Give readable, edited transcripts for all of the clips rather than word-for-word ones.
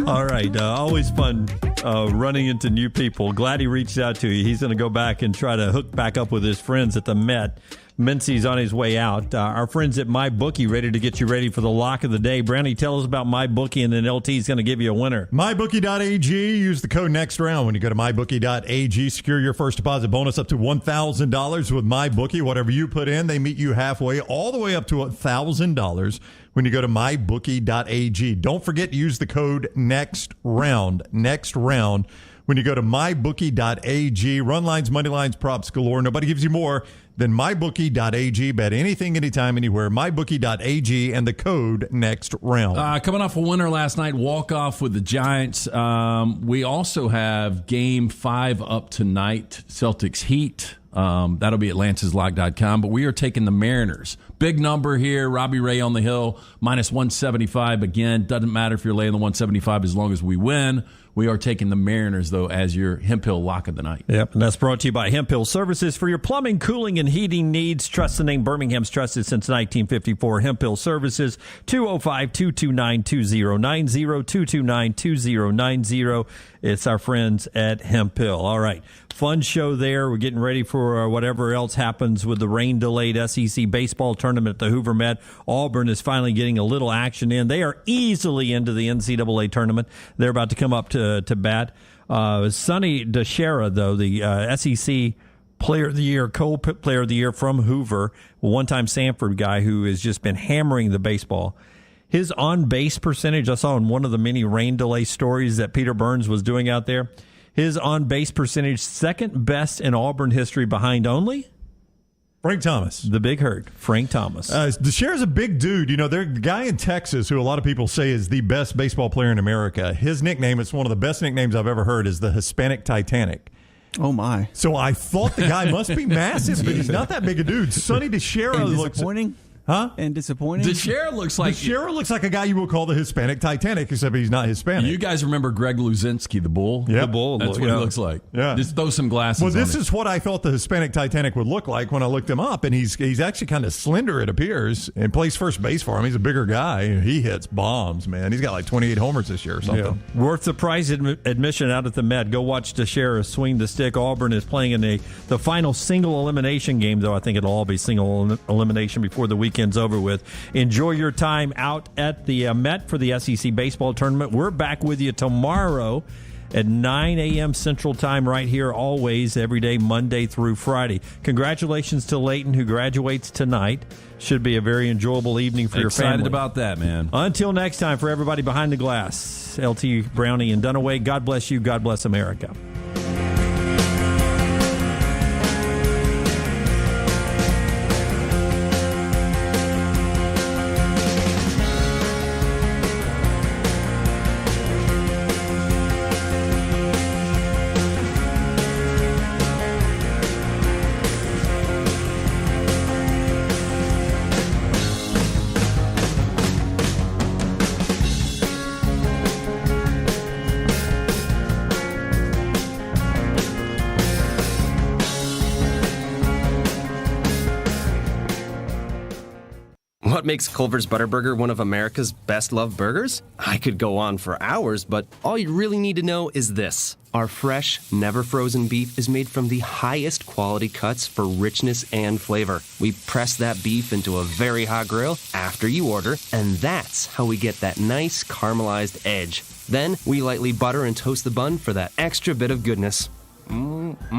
All right. Always fun running into new people. Glad he reached out to you. He's going to go back and try to hook back up with his friends at the Met. Mincy's on his way out. Our friends at MyBookie ready to get you ready for the lock of the day. Brownie, tell us about MyBookie, and then LT is going to give you a winner. MyBookie.ag. Use the code NEXTROUND when you go to MyBookie.ag. Secure your first deposit bonus up to $1,000 with MyBookie. Whatever you put in, they meet you halfway, all the way up to $1,000 when you go to MyBookie.ag. Don't forget to use the code NEXTROUND. NEXTROUND. When you go to MyBookie.ag, run lines, money lines, props galore. Nobody gives you more than MyBookie.ag. Bet anything, anytime, anywhere. MyBookie.ag and the code NEXTROUND. Coming off a winner last night, walk-off with the Giants. We also have Game 5 up tonight, Celtics Heat. That'll be at lanceslock.com. But we are taking the Mariners. Big number here. Robbie Ray on the hill, minus 175. Again, doesn't matter if you're laying the 175 as long as we win. We are taking the Mariners, though, as your Hemp Hill lock of the night. Yep, and that's brought to you by Hemp Hill Services. For your plumbing, cooling, and heating needs, trust the name Birmingham's trusted since 1954. Hemp Hill Services, 205-229-2090, 229-2090. It's our friends at Hemp Hill. All right, fun show there. We're getting ready for whatever else happens with the rain-delayed SEC baseball tournament at the Hoover Met. Auburn is finally getting a little action in. They are easily into the NCAA tournament. They're about to come up to bat. Sonny DeShera, though, the SEC Player of the Year, co-player of the year from Hoover, a one-time Sanford guy who has just been hammering the baseball. His on-base percentage, I saw in one of the many rain delay stories that Peter Burns was doing out there, his on-base percentage, second best in Auburn history behind only Frank Thomas. The Big Hurt, Frank Thomas. DeShera's a big dude. You know, they're the guy in Texas who a lot of people say is the best baseball player in America. His nickname, it's one of the best nicknames I've ever heard, is the Hispanic Titanic. Oh, my. So I thought the guy must be massive, but he's not that big a dude. Sonny DeShera looks... Disappointing? Huh? And disappointing? DeShera looks like... DeShera looks like a guy you would call the Hispanic Titanic, except he's not Hispanic. You guys remember Greg Luzinski, the bull? Yep. The bull. That's what he looks like. Yeah. Just throw some glasses on. Well, this is what I thought the Hispanic Titanic would look like when I looked him up, and he's actually kind of slender, it appears, and plays first base for him. He's a bigger guy. He hits bombs, man. He's got like 28 homers this year or something. Yeah. Worth the price admission out at the Met. Go watch DeShera swing the stick. Auburn is playing in the final single elimination game, though. I think it'll all be single elimination before the weekend's over with. Enjoy your time out at the Met for the SEC baseball tournament. We're back with you tomorrow at 9 a.m. Central Time right here, always, every day, Monday through Friday. Congratulations to Leighton, who graduates tonight. Should be a very enjoyable evening for your family. Excited about that, man. Until next time, for everybody behind the glass, LT, Brownie, and Dunaway, God bless you. God bless America. What makes Culver's Butterburger one of America's best-loved burgers? I could go on for hours, but all you really need to know is this. Our fresh, never-frozen beef is made from the highest quality cuts for richness and flavor. We press that beef into a very hot grill after you order, and that's how we get that nice caramelized edge. Then, we lightly butter and toast the bun for that extra bit of goodness.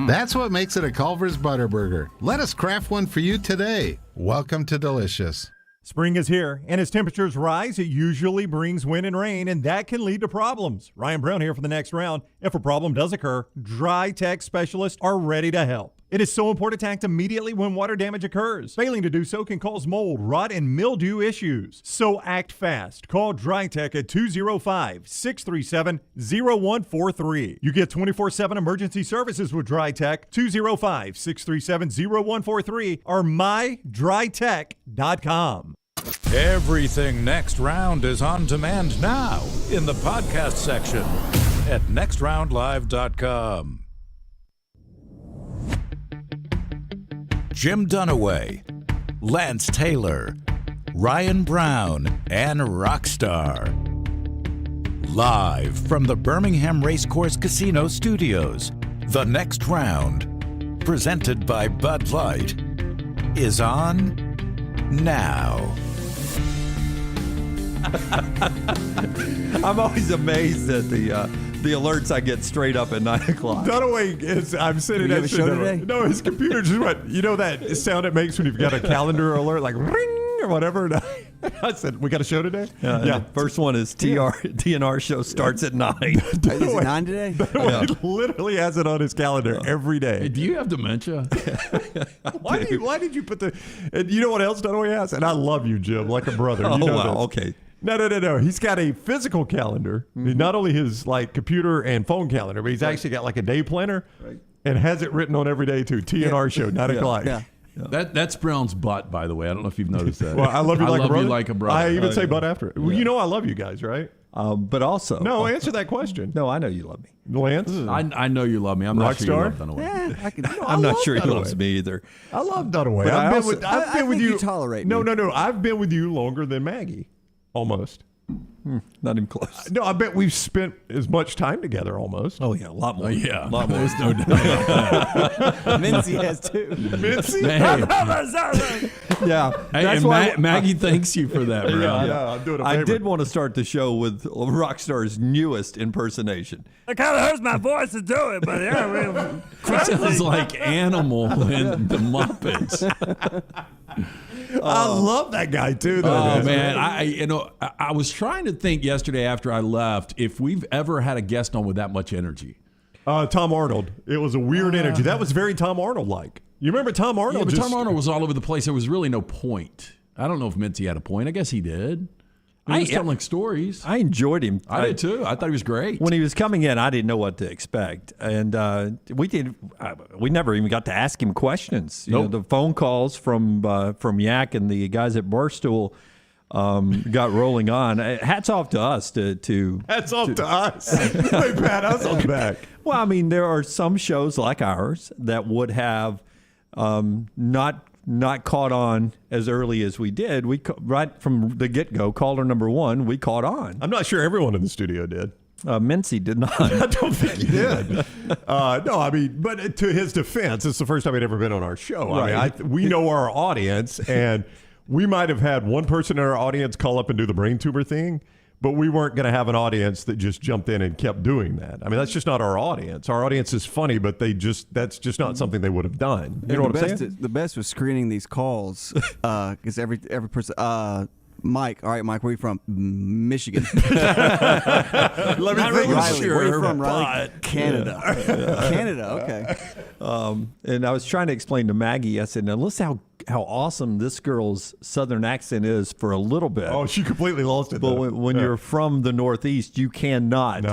That's what makes it a Culver's Butterburger. Let us craft one for you today. Welcome to Delicious. Spring is here, and as temperatures rise, it usually brings wind and rain, and that can lead to problems. Ryan Brown here for the next round. If a problem does occur, Dry Tech specialists are ready to help. It is so important to act immediately when water damage occurs. Failing to do so can cause mold, rot, and mildew issues. So act fast. Call Dry Tech at 205-637-0143. You get 24/7 emergency services with Dry Tech, 205-637-0143 or mydrytech.com. Everything Next Round is on demand now in the podcast section at nextroundlive.com. Jim Dunaway, Lance Taylor, Ryan Brown, and Rockstar. Live from the Birmingham Racecourse Casino Studios, the next round, presented by Bud Light, is on now. I'm always amazed at the alerts I get straight up at 9 o'clock. Dunaway, I'm sitting Do you have next a to show him. today? No, his computer just went, you know that sound it makes when you've got a calendar alert, like ring or whatever? And I said, we got a show today? Yeah. First one is TNR show starts at 9. Is it 9 today? He literally has it on his calendar every day. Hey, do you have dementia? Why did you put the? And you know what else Dunaway has? And I love you, Jim, like a brother. You know wow. this. Okay. No. He's got a physical calendar. Not only his like computer and phone calendar, but he's actually got like a day planner and has it written on every day too. TNR show, 9 o'clock. Yeah. That's Brown's butt, by the way. I don't know if you've noticed that. Well, I love you like a brother. I even say yeah. butt after it. Well, you know I love you guys, right? But also, No, answer that question. no, I know you love me. Lance? I know you love me. I'm not sure you Rockstar? love Dunaway. I can. I'm not sure he Dunaway. loves me either. I love Dunaway. But I've I been also- with, I've I been with think you. you tolerate No, me. no. I've been with you longer than Maggie. Almost. Not even close. No, I bet we've spent as much time together almost. Oh yeah, a lot more. Yeah. a lot more. There's no doubt. Mincy has too. Mincy? Hey, Yeah, hey, that's and why Maggie thanks you for that, bro. Yeah, I'm doing a I favor. did want to start the show with Rockstar's newest impersonation. It kind of hurts my voice to do it, but yeah, Sounds like Animal and the Muppets. I love that guy too. Though, Oh man, I was trying to think yesterday after I left if we've ever had a guest on with that much energy. Tom Arnold. It was a weird energy. That was very Tom Arnold like. You remember Tom Arnold? Yeah, but Tom Arnold was all over the place. There was really no point. I don't know if Mincy had a point. I guess he did. He was telling stories. I enjoyed him. I did too. I thought he was great. When he was coming in, I didn't know what to expect, and we never even got to ask him questions. You know, Nope. the phone calls from Yak and the guys at Barstool got rolling on. Hats off to us to Hats off to us. They pat us on the back. Well, I mean, there are some shows like ours that would have not caught on as early as we did. We right from the get-go, caller number one, we caught on. I'm not sure everyone in the studio did. Mincy did not. I don't think he did. No, I mean, but to his defense, it's the first time he'd ever been on our show. Right. I mean, we know our audience, and we might have had one person in our audience call up and do the brain tumor thing, but we weren't going to have an audience that just jumped in and kept doing that. I mean, that's just not our audience. Our audience is funny, but that's just not something they would have done. You know what I'm saying? The best was screening these calls because every person. Mike, all right, Mike, where are you from? Michigan. Let me think. Riley, where are you from? Riley, Canada. Canada, okay. And I was trying to explain to Maggie, I said, now listen how awesome this girl's Southern accent is for a little bit. Oh, she completely lost it. But though. when you're from the Northeast, you cannot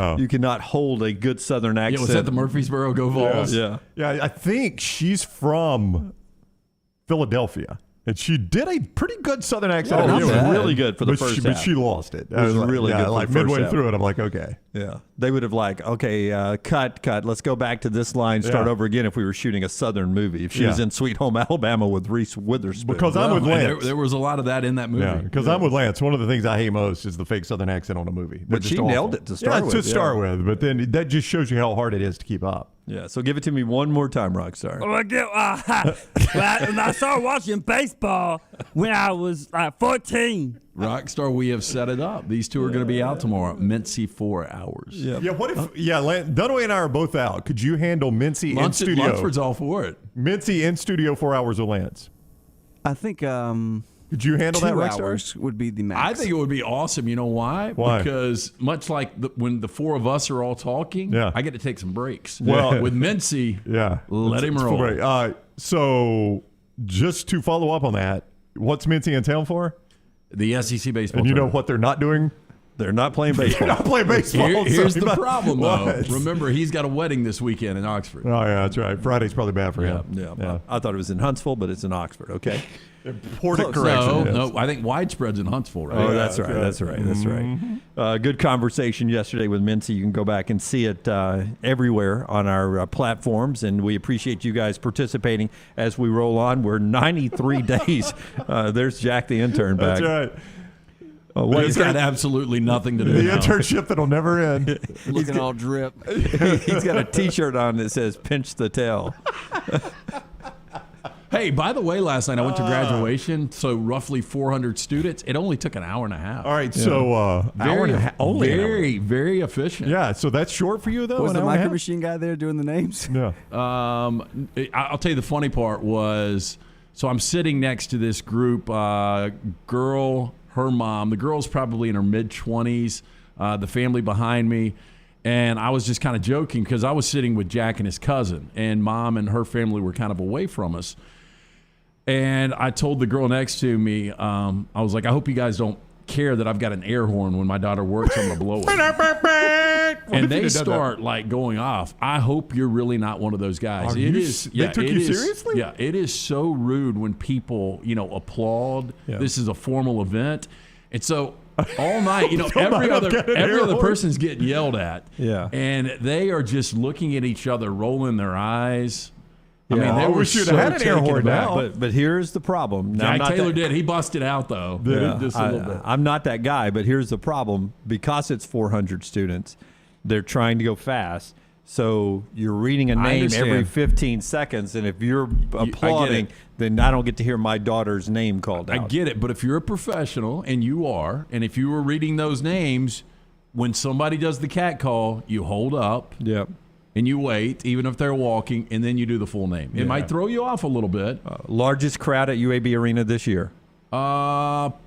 hold a good Southern accent. Yeah, was that the Murfreesboro Go Vols? Yeah. Yeah, I think she's from Philadelphia. And she did a pretty good Southern accent. Oh, to not begin with. bad. Really good for the but first But half. she lost it. It was like, really good for like the first midway half. through it, I'm like, okay. Yeah. They would have cut. Let's go back to this line, start Yeah. over again if we were shooting a Southern movie. If she was in Sweet Home Alabama with Reese Witherspoon. Because I'm with Lance. There was a lot of that in that movie. Yeah, because I'm with Lance. One of the things I hate most is the fake Southern accent on a movie. They're But just she awful. nailed it to start with, To yeah. start with, but then that just shows you how hard it is to keep up. Yeah, so give it to me one more time, Rockstar. when I started watching baseball when I was like 14. Rockstar, we have set it up. These two are going to be out tomorrow. Mincy 4 hours. Yeah. Yeah, what if? Dunaway and I are both out. Could you handle Mincy in studio? Lunsford's all for it. Mincy in studio 4 hours with Lance. I think Could you handle 2 that, Rockstar? hours would be the max. I think it would be awesome. You know why? Why? Because much like when the four of us are all talking, Yeah. I get to take some breaks. Well- with Mincy, Yeah, let him It's roll. great. So just to follow up on that, what's Mincy in town for? The SEC baseball. And you know tournament. what they're not doing? They're not playing They're baseball. not playing baseball. Here's so the problem, though. What? Remember, he's got a wedding this weekend in Oxford. Oh, yeah, that's right. Friday's probably bad for him. Yeah. I thought it was in Huntsville, but it's in Oxford. Okay. Important correction. No, I think widespread's in Huntsville, right? Oh, that's right. That's right. That's right. Good conversation yesterday with Mincy. You can go back and see it everywhere on our platforms, and we appreciate you guys participating as we roll on. We're 93 days. There's Jack the intern back. That's right. He's got absolutely nothing to do The now. internship that'll never end. Looking all drip. He's got a T-shirt on that says "Pinch the tail." Hey, by the way, last night I went to graduation, so roughly 400 students. It only took an hour and a half. All right, so hour and a half. Only an hour. Very, very efficient. Yeah, so that's short for you, though? Was an the hour and a micro half? machine guy there doing the names? Yeah. I'll tell you the funny part was, so I'm sitting next to this group, girl, her mom. The girl's probably in her mid-20s, the family behind me. And I was just kind of joking because I was sitting with Jack and his cousin, and mom and her family were kind of away from us. And I told the girl next to me, I was like, I hope you guys don't care that I've got an air horn when my daughter works. I'm going to blow it. And they start like going off. I hope you're really not one of those guys. They took you seriously? Yeah, it is so rude when people, applaud. Yeah. This is a formal event. And so all night, every other person's getting yelled at. Yeah. And they are just looking at each other, rolling their eyes. Yeah. I mean, they were should so have had an air taken horn aback. now. But here's the problem. Now, Jack Taylor did. He busted out, though. Just a little bit. I'm not that guy, but here's the problem. Because it's 400 students, they're trying to go fast. So you're reading a name every 15 seconds, and if you're applauding, then I don't get to hear my daughter's name called out. I get it, but if you're a professional, and you are, and if you were reading those names, when somebody does the cat call, you hold up. Yep. And you wait, even if they're walking, and then you do the full name. It might throw you off a little bit. Largest crowd at UAB Arena this year?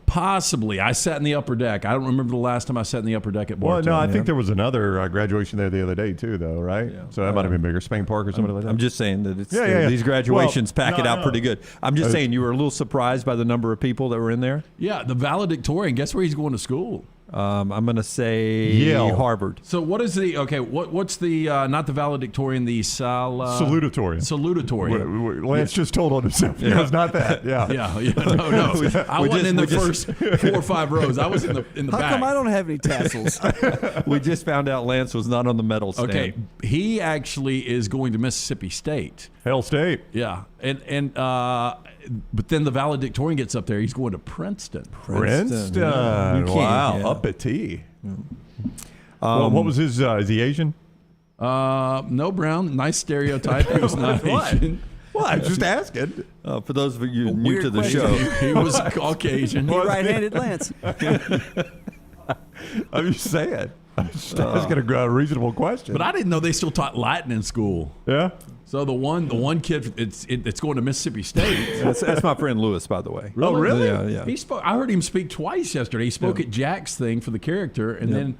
Possibly. I sat in the upper deck. I don't remember the last time I sat in the upper deck at Bartow. Well, no, I think there was another graduation there the other day, too, though, right? Yeah. So that might have been bigger. Spain Park or something like that. I'm just saying that it's Yeah. these graduations pack it out pretty good. I'm just saying you were a little surprised by the number of people that were in there? Yeah, the valedictorian. Guess where he's going to school? I'm going to say Yale. Harvard. So what is the what's the not the valedictorian, the salutatorian? Lance just told on himself. Yeah, it's not that. Yeah. No. I wasn't in the first 4 or 5 rows. I was in the How back. come I don't have any tassels? We just found out Lance was not on the medal stand. Okay, he actually is going to Mississippi State. Hell State. Yeah, and but then the valedictorian gets up there. He's going to Princeton. Princeton. Yeah. Wow. Yeah. Up at T. What was his? Is he Asian? No, Brown. Nice stereotype. He was not Asian. Well, I'm just asking. For those of you new weird to the question. show, He was Caucasian. He right-handed Lance. I'm just saying. I'm just asking a reasonable question. But I didn't know they still taught Latin in school. Yeah. So the one kid, it's going to Mississippi State. that's my friend Lewis, by the way. Oh, really? Yeah. He spoke. I heard him speak twice yesterday. He spoke at Jack's thing for the character, and then,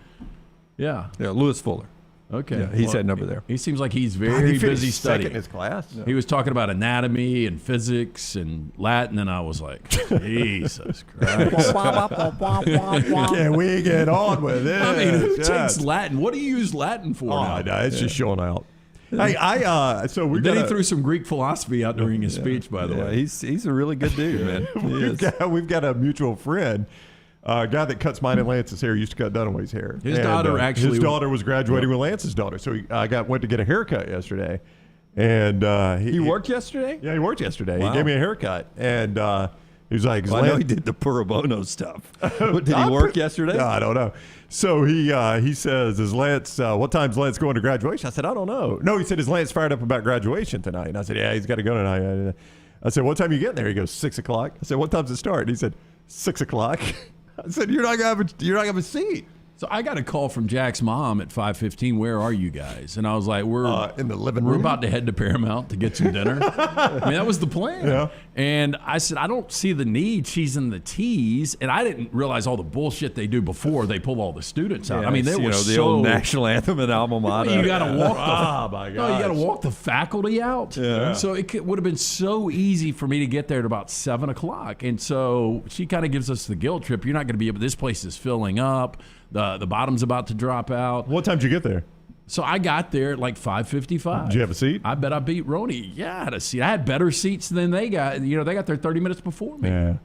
Yeah, Lewis Fuller. Okay. Yeah, he's heading over there. He seems like he's God, very he finished busy second studying. in his class. He was talking about anatomy and physics and Latin, and I was like, Jesus Christ. Can we get on with it? I mean, who takes Latin? What do you use Latin for now? Oh, no, it's just showing out. Hey, so we Then he threw some Greek philosophy out during his speech, by the way. He's a really good dude, man. we've got a mutual friend. A guy that cuts mine and Lance's hair used to cut Dunaway's hair. His daughter actually- His daughter was graduating with Lance's daughter, so he went to get a haircut yesterday, and He worked yesterday? Yeah, he worked yesterday. Wow. He gave me a haircut, and he was like, Well, I know he did the Pro Bono stuff. Did he work yesterday? No, I don't know. So he says, "Is Lance? What time's Lance going to graduation?" I said, "I don't know." No, he said, "Is Lance fired up about graduation tonight?" And I said, "Yeah, he's got to go tonight." I said, "What time are you getting there?" He goes, 6 o'clock. I said, "What time's it start?" And he said, 6 o'clock. I said, "You're not gonna have a seat." So I got a call from Jack's mom at 5:15. Where are you guys? And I was like, we're In the living We're room. about to head to Paramount to get some dinner. I mean, that was the plan. Yeah. And I said, I don't see the need. She's in the T's. And I didn't realize all the bullshit they do before they pull all the students out. I mean, they were the old national anthem and alma mater. You got to walk my you got to gosh. walk the faculty out. Yeah. So it would have been so easy for me to get there at about 7 o'clock. And so she kind of gives us the guilt trip. You're not going to be able. This place is filling up. The bottom's about to drop out. What time did you get there? So I got there at like 5:55. Did you have a seat? I bet I beat Roni. Yeah, I had a seat. I had better seats than they got. You know, they got there 30 minutes before me. Yeah.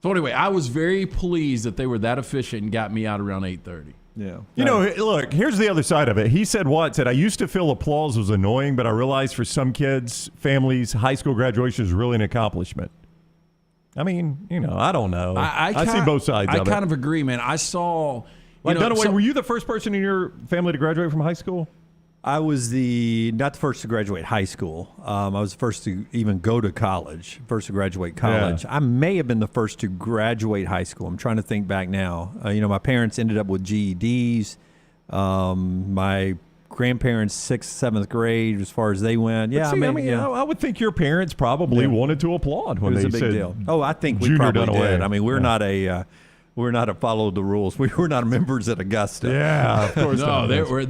So anyway, I was very pleased that they were that efficient and got me out around 8:30. Yeah. You know, look, here's the other side of it. He said what? Said, I used to feel applause was annoying, but I realized for some kids, families, high school graduation is really an accomplishment. I mean, I don't know. I see kinda- both sides of it. I kind of agree, man. I saw. Like, Dunaway, were you the first person in your family to graduate from high school? I was not the first to graduate high school. I was the first to even go to college, first to graduate college. I may have been the first to graduate high school. I'm trying to think back now. My parents ended up with GEDs. My grandparents, 6th, 7th grade, as far as they went. Yeah, See, I would think your parents probably wanted to applaud when it was they a big said deal. Oh, I think we Junior probably Dunaway. did. I mean, we're not a follow the rules. We were not members at Augusta. Yeah, of course. No, they were.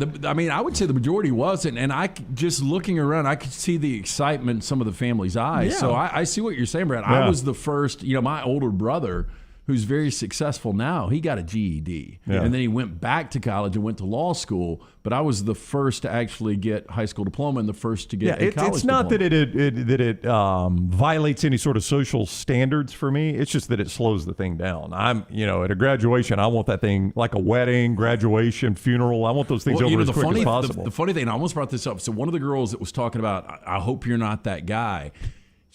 I would say the majority wasn't, and just looking around, I could see the excitement in some of the family's eyes. Yeah. So I see what you're saying, Brad. Yeah. I was the first. My older brother, who's very successful now, he got a GED, and then he went back to college and went to law school. But I was the first to actually get high school diploma and the first to get a college it's not diploma. that it violates any sort of social standards for me. It's just that it slows the thing down. I'm, at a graduation, I want that thing like a wedding, graduation, funeral. I want those things over as quick as possible. The funny thing, I almost brought this up. So one of the girls that was talking about, I hope you're not that guy.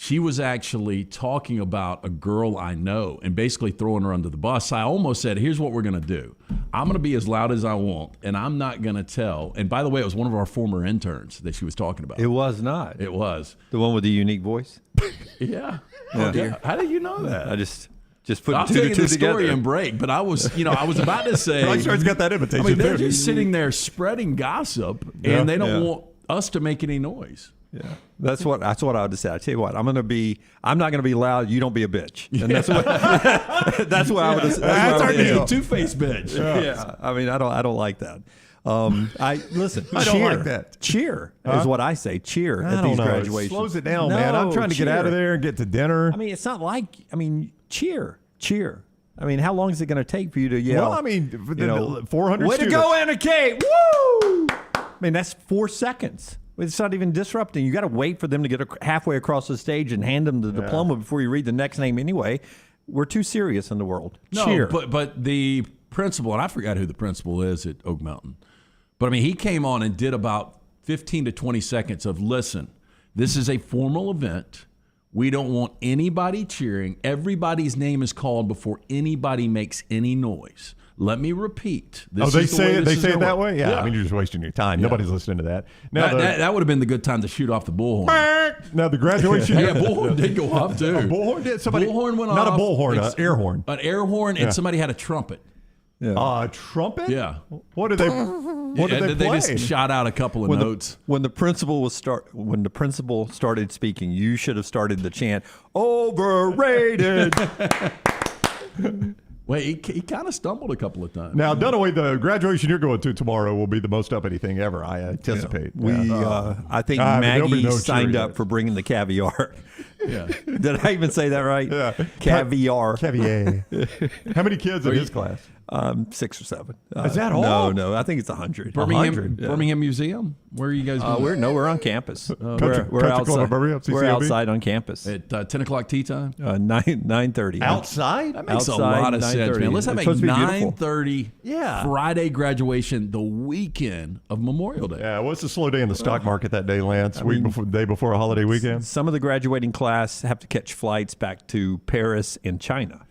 She was actually talking about a girl I know and basically throwing her under the bus. I almost said, here's what we're going to do. I'm going to be as loud as I want, and I'm not going to tell. And by the way, it was one of our former interns that she was talking about. It was not. It was. The one with the unique voice? Yeah. Okay. How did you know that? I just put I'll two tell to you two the together. story and break, but I was about to say. I'm sure it's got that invitation, I mean, they're too. just sitting there spreading gossip, and they don't want us to make any noise. Yeah, that's what I would say. I tell you what, I'm not going to be loud. You don't be a bitch, and that's what that's what I would. That's our deal. two-faced bitch. Yeah, I mean, I don't like that. I don't like that. Cheer is what I say. Cheer I at don't these know. graduations. It slows it down, man. I'm trying to get out of there and get to dinner. I mean, it's not like cheer. I mean, how long is it going to take for you to yell? Well, I mean, 400 way students. to go, Anna Kate! Woo! I mean, that's 4 seconds. It's not even disrupting. You got to wait for them to get halfway across the stage and hand them the diploma before you read the next name anyway. We're too serious in the world. No, Cheer. but the principal, and I forgot who the principal is at Oak Mountain, but I mean, he came on and did about 15 to 20 seconds of, listen, this is a formal event. We don't want anybody cheering. Everybody's name is called before anybody makes any noise. Let me repeat. They say it that way? Yeah. I mean, you're just wasting your time. Nobody's listening to that. Now, that would have been the good time to shoot off the bullhorn. Now, the graduation. Yeah, bullhorn did go off, too. Bullhorn did? Bullhorn went not off. Not a bullhorn, an air horn. An air horn, and somebody had a trumpet. Yeah. Trumpet? Yeah. What did they play? They just shot out a couple of notes. When the principal started speaking, you should have started the chant, overrated. Wait, he kind of stumbled a couple of times. Now, Dunaway, the graduation you're going to tomorrow will be the most uppity thing ever, I anticipate. I think Maggie signed up for bringing the caviar. Yeah. Did I even say that right? Yeah. Caviar. Caviar. How many kids in his class? 6 or 7. Is that all? No. I think it's 100. Birmingham Museum? Where are you guys going? We're on campus. We're outside. We're outside on campus. At 10 o'clock tea time? 9:30. Outside? That makes a lot of sense, man. Let's have a 9:30 Friday graduation the weekend of Memorial Day. Yeah, what's the slow day in the stock market that day, Lance? Day before a holiday weekend? Some of the graduating class have to catch flights back to Paris and China.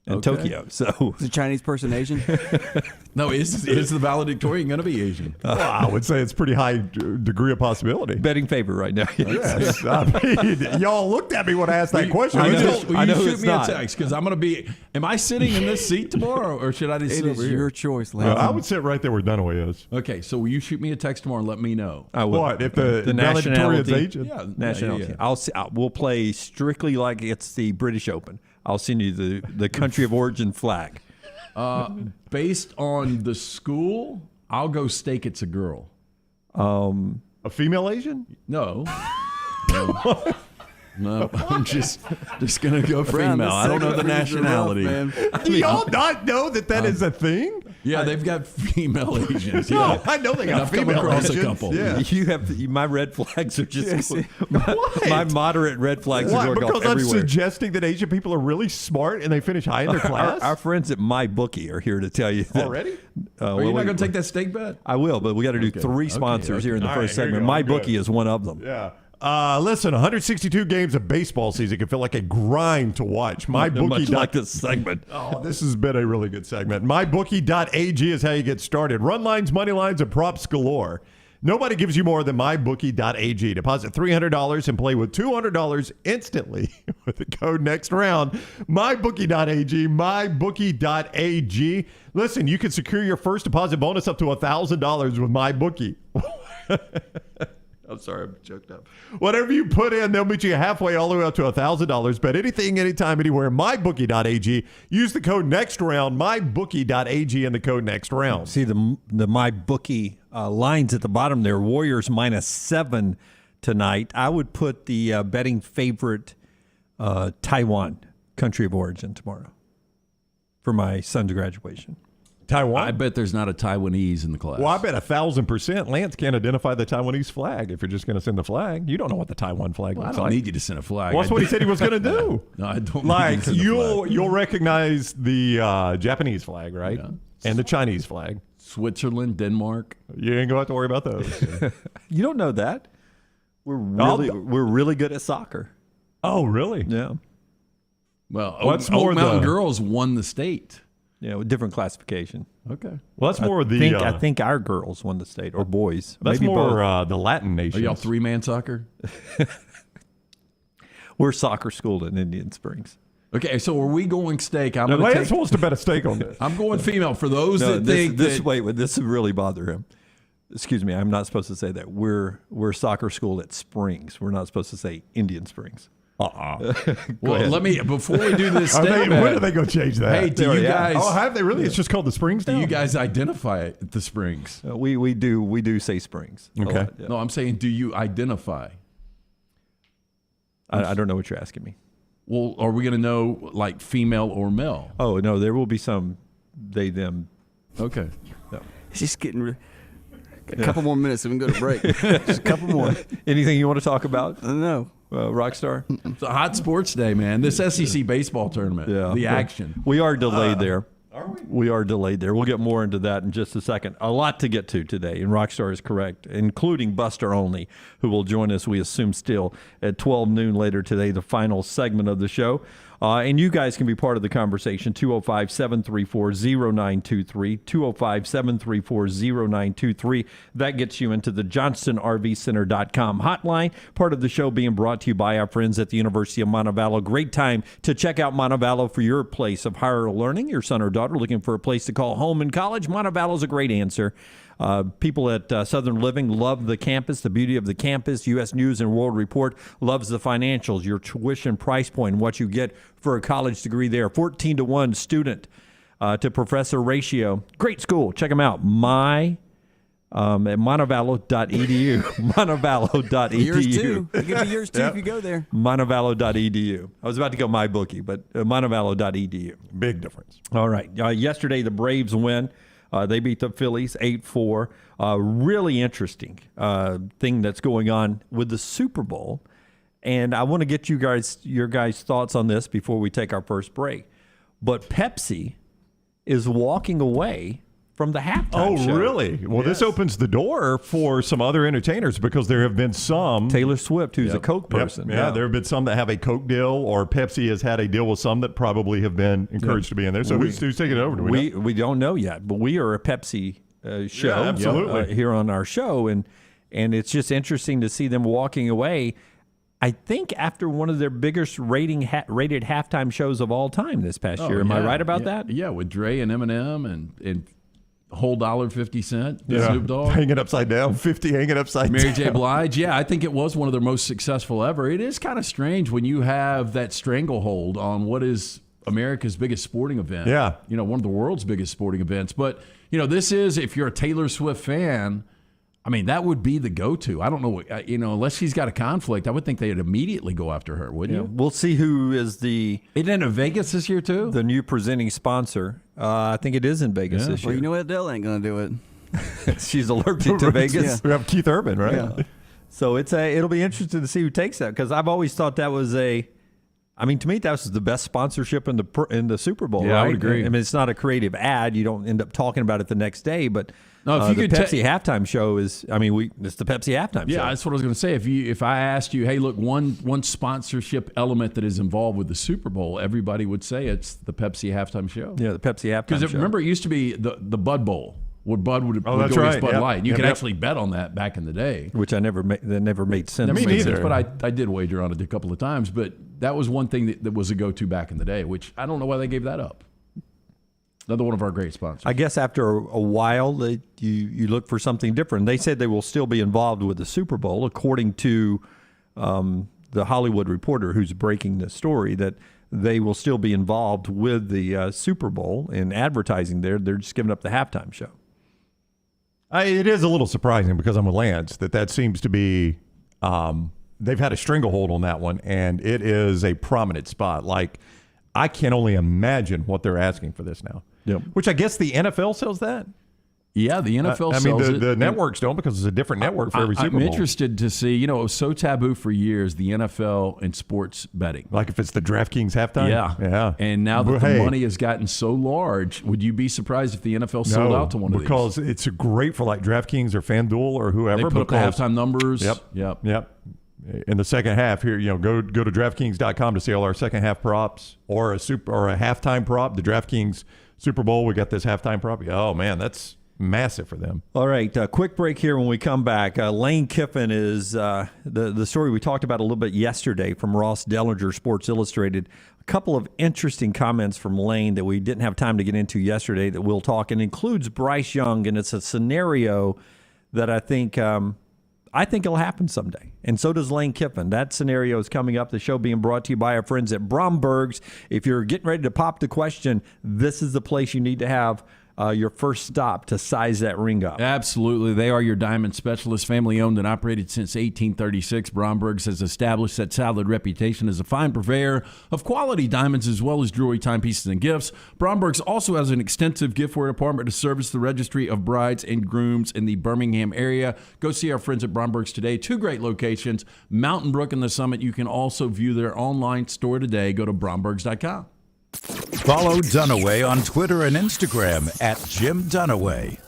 And Tokyo. So is the Chinese person Asian? No, is the valedictorian going to be Asian? Well, I would say it's pretty high degree of possibility. Betting favor right now. Yes. I mean, y'all looked at me when I asked that question. Will you shoot it's me not. a text? Because I'm going to be. Am I sitting in this seat tomorrow, or should I just sit over here? It is your choice, Lance. I would sit right there where Dunaway is. Okay, so will you shoot me a text tomorrow and let me know? I will. What if the nationality? Asian? Yeah, Nationality. yeah. We'll play strictly like it's the British Open. I'll send you the country of origin flag. Based on the school, I'll go steak it's a girl. A female Asian? No. No, I'm just gonna go female. I don't know the nationality. Do y'all not know that is a thing? Yeah, they've got female Asians. No, Yeah. I know they got I've come female across Asians. a couple. Yeah. You have my red flags are just my moderate red flags are Why? going off Because I'm everywhere. suggesting that Asian people are really smart and they finish high in their class? Our friends at MyBookie are here to tell you that. Already? Are you not going to take that steak bet? I will, but we got to do 3 sponsors here in the All first right, here segment. you go. I'm MyBookie good. is one of them. Yeah. Listen, 162 games of baseball season can feel like a grind to watch. Much like this segment. Oh, this has been a really good segment. MyBookie.ag is how you get started. Run lines, money lines, and props galore. Nobody gives you more than MyBookie.ag. Deposit $300 and play with $200 instantly with the code next round. MyBookie.ag, MyBookie.ag. Listen, you can secure your first deposit bonus up to $1,000 with MyBookie. I'm sorry, I'm choked up. Whatever you put in, they'll meet you halfway all the way up to $1,000. Bet anything, anytime, anywhere. MyBookie.ag. Use the code next round. MyBookie.ag and the code next round. See the MyBookie lines at the bottom there. Warriors -7 tonight. I would put the betting favorite Taiwan, country of origin, tomorrow for my son's graduation. Taiwan? I bet there's not a Taiwanese in the class. Well, I bet 1,000% Lance can't identify the Taiwanese flag if you're just going to send the flag. You don't know what the Taiwan flag Well, I looks don't like. need you to send a flag. Well, that's what he said he was going to do. No, I don't. Like, need you to send a flag. you'll recognize the Japanese flag, right? Yeah. And the Chinese flag. Switzerland, Denmark. You ain't going to have to worry about those. You don't know that. We're really good at soccer. Oh, really? Yeah. Well, What's Oak more Mountain the- Girls won the state. Yeah, with different classification. Okay. Well, that's more I think our girls won the state, or boys. That's Maybe more both. the Latin Are nations. y'all three-man soccer? We're soccer schooled in Indian Springs. Okay, so are we going steak? I'm Now, going Lance wants to bet a stake on this. I'm going female. For those that think this that, wait, this would really bother him. Excuse me, I'm not supposed to say that. We're soccer school at Springs. We're not supposed to say Indian Springs. well, let me before we do this Are they, statement. when are they going to change that? Hey, do you guys? Oh, have they really? It's just called the Springs Do now? you guys identify the Springs? We do say Springs. a Okay. lot, yeah. No, I'm saying, do you identify? I don't know what you're asking me. Well, are we going to know like female or male? Oh no, there will be some they them. Okay. It's just getting a couple more minutes and we can go to break. Just a couple more. Anything you want to talk about, I don't know. Rockstar? It's a hot sports day, man. This SEC baseball tournament. Yeah. The action. We are delayed there. Are we? We are delayed there. We'll get more into that in just a second. A lot to get to today, and Rockstar is correct, including Buster Olney, who will join us, we assume, still at 12 noon later today, the final segment of the show. And you guys can be part of the conversation, 205-734-0923, 205-734-0923. That gets you into the JohnstonRVCenter.com hotline. Part of the show being brought to you by our friends at the University of Montevallo. Great time to check out Montevallo for your place of higher learning. Your son or daughter looking for a place to call home in college, Montevallo is a great answer. People at Southern Living love the campus, the beauty of the campus. U.S. News and World Report loves the financials, your tuition price point, and what you get for a college degree there. 14-to-1 student to professor ratio. Great school. Check them out. At Montevallo.edu. Montevallo.edu. Yours too. It could be yours too if you go there. Montevallo.edu. I was about to go MyBookie, but Montevallo.edu. Big difference. All right. Yesterday, the Braves win. They beat the Phillies 8-4. Really interesting thing that's going on with the Super Bowl. And I want to get your guys' thoughts on this before we take our first break. But Pepsi is walking away from the halftime show. Oh, really? Well, this opens the door for some other entertainers because there have been some. Taylor Swift, who's a Coke person. Yeah, there have been some that have a Coke deal, or Pepsi has had a deal with some that probably have been encouraged to be in there. So who's taking it over? Do we know? We don't know yet, but we are a Pepsi show absolutely. Here on our show, and it's just interesting to see them walking away. I think after one of their biggest rated halftime shows of all time this past year. Am I right about that? Yeah, with Dre and Eminem and whole $1.50, Yeah. Snoop Dogg. Hanging upside down, 50 hanging upside down. Mary J. Blige. Yeah, I think it was one of their most successful ever. It is kind of strange when you have that stranglehold on what is America's biggest sporting event. Yeah. One of the world's biggest sporting events. But, this is, if you're a Taylor Swift fan, I mean, that would be the go-to. I don't know, unless she's got a conflict, I would think they'd immediately go after her, wouldn't you? We'll see who is Isn't it in Vegas this year, too? the new presenting sponsor. I think it is in Vegas this year. Well, you know what? Adele ain't going to do it. She's allergic to Vegas. We have Keith Urban, right? Yeah. So it'll be interesting to see who takes that, because I've always thought that was I mean, to me, that was the best sponsorship in the Super Bowl. Yeah, right? I would agree. I mean, it's not a creative ad. You don't end up talking about it the next day. But No, if you the could Pepsi halftime show is. I mean, it's the Pepsi halftime show. Yeah, that's what I was going to say. If I asked you, hey, look, one sponsorship element that is involved with the Super Bowl, everybody would say it's the Pepsi halftime show. Yeah, the Pepsi halftime show. Because remember, it used to be the Bud Bowl. Where Bud would go that's against right. Bud Yep. Light. You Yep, could yep. actually bet on that back in the day. Which that never made sense. Never made sense, neither. but I did wager on it a couple of times. But that was one thing that was a go-to back in the day, which I don't know why they gave that up. Another one of our great sponsors. I guess after a while, you look for something different. They said they will still be involved with the Super Bowl, according to the Hollywood Reporter who's breaking the story, that they will still be involved with the Super Bowl in advertising there. They're just giving up the halftime show. It is a little surprising because I'm with Lance that seems to be they've had a stranglehold on that one, and it is a prominent spot. Like, I can only imagine what they're asking for this now. Yep. Which I guess the NFL sells that. Yeah, the NFL I sells mean, it. the networks don't because it's a different network for every Super Bowl. I'm interested to see, it was so taboo for years, the NFL and sports betting. Like if it's the DraftKings halftime? Yeah. And now that Hey. the money has gotten so large, would you be surprised if the NFL sold out to one of these? because it's great for like DraftKings or FanDuel or whoever. They put up the because- halftime numbers. Yep. In the second half here, go to DraftKings.com to see all our second half props or a halftime prop. The DraftKings Super Bowl, we got this halftime prop. Oh man, that's massive for them. All right, quick break here. When we come back, Lane Kiffin is the story we talked about a little bit yesterday from Ross Dellinger, Sports Illustrated. A couple of interesting comments from Lane that we didn't have time to get into yesterday that we'll talk, and includes Bryce Young, and it's a scenario that I think it'll happen someday. And so does Lane Kiffin. That scenario is coming up. The show being brought to you by our friends at Bromberg's. If you're getting ready to pop the question, this is the place you need to have your first stop to size that ring up. Absolutely. They are your diamond specialist, family owned and operated since 1836. Bromberg's has established that solid reputation as a fine purveyor of quality diamonds as well as jewelry, timepieces, and gifts. Bromberg's also has an extensive giftware department to service the registry of brides and grooms in the Birmingham area. Go see our friends at Bromberg's today. 2 great locations, Mountain Brook and the Summit. You can also view their online store today. Go to brombergs.com. Follow Dunaway on Twitter and Instagram at Jim Dunaway.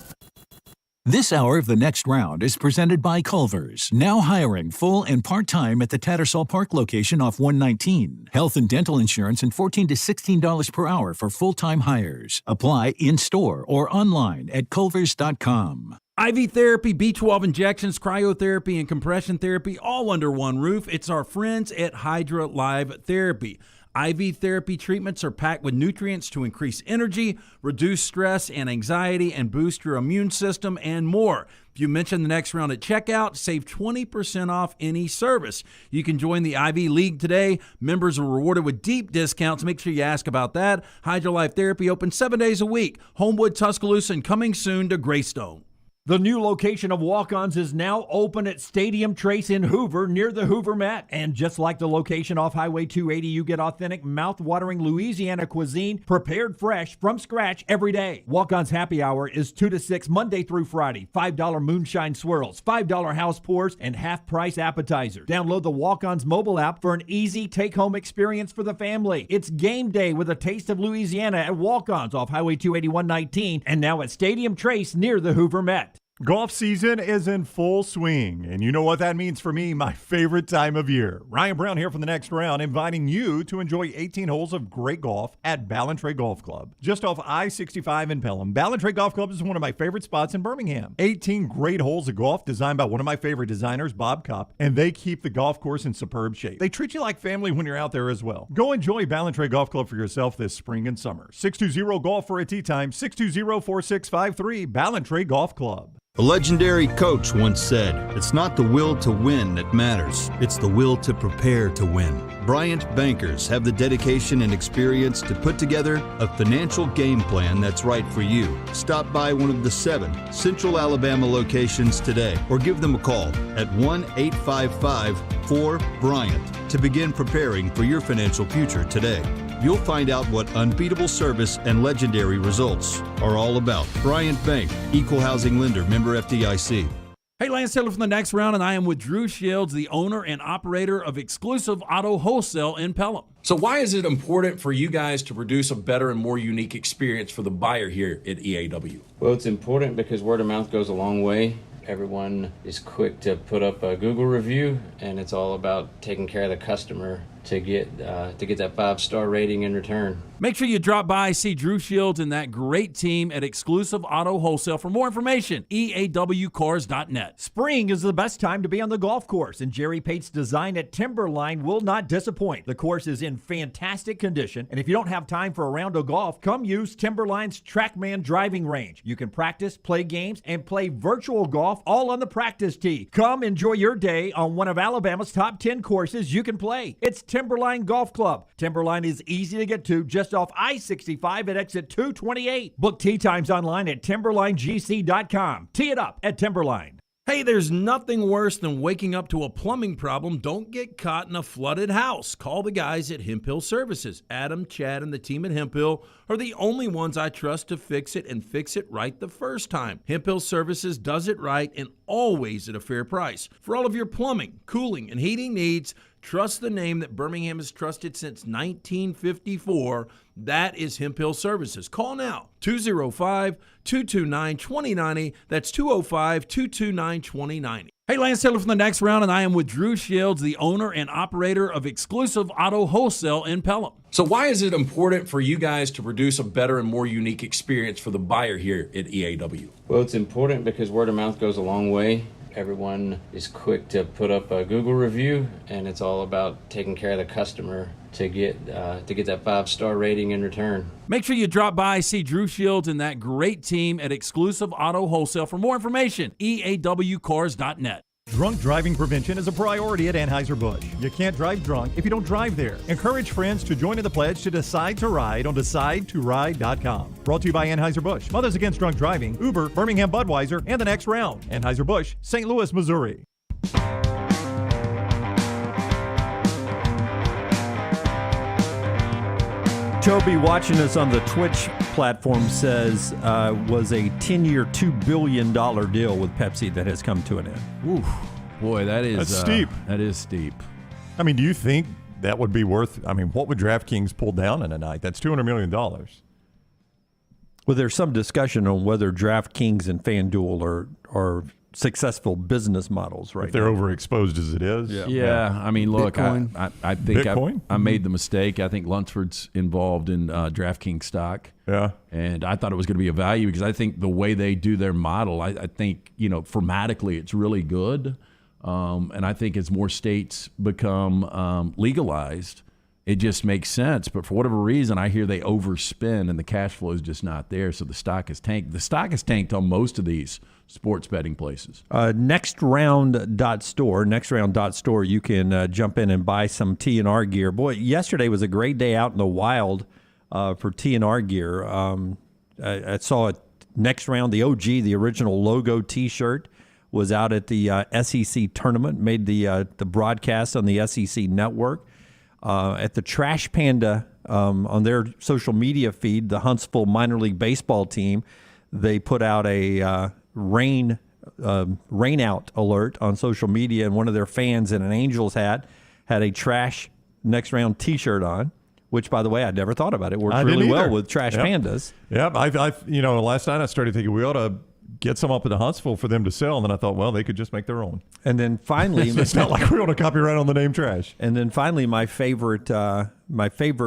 This hour of The Next Round is presented by Culver's, now hiring full and part-time at the Tattersall Park location off 119. Health and dental insurance and $14 to $16 per hour for full-time hires. Apply in-store or online at culvers.com. IV therapy, B12 injections, cryotherapy, and compression therapy, all under one roof. It's our friends at Hydra Live Therapy. IV therapy treatments are packed with nutrients to increase energy, reduce stress and anxiety, and boost your immune system, and more. If you mention The Next Round at checkout, save 20% off any service. You can join the IV League today. Members are rewarded with deep discounts. Make sure you ask about that. Hydra Life Therapy open 7 days a week. Homewood, Tuscaloosa, and coming soon to Greystone. The new location of Walk-Ons is now open at Stadium Trace in Hoover, near the Hoover Met. And just like the location off Highway 280, you get authentic, mouth-watering Louisiana cuisine prepared fresh from scratch every day. Walk-Ons Happy Hour is 2 to 6 Monday through Friday. $5 moonshine swirls, $5 house pours, and half-price appetizers. Download the Walk-Ons mobile app for an easy take-home experience for the family. It's game day with a taste of Louisiana at Walk-Ons off Highway 281-19 and now at Stadium Trace near the Hoover Met. Golf season is in full swing, and you know what that means for me, my favorite time of year. Ryan Brown here from The Next Round, inviting you to enjoy 18 holes of great golf at Ballantrae Golf Club. Just off I-65 in Pelham, Ballantrae Golf Club is one of my favorite spots in Birmingham. 18 great holes of golf designed by one of my favorite designers, Bob Kopp, and they keep the golf course in superb shape. They treat you like family when you're out there as well. Go enjoy Ballantrae Golf Club for yourself this spring and summer. 620-GOLF for a tee time, 620-4653, Ballantrae Golf Club. A legendary coach once said, "It's not the will to win that matters, it's the will to prepare to win." Bryant bankers have the dedication and experience to put together a financial game plan that's right for you. Stop by one of the 7 Central Alabama locations today or give them a call at 1-855-4-BRYANT to begin preparing for your financial future today. You'll find out what unbeatable service and legendary results are all about. Bryant Bank, Equal Housing Lender, member FDIC. Hey, Lance Taylor from the Next Round, and I am with Drew Shields, the owner and operator of Exclusive Auto Wholesale in Pelham. So why is it important for you guys to produce a better and more unique experience for the buyer here at EAW? Well, it's important because word of mouth goes a long way. Everyone is quick to put up a Google review, and it's all about taking care of the customer to get that 5-star rating in return. Make sure you drop by, see Drew Shields and that great team at Exclusive Auto Wholesale. For more information, eawcars.net. Spring is the best time to be on the golf course, and Jerry Pate's design at Timberline will not disappoint. The course is in fantastic condition, and if you don't have time for a round of golf, come use Timberline's TrackMan driving range. You can practice, play games, and play virtual golf all on the practice tee. Come enjoy your day on one of Alabama's top 10 courses you can play. It's Timberline Golf Club. Timberline is easy to get to just off I-65 at exit 228. Book tee times online at timberlinegc.com. Tee it up at Timberline. Hey, there's nothing worse than waking up to a plumbing problem. Don't get caught in a flooded house. Call the guys at Hemp Hill Services. Adam, Chad, and the team at Hemp Hill are the only ones I trust to fix it and fix it right the first time. Hemp Hill Services does it right and always at a fair price. For all of your plumbing, cooling, and heating needs, trust the name that Birmingham has trusted since 1954. That is Hemp Hill Services. Call now, 205-229-2090. That's 205-229-2090. Hey, Lance Taylor from the Next Round, and I am with Drew Shields, the owner and operator of Exclusive Auto Wholesale in Pelham. So why is it important for you guys to produce a better and more unique experience for the buyer here at EAW? Well, it's important because word of mouth goes a long way. Everyone is quick to put up a Google review, and it's all about taking care of the customer to get that 5-star rating in return. Make sure you drop by, see Drew Shields and that great team at Exclusive Auto Wholesale. For more information, eawcars.net. Drunk driving prevention is a priority at Anheuser-Busch. You can't drive drunk if you don't drive there. Encourage friends to join in the pledge to Decide to Ride on DecideToRide.com. Brought to you by Anheuser-Busch, Mothers Against Drunk Driving, Uber, Birmingham Budweiser, and The Next Round. Anheuser-Busch, St. Louis, Missouri. Toby, watching us on the Twitch platform, says was a 10-year, $2 billion deal with Pepsi that has come to an end. Oof. Boy, that's steep. That is steep. I mean, do you think that would be worth, what would DraftKings pull down in a night? That's $200 million. Well, there's some discussion on whether DraftKings and FanDuel are successful business models, right? If they're overexposed as it is. Yeah. I mean, look, I think Bitcoin? I made the mistake. I think Lunsford's involved in DraftKings stock. Yeah. And I thought it was going to be a value because I think the way they do their model, I think, formatically it's really good. And I think as more states become legalized, it just makes sense. But for whatever reason, I hear they overspend and the cash flow is just not there. So the stock is tanked. The stock is tanked on most of these sports betting places. Nextround.store, you can jump in and buy some T&R gear. Boy, yesterday was a great day out in the wild for T&R gear. I saw it Next Round, the OG, the original logo T-shirt, was out at the SEC tournament, made the broadcast on the SEC network. At the Trash Panda on their social media feed, the Huntsville minor league baseball team, they put out a rain out alert on social media, and one of their fans in an Angels hat had a Trash Next Round T-shirt on, which, by the way, I'd never thought about. It works really well with Trash Pandas. Yep. Last night I started thinking we ought to get some up in Huntsville for them to sell, and then I thought, well, they could just make their own. And then finally, it's not like we want to copyright on the name Trash. And then finally, my favorite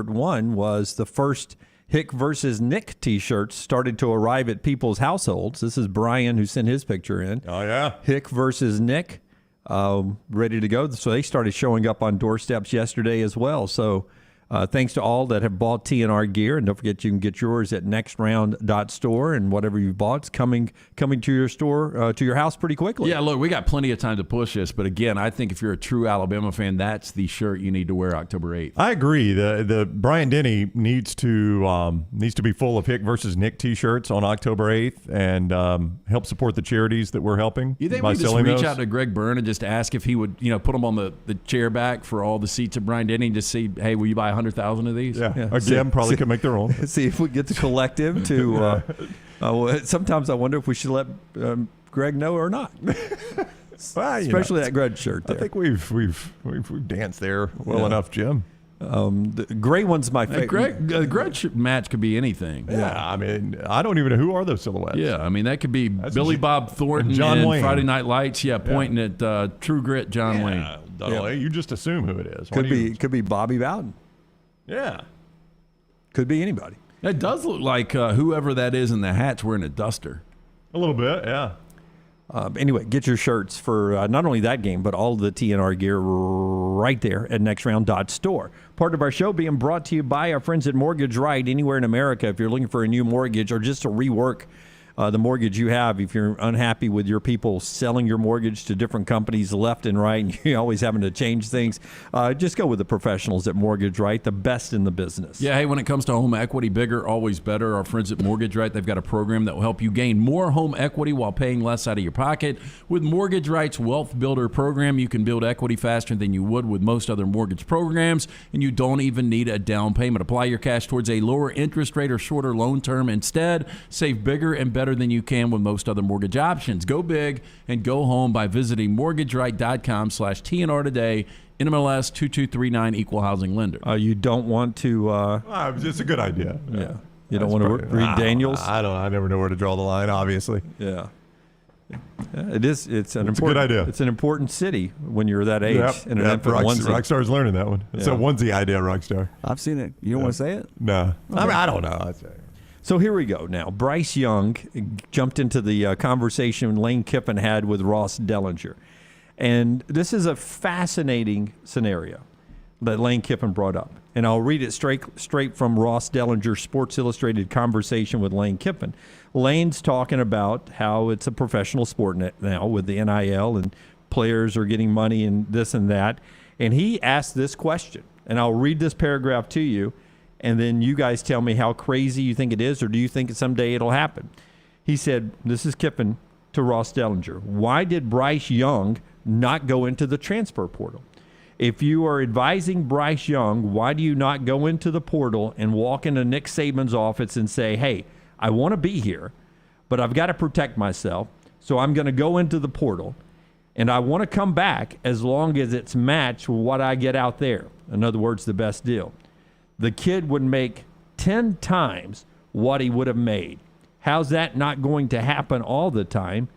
one was the first Hick versus Nick T-shirts started to arrive at people's households. This is Brian who sent his picture in. Oh yeah, Hick versus Nick, ready to go. So they started showing up on doorsteps yesterday as well. So. Thanks to all that have bought T&R gear, and don't forget you can get yours at nextround.store, and whatever you've bought is coming to your store, to your house pretty quickly. Yeah, look, we got plenty of time to push this, but again, I think if you're a true Alabama fan, that's the shirt you need to wear October 8th. I agree. The Brian Denny needs to be full of Hick versus Nick T-shirts on October 8th and help support the charities that we're helping. You think we just reach out to Greg Byrne and just ask if he would, put them on the chair back for all the seats at Brian Denny and just see, hey, will you buy 100,000 of these? Yeah. Again, probably could make their own. See if we get the collective to. Sometimes I wonder if we should let Greg know or not. Well, Especially that Greg shirt there. I think we've danced there well enough, Jim. The gray one's my favorite. Greg match could be anything. Yeah, I mean, I don't even know who are those silhouettes. Yeah, I mean, that could be Billy Bob Thornton John and Wayne. Friday Night Lights, pointing at True Grit John Wayne. You just assume who it is. Could be Bobby Bowden. Yeah. Could be anybody. It does look like whoever that is in the hat's wearing a duster. A little bit, yeah. Anyway, get your shirts for not only that game, but all the TNR gear right there at nextround.store. Part of our show being brought to you by our friends at Mortgage Right. Anywhere in America, if you're looking for a new mortgage or just to rework the mortgage you have, if you're unhappy with your people selling your mortgage to different companies left and right, and you're always having to change things, just go with the professionals at Mortgage Right, the best in the business. Yeah, hey, when it comes to home equity, bigger, always better. Our friends at Mortgage Right, they've got a program that will help you gain more home equity while paying less out of your pocket. With Mortgage Right's Wealth Builder program, you can build equity faster than you would with most other mortgage programs, and you don't even need a down payment. Apply your cash towards a lower interest rate or shorter loan term instead. Save bigger and better than you can with most other mortgage options. Go big and go home by visiting mortgageright.com/TNR today. NMLS 2239, equal housing lender. You don't want to... it's a good idea. Yeah. You don't want to read Daniels? I never know where to draw the line, obviously. Yeah. It is. It's a good idea. It's an important city when you're that age. And an infant onesie. Rockstar's learning that one. It's a onesie idea, Rockstar. I've seen it. You don't want to say it? No. Okay. I mean, I don't know. I'd say. So here we go now. Bryce Young jumped into the conversation Lane Kiffin had with Ross Dellinger. And this is a fascinating scenario that Lane Kiffin brought up. And I'll read it straight from Ross Dellinger's Sports Illustrated conversation with Lane Kiffin. Lane's talking about how it's a professional sport now with the NIL and players are getting money and this and that. And he asked this question. And I'll read this paragraph to you. And then you guys tell me how crazy you think it is, or do you think someday it'll happen? He said, this is Kiffin to Ross Dellinger. Why did Bryce Young not go into the transfer portal? If you are advising Bryce Young, why do you not go into the portal and walk into Nick Saban's office and say, hey, I want to be here, but I've got to protect myself, so I'm going to go into the portal, and I want to come back as long as it's matched with what I get out there. In other words, the best deal. The kid would make 10 times what he would have made. How's that not going to happen all the time?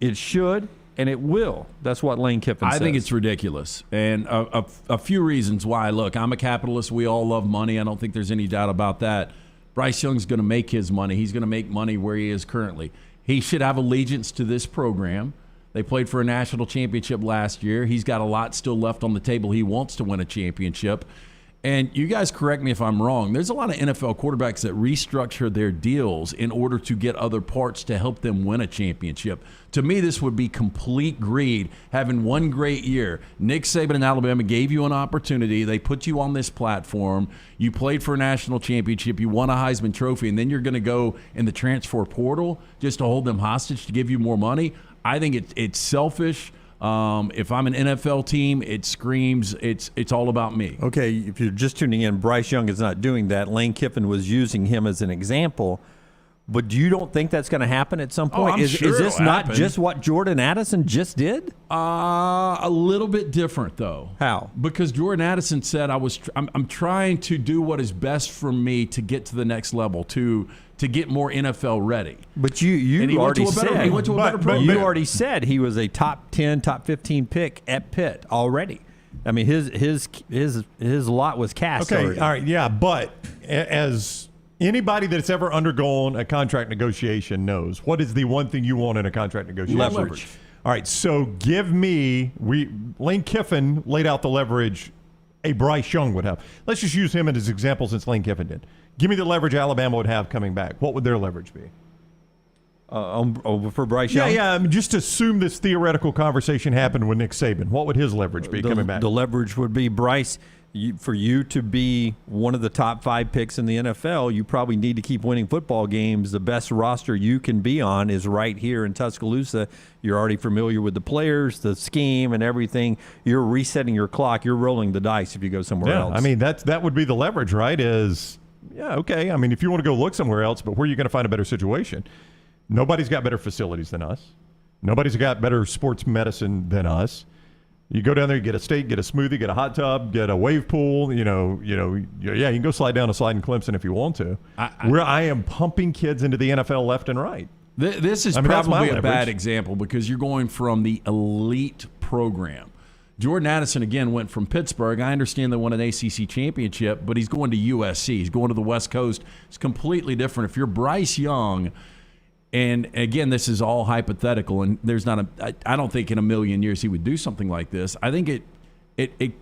It should, and it will. That's what Lane Kiffin says. I think it's ridiculous. And a few reasons why. Look, I'm a capitalist. We all love money. I don't think there's any doubt about that. Bryce Young's going to make his money. He's going to make money where he is currently. He should have allegiance to this program. They played for a national championship last year. He's got a lot still left on the table. He wants to win a championship. And you guys correct me if I'm wrong. There's a lot of NFL quarterbacks that restructure their deals in order to get other parts to help them win a championship. To me, this would be complete greed, having one great year. Nick Saban in Alabama gave you an opportunity. They put you on this platform. You played for a national championship. You won a Heisman Trophy, and then you're going to go in the transfer portal just to hold them hostage to give you more money. I think it's selfish. If I'm an NFL team, it screams it's all about me. Okay, if you're just tuning in, Bryce Young is not doing that. Lane Kiffin was using him as an example. But you don't think that's going to happen at some point? I'm sure is this it'll not happen. just what Jordan Addison just did? A little bit different, though. How? Because Jordan Addison said, I'm trying to do what is best for me to get to the next level, to get more NFL ready. But you already said he went to a better program. You already said he was a top 10, top 15 pick at Pitt already. I mean, his lot was cast. Okay, already. all right, yeah, but as anybody that's ever undergone a contract negotiation knows, what is the one thing you want in a contract negotiation? Leverage. All right, so Lane Kiffin laid out the leverage a Bryce Young would have. Let's just use him as an example since Lane Kiffin did. Give me the leverage Alabama would have coming back. What would their leverage be? For Bryce Young? Yeah. I mean, just assume this theoretical conversation happened with Nick Saban. What would his leverage be coming back? The leverage would be, Bryce, for you to be one of the top 5 picks in the NFL, you probably need to keep winning football games. The best roster you can be on is right here in Tuscaloosa. You're already familiar with the players, the scheme, and everything. You're resetting your clock. You're rolling the dice if you go somewhere else. I mean, that would be the leverage, right? Okay. I mean, if you want to go look somewhere else, but where are you going to find a better situation? Nobody's got better facilities than us. Nobody's got better sports medicine than us. You go down there, you get a steak, get a smoothie, get a hot tub, get a wave pool. You can go slide down a slide in Clemson if you want to. I am pumping kids into the NFL left and right. This is probably a bad example because you're going from the elite program. Jordan Addison, again, went from Pittsburgh. I understand they won an ACC championship, but he's going to USC. He's going to the West Coast. It's completely different. If you're Bryce Young, and again, this is all hypothetical, and there's not I don't think in a million years he would do something like this. I think it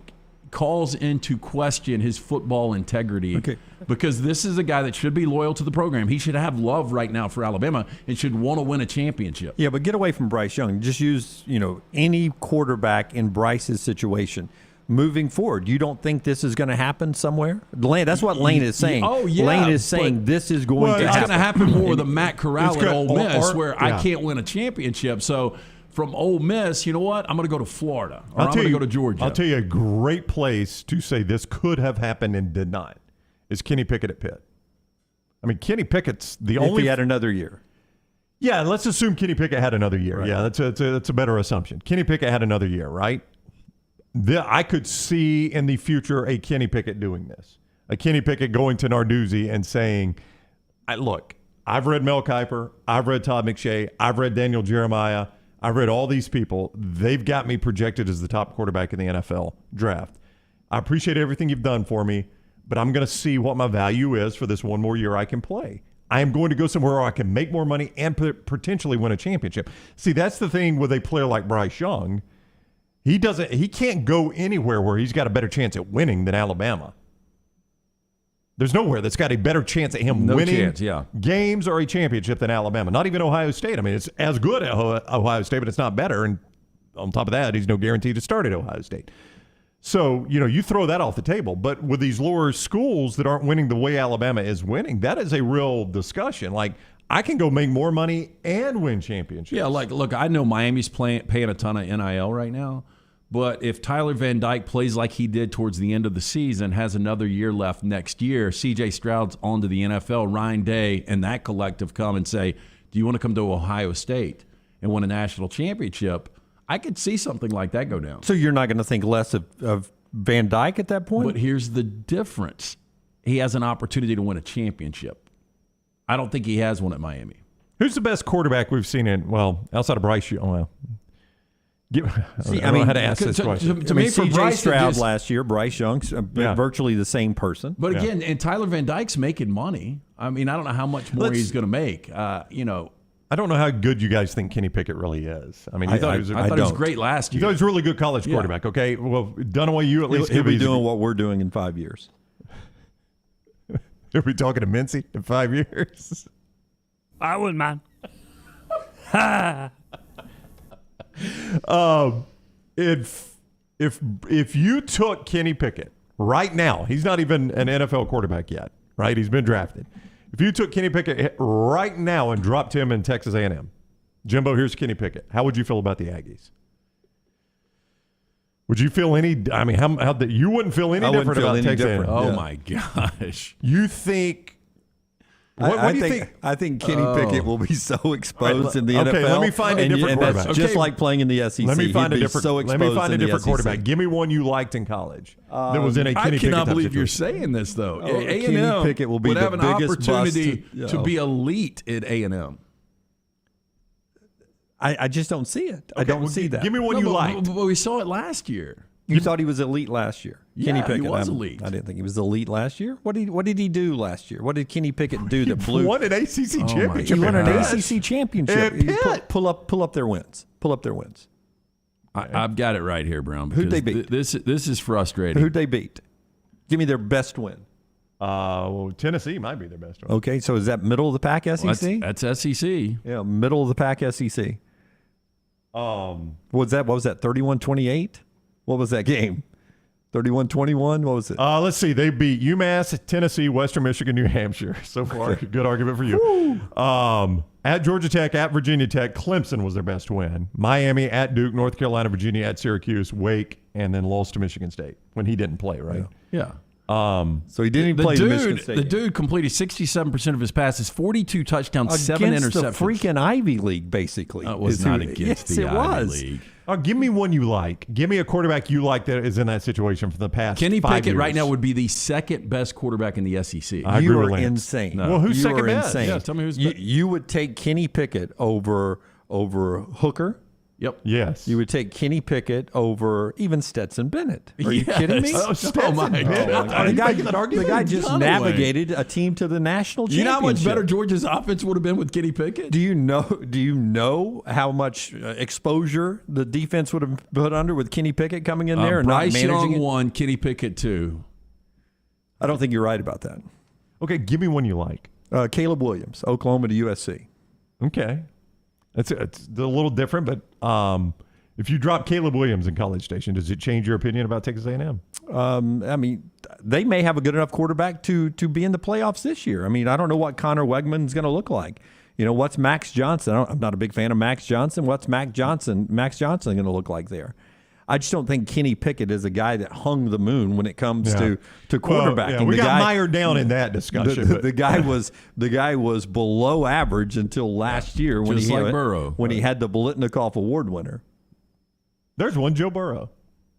calls into question his football integrity because this is a guy that should be loyal to the program. He should have love right now for Alabama and should want to win a championship. Yeah, but get away from Bryce Young. Just use, any quarterback in Bryce's situation. Moving forward, you don't think this is going to happen somewhere? That's what Lane is saying. Oh, yeah. Lane is saying this is going to happen. It's going to happen more with a Matt Corral at Ole Miss where I can't win a championship. So from Ole Miss, you know what? I'm going to go to Florida or I'm going to go to Georgia. I'll tell you a great place to say this could have happened and did not is Kenny Pickett at Pitt. I mean, Kenny Pickett's the only. If he had another year. Yeah, let's assume Kenny Pickett had another year. Right. Yeah, that's a better assumption. Kenny Pickett had another year, right? I could see in the future a Kenny Pickett doing this. A Kenny Pickett going to Narduzzi and saying, look, I've read Mel Kiper, I've read Todd McShay, I've read Daniel Jeremiah, I've read all these people. They've got me projected as the top quarterback in the NFL draft. I appreciate everything you've done for me, but I'm going to see what my value is for this one more year I can play. I am going to go somewhere where I can make more money and potentially win a championship. See, that's the thing with a player like Bryce Young. He can't go anywhere where he's got a better chance at winning than Alabama. There's nowhere that's got a better chance at him winning games or a championship than Alabama. Not even Ohio State. I mean, it's as good at Ohio State, but it's not better. And on top of that, he's no guarantee to start at Ohio State. So, you throw that off the table. But with these lower schools that aren't winning the way Alabama is winning, that is a real discussion. Like, I can go make more money and win championships. Yeah, look, I know Miami's paying a ton of NIL right now. But if Tyler Van Dyke plays like he did towards the end of the season, has another year left next year, C.J. Stroud's on to the NFL, Ryan Day and that collective come and say, do you want to come to Ohio State and win a national championship? I could see something like that go down. So you're not going to think less of Van Dyke at that point? But here's the difference. He has an opportunity to win a championship. I don't think he has one at Miami. Who's the best quarterback we've seen outside of Bryce Young? Well, I don't know how to ask this question. To me, C.J. Stroud last year, Bryce Young, virtually the same person. But again, and Tyler Van Dyke's making money. I mean, I don't know how much more he's going to make. I don't know how good you guys think Kenny Pickett really is. I mean, I thought he was great last year. You thought he was a really good college quarterback. Okay, well, Dunaway, you at least he'll be doing what we're doing in 5 years. Are we talking to Mincy in 5 years? I wouldn't mind. If you took Kenny Pickett right now, he's not even an NFL quarterback yet, right? He's been drafted. If you took Kenny Pickett right now and dropped him in Texas A&M, Jimbo, here's Kenny Pickett. How would you feel about the Aggies? Would you feel any? I mean, you wouldn't feel any different about Texas A&M? Oh my gosh! You think? What do you think? I think Kenny Pickett will be so exposed in the NFL. Okay, let me find a different quarterback. That's just like playing in the SEC. Let me find a different quarterback. Give me one you liked in college that was in a Kenny Pickett. I cannot believe you're saying this though. A&M Kenny Pickett will be would the have an biggest opportunity to be elite at A&M. I just don't see it. I don't see that. Give me one you liked. But we saw it last year. You thought he was elite last year. Kenny Pickett. He was elite. I didn't think he was elite last year. What did he do last year? What did Kenny Pickett do that blew? He won an ACC championship. He won an ACC championship. Pull up their wins. Pull up their wins. I've got it right here, Brown. Who'd they beat? This is frustrating. Who'd they beat? Give me their best win. Tennessee might be their best one. Okay, so is that middle of the pack SEC? Well, that's SEC. Yeah, middle of the pack SEC. What was that? 31-28? What was that game? 31-21? What was it? Let's see. They beat UMass, Tennessee, Western Michigan, New Hampshire. So far, good argument for you. At Georgia Tech, at Virginia Tech, Clemson was their best win. Miami, at Duke, North Carolina, Virginia, at Syracuse, Wake, and then lost to Michigan State when he didn't play, right? Yeah. So he didn't even play the Michigan State The game. dude completed 67% of his passes, 42 touchdowns, 7 Against interceptions. the freaking Ivy League, basically. It was is not who- against yes, the it Ivy was. League. Give me one you like. Give me a quarterback you like that is in that situation for the past Kenny 5 Pickett years. right now would be the second best quarterback in the SEC. I agree You with are Lance. insane. No. Well, who's You second are best? insane. Yeah, tell me who's you would take Kenny Pickett over Hooker. Yep. Yes. You would take Kenny Pickett over even Stetson Bennett. Are you Yes. kidding me? Oh, Stetson my Bennett. God. Are The you guy, making that argument? the guy just Dunaway. navigated a team to the national You championship. know how much better Georgia's offense would have been with Kenny Pickett? Do you know how much exposure the defense would have put under with Kenny Pickett coming in there and not Bryce managing Young it? 1, Kenny Pickett 2. I don't think you're right about that. Okay, give me one you like. Caleb Williams, Oklahoma to USC. Okay. It's a little different, but if you drop Caleb Williams in College Station, does it change your opinion about Texas A&M? I mean, they may have a good enough quarterback to be in the playoffs this year. I mean, I don't know what Connor Wegman's going to look like. You know, what's Max Johnson? I'm not a big fan of Max Johnson. What's Max Johnson going to look like there? I just don't think Kenny Pickett is a guy that hung the moon when it comes to quarterbacking. Well, yeah, we got mired down in that discussion. The guy was below average until last year when Just he like Burrow. when he had the Biletnikoff Award winner. There's one, Joe Burrow.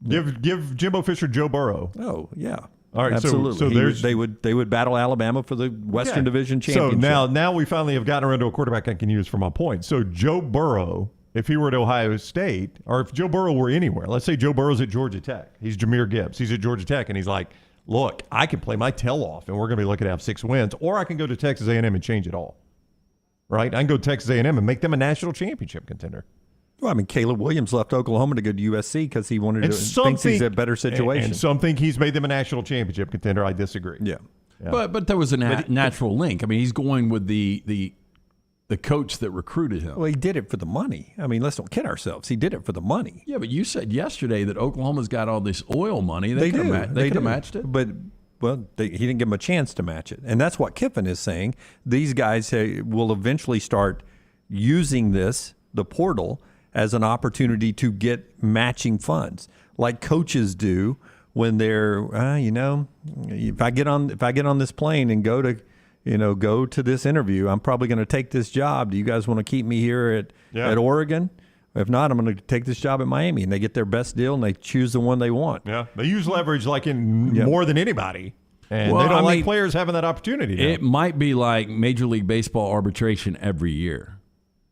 Give Jimbo Fisher Joe Burrow. Oh yeah. All right, absolutely. so there's they would battle Alabama for the Western Division championship. So now we finally have gotten around to a quarterback I can use for my point. So Joe Burrow, if he were at Ohio State, or if Joe Burrow were anywhere, let's say Joe Burrow's at Georgia Tech. He's Jahmyr Gibbs. He's at Georgia Tech, and he's like, look, I can play my tail off, and we're going to be looking to have 6 wins, or I can go to Texas A&M and change it all. Right? I can go to Texas A&M and make them a national championship contender. Well, I mean, Caleb Williams left Oklahoma to go to USC because he wanted thinks he's a better situation. And some think he's made them a national championship contender. I disagree. Yeah. But there was a natural link. I mean, he's going with the coach that recruited him. Well, he did it for the money. I mean, let's don't kid ourselves. He did it for the money. Yeah, but you said yesterday that Oklahoma's got all this oil money. They could do. have They do. matched it. But he didn't give him a chance to match it, and that's what Kiffin is saying. These guys will eventually start using the portal, as an opportunity to get matching funds, like coaches do when they're, if I get on this plane and go to this interview, I'm probably going to take this job. Do you guys want to keep me here at Oregon? If not, I'm going to take this job at Miami. And they get their best deal and they choose the one they want. Yeah, they use leverage like in more than anybody. And Well, they don't I like mean, players having that opportunity. It might be like Major League Baseball arbitration every year,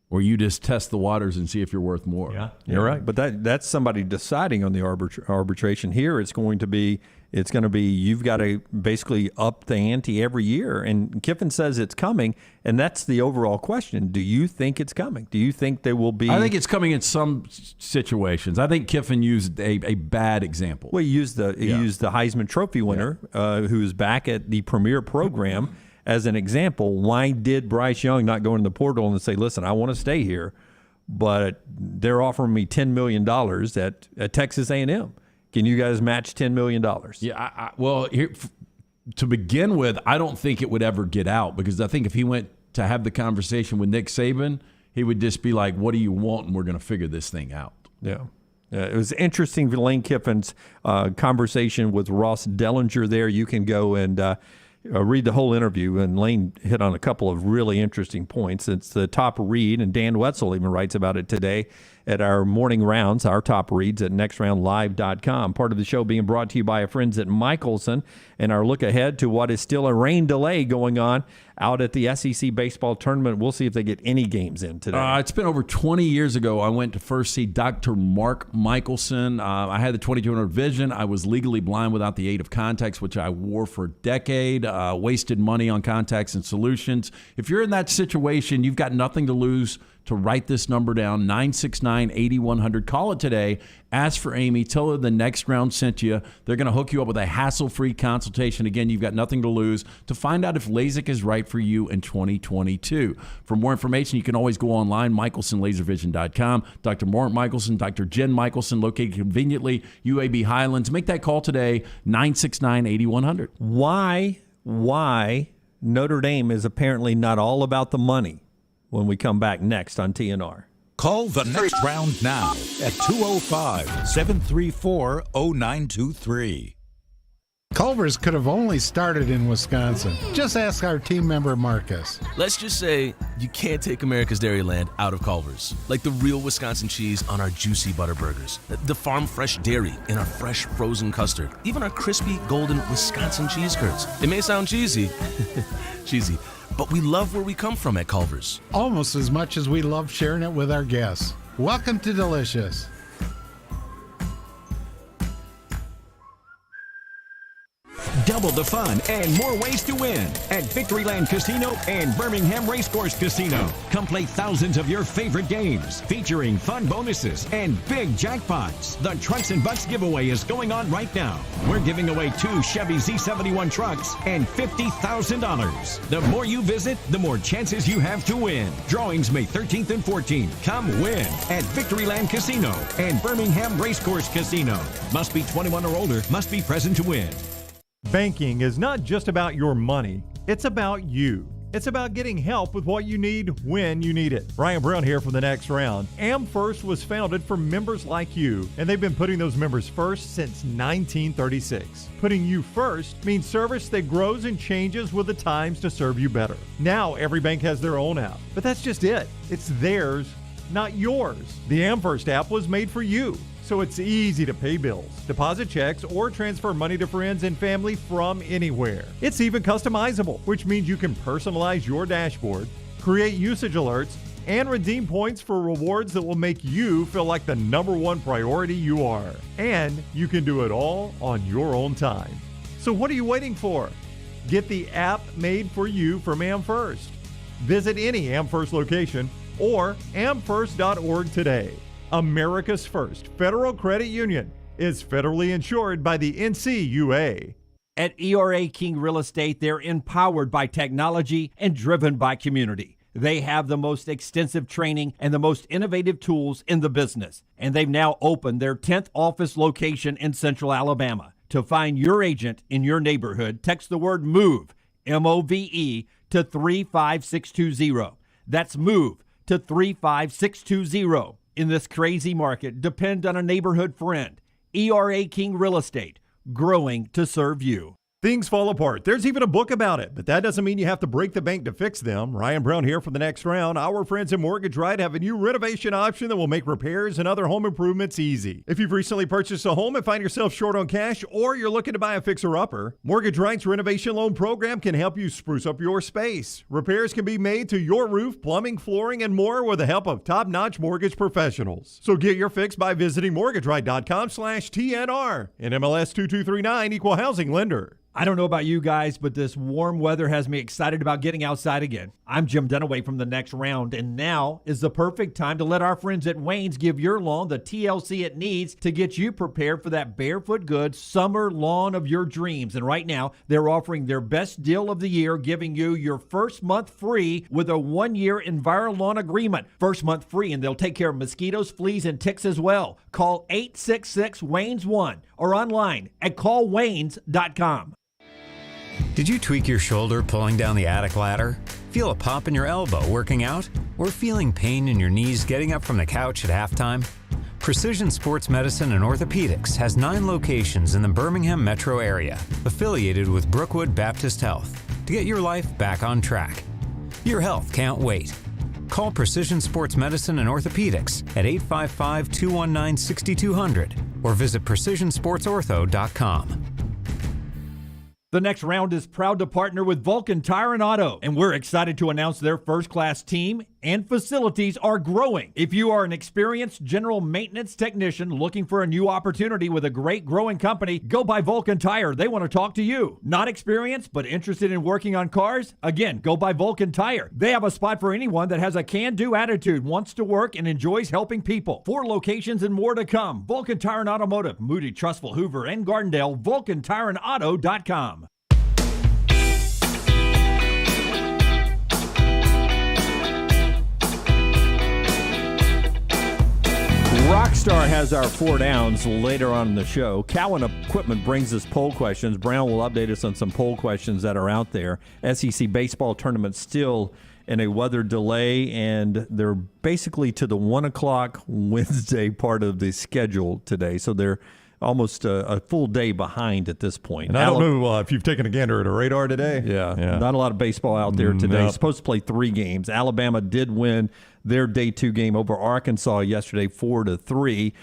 where you just test the waters and see if you're worth more. Yeah. You're right, but that's somebody deciding on the arbitration. Here, it's going to be you've got to basically up the ante every year. And Kiffin says it's coming, and that's the overall question. Do you think it's coming? Do you think there will be? I think it's coming in some situations. I think Kiffin used a bad example. Well, he used the Heisman Trophy winner, who's back at the premier program. As an example, why did Bryce Young not go in the portal and say, listen, I want to stay here, but they're offering me $10 million at Texas A&M. Can you guys match $10 million? Yeah, well, here, to begin with, I don't think it would ever get out, because I think if he went to have the conversation with Nick Saban, he would just be like, what do you want? And we're going to figure this thing out. Yeah. It was interesting for Lane Kiffin's conversation with Ross Dellinger there. You can go and read the whole interview, and Lane hit on a couple of really interesting points. It's the top read, and Dan Wetzel even writes about it today at our morning rounds, our top reads at nextroundlive.com. Part of the show being brought to you by our friends at Michelson, and our look ahead to what is still a rain delay going on out at the SEC baseball tournament. We'll see if they get any games in today. It's been over 20 years ago. I went to first see Dr. Mark Michelson. I had the 2200 vision. I was legally blind without the aid of contacts, which I wore for a decade. Wasted money on contacts and solutions. If you're in that situation, you've got nothing to lose. To write this number down, 969-8100. Call it today. Ask for Amy. Tell her the next round sent you. They're going to hook you up with a hassle-free consultation. Again, you've got nothing to lose to find out if LASIK is right for you in 2022. For more information, you can always go online, michelsonlaservision.com. Dr. Mark Michelson, Dr. Jen Michelson, located conveniently, UAB Highlands. Make that call today, 969-8100. Why Notre Dame is apparently not all about the money? When we come back next on TNR. Call the next round now at 205-734-0923. Culver's could have only started in Wisconsin. Just ask our team member Marcus. Let's just say you can't take America's Dairyland out of Culver's. Like the real Wisconsin cheese on our juicy butter burgers, the farm fresh dairy in our fresh frozen custard, even our crispy golden Wisconsin cheese curds. It may sound cheesy, but we love where we come from at Culver's. Almost as much as we love sharing it with our guests. Welcome to Delicious. Double the fun and more ways to win at Victoryland Casino and Birmingham Racecourse Casino. Come play thousands of your favorite games featuring fun bonuses and big jackpots. The Trucks and Bucks giveaway is going on right now. We're giving away 2 Chevy Z71 trucks and $50,000. The more you visit, the more chances you have to win. Drawings May 13th and 14th. Come win at Victoryland Casino and Birmingham Racecourse Casino. Must be 21 or older. Must be present to win. Banking is not just about your money, it's about you. It's about getting help with what you need when you need it. Brian Brown here for the next round. AmFirst was founded for members like you, and they've been putting those members first since 1936. Putting you first means service that grows and changes with the times to serve you better. Now every bank has their own app, but that's just it. It's theirs, not yours. The AmFirst app was made for you, so it's easy to pay bills, deposit checks, or transfer money to friends and family from anywhere. It's even customizable, which means you can personalize your dashboard, create usage alerts, and redeem points for rewards that will make you feel like the number one priority you are. And you can do it all on your own time. So what are you waiting for? Get the app made for you from AmFirst. Visit any AmFirst location or amfirst.org today. America's first federal credit union is federally insured by the NCUA. At ERA King Real Estate, they're empowered by technology and driven by community. They have the most extensive training and the most innovative tools in the business. And they've now opened their 10th office location in Central Alabama. To find your agent in your neighborhood, text the word MOVE, M-O-V-E, to 35620. That's MOVE to 35620. In this crazy market, depend on a neighborhood friend. ERA King Real Estate, growing to serve you. Things fall apart. There's even a book about it, but that doesn't mean you have to break the bank to fix them. Ryan Brown here for the next round. Our friends at Mortgage Right have a new renovation option that will make repairs and other home improvements easy. If you've recently purchased a home and find yourself short on cash, or you're looking to buy a fixer-upper, Mortgage Right's renovation loan program can help you spruce up your space. Repairs can be made to your roof, plumbing, flooring, and more with the help of top-notch mortgage professionals. So get your fix by visiting mortgageright.com/TNR. And MLS 2239, Equal Housing Lender. I don't know about you guys, but this warm weather has me excited about getting outside again. I'm Jim Dunaway from the next round, and now is the perfect time to let our friends at Wayne's give your lawn the TLC it needs to get you prepared for that barefoot good summer lawn of your dreams. And right now, they're offering their best deal of the year, giving you your first month free with a 1-year EnviroLawn agreement. First month free, and they'll take care of mosquitoes, fleas, and ticks as well. Call 866-WAYNES1 or online at callwaynes.com. Did you tweak your shoulder pulling down the attic ladder? Feel a pop in your elbow working out? Or feeling pain in your knees getting up from the couch at halftime? Precision Sports Medicine and Orthopedics has 9 locations in the Birmingham metro area, affiliated with Brookwood Baptist Health, to get your life back on track. Your health can't wait. Call Precision Sports Medicine and Orthopedics at 855-219-6200 or visit precisionsportsortho.com. The next round is proud to partner with Vulcan Tire and Auto, and we're excited to announce their first-class team and facilities are growing. If you are an experienced general maintenance technician looking for a new opportunity with a great growing company, go by Vulcan Tire. They want to talk to you. Not experienced, but interested in working on cars? Again, go by Vulcan Tire. They have a spot for anyone that has a can-do attitude, wants to work, and enjoys helping people. 4 locations and more to come. Vulcan Tire and Automotive, Moody, Trustful, Hoover, and Gardendale, VulcanTireandAuto.com. Rockstar has our 4 downs later on in the show. Cowan Equipment brings us poll questions. Brown will update us on some poll questions that are out there. SEC baseball tournament still in a weather delay, and they're basically to the 1 o'clock Wednesday part of the schedule today. So they're almost a full day behind at this point. And I don't know if you've taken a gander at a radar today. Yeah, not a lot of baseball out there today. Nope. Supposed to play 3 games. Alabama did win their day 2 game over Arkansas yesterday, 4-3.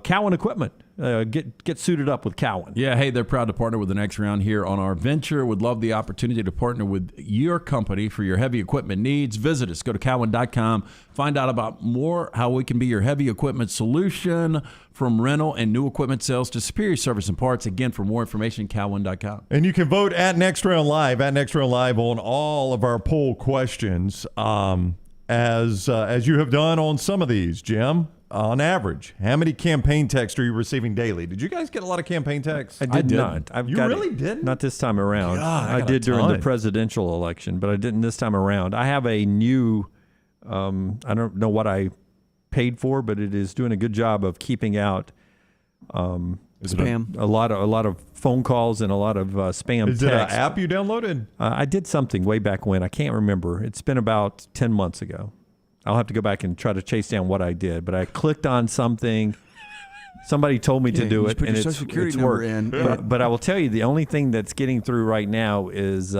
Cowan Equipment, get suited up with Cowan. Yeah, hey, they're proud to partner with the Next Round here on our venture. Would love the opportunity to partner with your company for your heavy equipment needs. Visit us. Go to cowan.com. Find out about more, how we can be your heavy equipment solution, from rental and new equipment sales to superior service and parts. Again, for more information, cowan.com. And you can vote at Next Round Live, on all of our poll questions, as you have done on some of these, Jim. On average, how many campaign texts are you receiving daily? Did you guys get a lot of campaign texts? I did not. You really didn't? Not this time around. God, I did during the presidential election, but I didn't this time around. I have a new, I don't know what I paid for, but it is doing a good job of keeping out spam. A lot of phone calls and a lot of spam Is texts. it an app you downloaded? I did something way back when. I can't remember. It's been about 10 months ago. I'll have to go back and try to chase down what I did, but I clicked on something. Somebody told me to do it, put and your it's Social Security worked. number in. But I will tell you, the only thing that's getting through right now is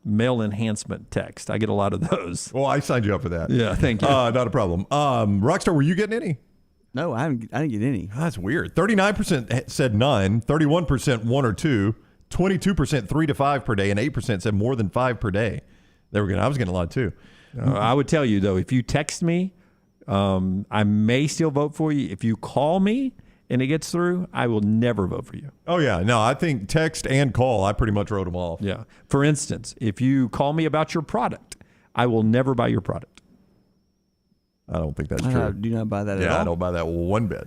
mail enhancement text. I get a lot of those. Well, I signed you up for that. Yeah, thank you. Not a problem. Rockstar, were you getting any? No, I didn't get any. That's weird. 39% said none, 31% 1 or 2, 22% 3 to 5 per day, and 8% said more than 5 per day. I was getting a lot too. I would tell you, though, if you text me, I may still vote for you. If you call me and it gets through, I will never vote for you. Oh, yeah. No, I think text and call, I pretty much wrote them off. Yeah. For instance, if you call me about your product, I will never buy your product. I don't think that's true. Do not buy that at all? Yeah, I don't buy that one bit.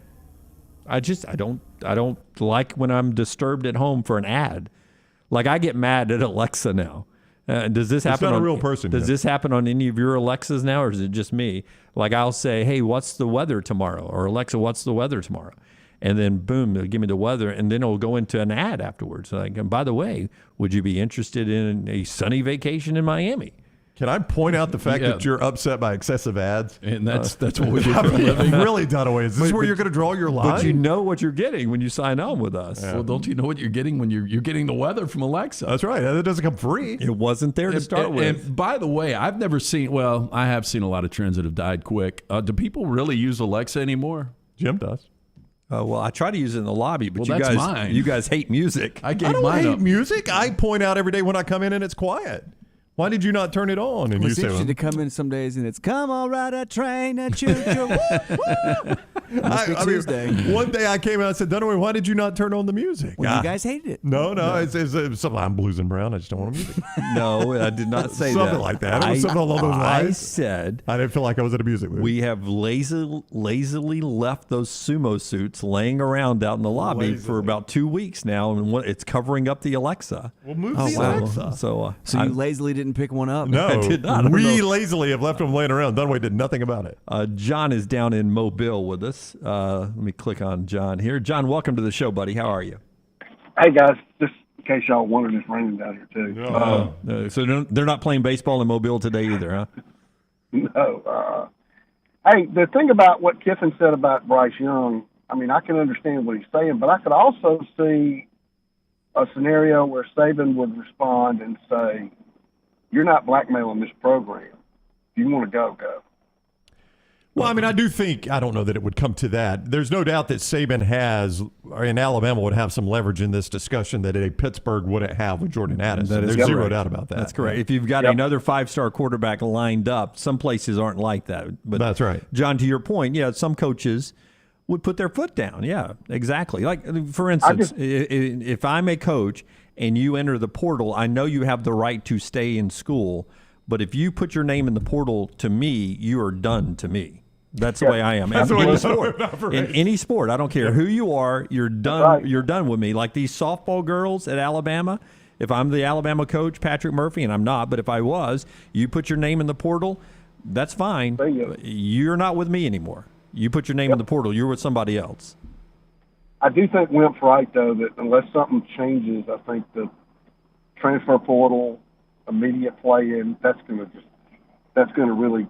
I don't like when I'm disturbed at home for an ad. Like, I get mad at Alexa now. Does this happen? It's not a real person. Does this happen on any of your Alexas now, or is it just me? Like, I'll say, "Hey, what's the weather tomorrow?" Or Alexa, "What's the weather tomorrow?" And then boom, they'll give me the weather, and then it'll go into an ad afterwards. Like, and by the way, would you be interested in a sunny vacation in Miami? Can I point out the fact that you're upset by excessive ads? And that's what we do for a living. Really done away. Is this where you're going to draw your line? But you know what you're getting when you sign on with us. Well, don't you know what you're getting when you're getting the weather from Alexa? That's right. That doesn't come free. It wasn't there to start with. And by the way, I've never seen. Well, I have seen a lot of trends that have died quick. Do people really use Alexa anymore? Jim does. Well, I try to use it in the lobby, but Well, that's mine. you guys hate music. I gave I don't mine hate up. music. I point out every day when I come in and it's quiet. Why did you not turn it on? And Well, you it's say, interesting to come in some days and it's "Come on, ride a train and choo choo." Tuesday. One day I came out and said, Dunaway, why did you not turn on the music? Well, you guys hated it. No. It's something. I'm blues and brown. I just don't want music. No, I did not say Something that. like that. It was something along those lines. I said I didn't feel like I was at a music movie. we have lazily left those sumo suits laying around out in the lobby for about 2 weeks now, and it's covering up the Alexa. We'll move the Alexa. So you lazily didn't pick one up? No, I did not. I don't we know. lazily have left them laying around. Dunaway did nothing about it. John is down in Mobile with us. Let me click on John here. John, welcome to the show, buddy. How are you? Hey, guys. Just in case y'all wondered, it's raining down here, too. So they're not playing baseball in Mobile today either, huh? No. Hey, the thing about what Kiffin said about Bryce Young, I mean, I can understand what he's saying, but I could also see a scenario where Saban would respond and say, "You're not blackmailing this program. If you want to go, go." Well, I mean, I do think, I don't know that it would come to that. There's no doubt that Saban has, or in Alabama, would have some leverage in this discussion that a Pittsburgh wouldn't have with Jordan Addison. There's zero doubt about that. That's correct. If you've got another 5-star quarterback lined up, some places aren't like that. But that's right. John, to your point, some coaches would put their foot down. Yeah, exactly. Like, for instance, if I'm a coach and you enter the portal, I know you have the right to stay in school, but if you put your name in the portal to me, you are done to me. That's the way I am. That's In the way any you sport. operate. In any sport, I don't care who you are, you're done. Right. You're done with me. Like these softball girls at Alabama. If I'm the Alabama coach, Patrick Murphy, and I'm not, but if I was, you put your name in the portal, that's fine. You're not with me anymore. You put your name in the portal, you're with somebody else. I do think Wimp's right, though, that unless something changes, I think the transfer portal, immediate play-in, that's going to really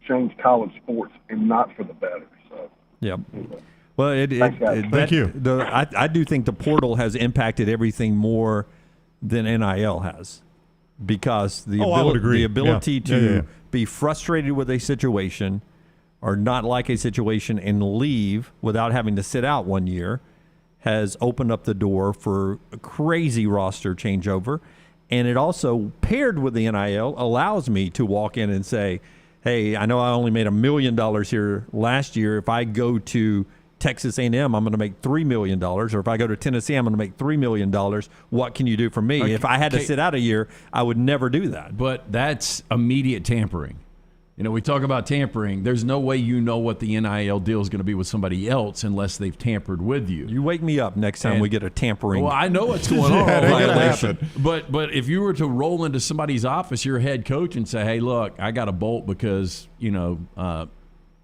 change college sports and not for the better. So. Yep. Well, Thank you. I do think the portal has impacted everything more than NIL has, because the I would agree. the ability Yeah. to be frustrated with a situation or not like a situation and leave without having to sit out 1 year has opened up the door for a crazy roster changeover. And it also, paired with the NIL, allows me to walk in and say, hey, I know I only made $1 million here last year. If I go to Texas A&M, I'm going to make $3 million. Or if I go to Tennessee, I'm going to make $3 million. What can you do for me? Okay. If I had to sit out a year, I would never do that. But that's immediate tampering. You know, we talk about tampering. There's no way you know what the NIL deal is going to be with somebody else unless they've tampered with you. You wake me up next time we get a tampering. Well, I know what's going on. That ain't gonna happen. But if you were to roll into somebody's office, your head coach, and say, hey, look, I got to bolt because,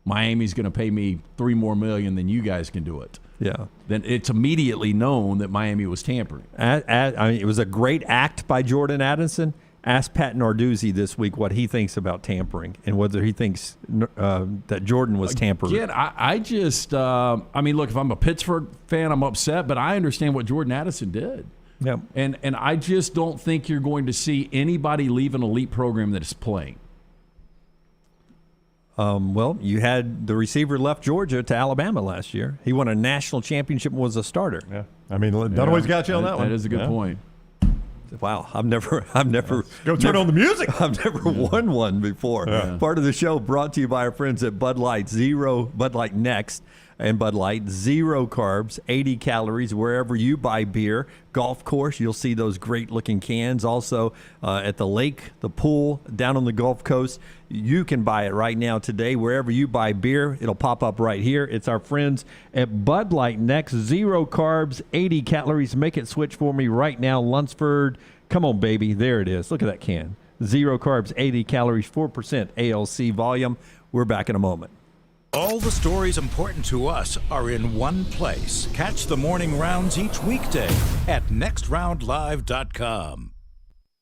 Miami's going to pay me $3 more million than you guys can do it. Yeah. Then it's immediately known that Miami was tampering. It was a great act by Jordan Addison. Ask Pat Narduzzi this week what he thinks about tampering and whether he thinks that Jordan was tampered. Again, I just, look, if I'm a Pittsburgh fan, I'm upset, but I understand what Jordan Addison did. Yep. And I just don't think you're going to see anybody leave an elite program that is playing. Well, you had the receiver left Georgia to Alabama last year. He won a national championship and was a starter. Yeah. Dunaway's got you on that one. That is a good point. Wow, I've never Go turn on the music. I've never won one before. Yeah. Part of the show brought to you by our friends at Bud Light. Bud Light Next and Bud Light, 0 carbs, 80 calories wherever you buy beer. Golf course, you'll see those great looking cans. Also at the lake, the pool, down on the Gulf Coast. You can buy it right now today. Wherever you buy beer, it'll pop up right here. It's our friends at Bud Light Next, 0 carbs, 80 calories. Make it switch for me right now, Lunsford. Come on, baby. There it is. Look at that can. 0 carbs, 80 calories, 4% ALC volume. We're back in a moment. All the stories important to us are in one place. Catch the morning rounds each weekday at nextroundlive.com.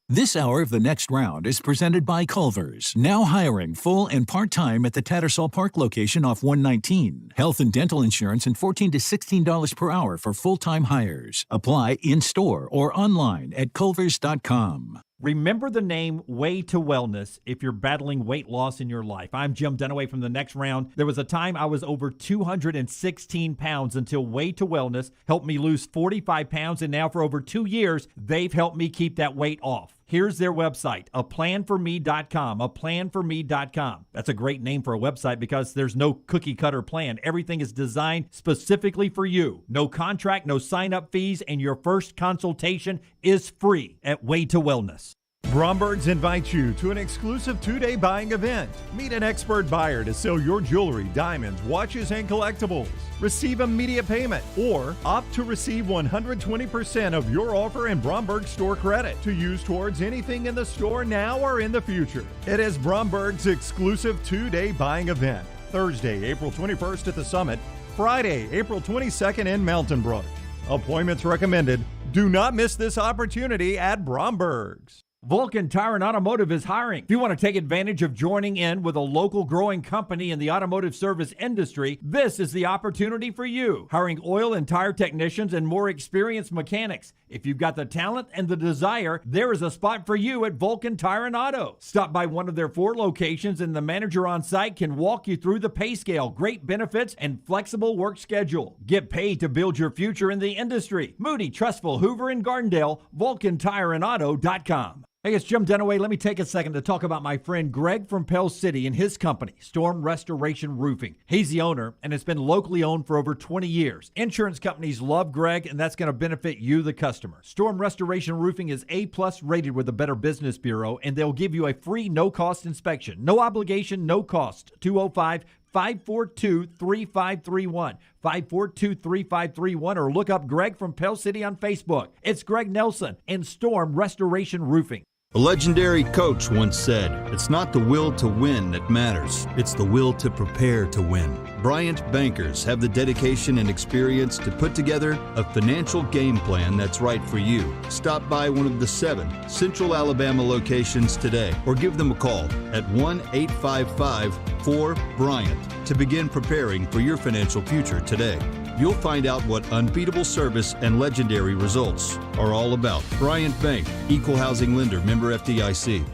This hour of The Next Round is presented by Culver's, now hiring full and part-time at the Tattersall Park location off 119. Health and dental insurance and $14 to $16 per hour for full-time hires. Apply in-store or online at culvers.com. Remember the name Way to Wellness if you're battling weight loss in your life. I'm Jim Dunaway from The Next Round. There was a time I was over 216 pounds until Way to Wellness helped me lose 45 pounds, and now for over 2 years, they've helped me keep that weight off. Here's their website, aplanforme.com, aplanforme.com. That's a great name for a website because there's no cookie-cutter plan. Everything is designed specifically for you. No contract, no sign-up fees, and your first consultation is free at Way to Wellness. Bromberg's invites you to an exclusive 2-day buying event. Meet an expert buyer to sell your jewelry, diamonds, watches, and collectibles. Receive immediate payment or opt to receive 120% of your offer in Bromberg store credit to use towards anything in the store now or in the future. It is Bromberg's exclusive 2-day buying event. Thursday, April 21st at the Summit. Friday, April 22nd in Mountain Brook. Appointments recommended. Do not miss this opportunity at Bromberg's. Vulcan Tire and Automotive is hiring. If you want to take advantage of joining in with a local growing company in the automotive service industry, this is the opportunity for you. Hiring oil and tire technicians and more experienced mechanics. If you've got the talent and the desire, there is a spot for you at Vulcan Tire and Auto. Stop by one of their 4 locations and the manager on site can walk you through the pay scale, great benefits, and flexible work schedule. Get paid to build your future in the industry. Moody, Trustful, Hoover, and Gardendale, VulcanTireandAuto.com. Hey, it's Jim Dunaway. Let me take a second to talk about my friend Greg from Pell City and his company, Storm Restoration Roofing. He's the owner, and it's been locally owned for over 20 years. Insurance companies love Greg, and that's going to benefit you, the customer. Storm Restoration Roofing is A+ rated with the Better Business Bureau, and they'll give you a free no-cost inspection. No obligation, no cost. 205-542-3531. 542-3531, or look up Greg from Pell City on Facebook. It's Greg Nelson and Storm Restoration Roofing. A legendary coach once said, "It's not the will to win that matters, it's the will to prepare to win." Bryant bankers have the dedication and experience to put together a financial game plan that's right for you. Stop by one of the 7 Central Alabama locations today or give them a call at 1-855-4-BRYANT to begin preparing for your financial future today. You'll find out what unbeatable service and legendary results are all about. Bryant Bank, Equal Housing Lender, member FDIC.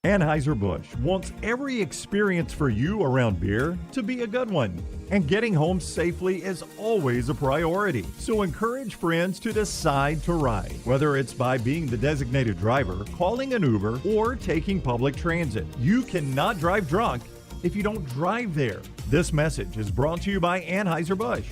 Anheuser-Busch wants every experience for you around beer to be a good one. And getting home safely is always a priority. So encourage friends to decide to ride, whether it's by being the designated driver, calling an Uber, or taking public transit. You cannot drive drunk if you don't drive there. This message is brought to you by Anheuser-Busch,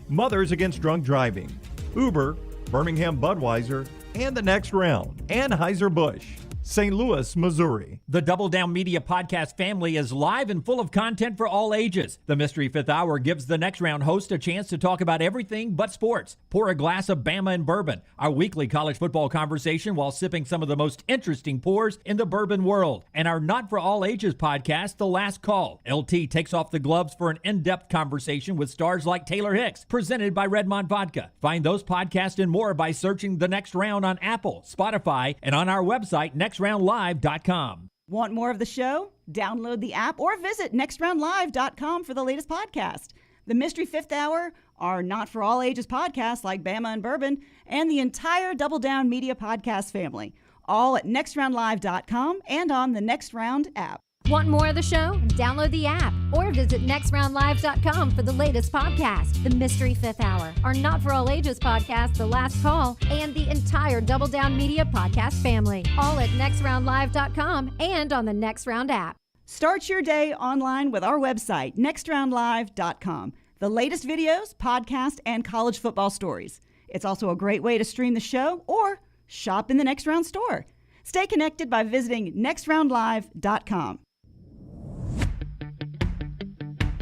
Mothers Against Drunk Driving, Uber, Birmingham Budweiser, and the Next Round. Anheuser-Busch, St. Louis, Missouri. The Double Down Media podcast family is live and full of content for all ages. The Mystery Fifth Hour gives the Next Round host a chance to talk about everything but sports. Pour a glass of Bama and bourbon, our weekly college football conversation while sipping some of the most interesting pours in the bourbon world. And our Not For All Ages podcast, The Last Call. LT takes off the gloves for an in-depth conversation with stars like Taylor Hicks, presented by Redmond Vodka. Find those podcasts and more by searching The Next Round on Apple, Spotify, and on our website, nextroundlive.com. Want more of the show? Download the app or visit nextroundlive.com for the latest podcast. The Mystery Fifth Hour, our Not For All Ages podcast like Bama and Bourbon, and the entire Double Down Media podcast family, all at nextroundlive.com and on the Next Round app. Want more of the show? Download the app or visit nextroundlive.com for the latest podcast, The Mystery Fifth Hour, our Not For All Ages podcast, The Last Call, and the entire Double Down Media podcast family, all at nextroundlive.com and on the Next Round app. Start your day online with our website, nextroundlive.com. The latest videos, podcasts, and college football stories. It's also a great way to stream the show or shop in the Next Round store. Stay connected by visiting nextroundlive.com.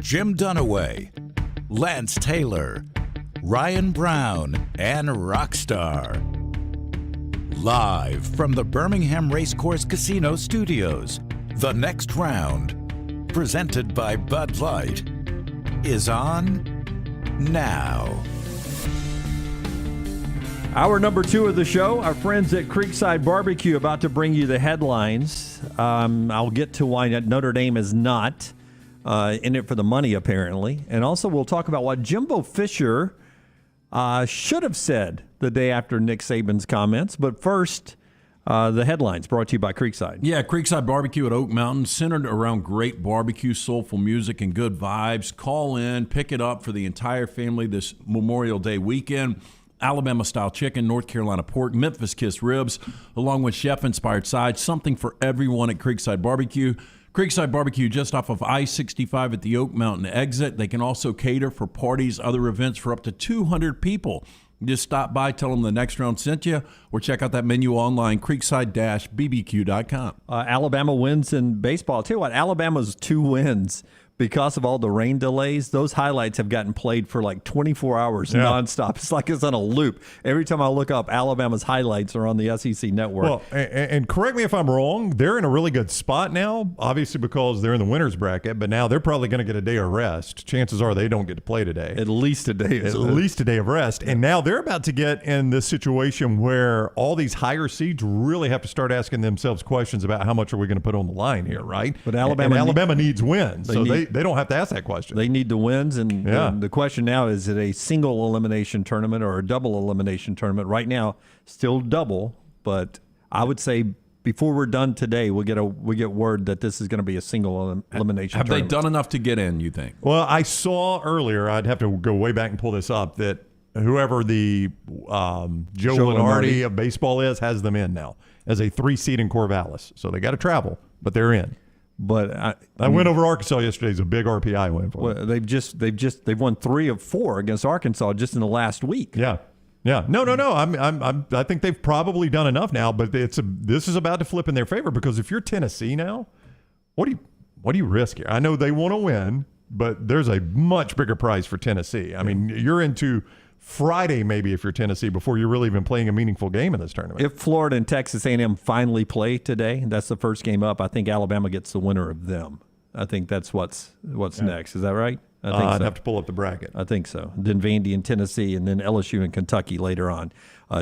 Jim Dunaway, Lance Taylor, Ryan Brown, and Rockstar. Live from the Birmingham Racecourse Casino Studios, The Next Round, presented by Bud Light, is on now. Hour number 2 of the show, our friends at Creekside Barbecue about to bring you the headlines. I'll get to why Notre Dame is not in it for the money, apparently. And also we'll talk about what Jimbo Fisher should have said the day after Nick Saban's comments. But first, the headlines brought to you by Creekside. Yeah, Creekside Barbecue at Oak Mountain, centered around great barbecue, soulful music, and good vibes. Call in, pick it up for the entire family this Memorial Day weekend. Alabama-style chicken, North Carolina pork, Memphis Kiss ribs, along with chef-inspired sides. Something for everyone at Creekside Barbecue. Creekside Barbecue just off of I-65 at the Oak Mountain exit. They can also cater for parties, other events for up to 200 people. Just stop by, tell them the Next Round sent you, or check out that menu online, creekside-bbq.com. Alabama wins in baseball. I'll tell you what, Alabama's 2 wins because of all the rain delays. Those highlights have gotten played for like 24 hours nonstop. It's like it's on a loop. Every time I look up, Alabama's highlights are on the SEC network. Well, and correct me if I'm wrong, they're in a really good spot now, obviously because they're in the winner's bracket, but now they're probably going to get a day of rest. Chances are they don't get to play today. At least a day. At least a day of rest. And now they're about to get in this situation where all these higher seeds really have to start asking themselves questions about how much are we going to put on the line here, right? But Alabama needs wins, so they don't have to ask that question. They need the wins, and the question now is it a single elimination tournament or a double elimination tournament? Right now, still double, but I would say before we're done today, we get word that this is going to be a single elimination Have tournament. they done enough to get in, you think? Well, I saw earlier, I'd have to go way back and pull this up, that whoever the Joe Lenardi of baseball is has them in now as a 3 seed in Corvallis. So they got to travel, but they're in. But I went over Arkansas yesterday. It's a big RPI win for them. They've won 3 of 4 against Arkansas just in the last week. Yeah. No. I think they've probably done enough now, but this is about to flip in their favor because if you're Tennessee now, what do you risk here? I know they want to win, but there's a much bigger prize for Tennessee. I mean, you're into Friday maybe if you're Tennessee before you're really even playing a meaningful game in this tournament. If Florida and Texas A&M finally play today, that's the first game up. I think Alabama gets the winner of them. I think that's what's next. Is that right? I think so. I'd have to pull up the bracket. I think so. Then Vandy and Tennessee, and then LSU and Kentucky later on.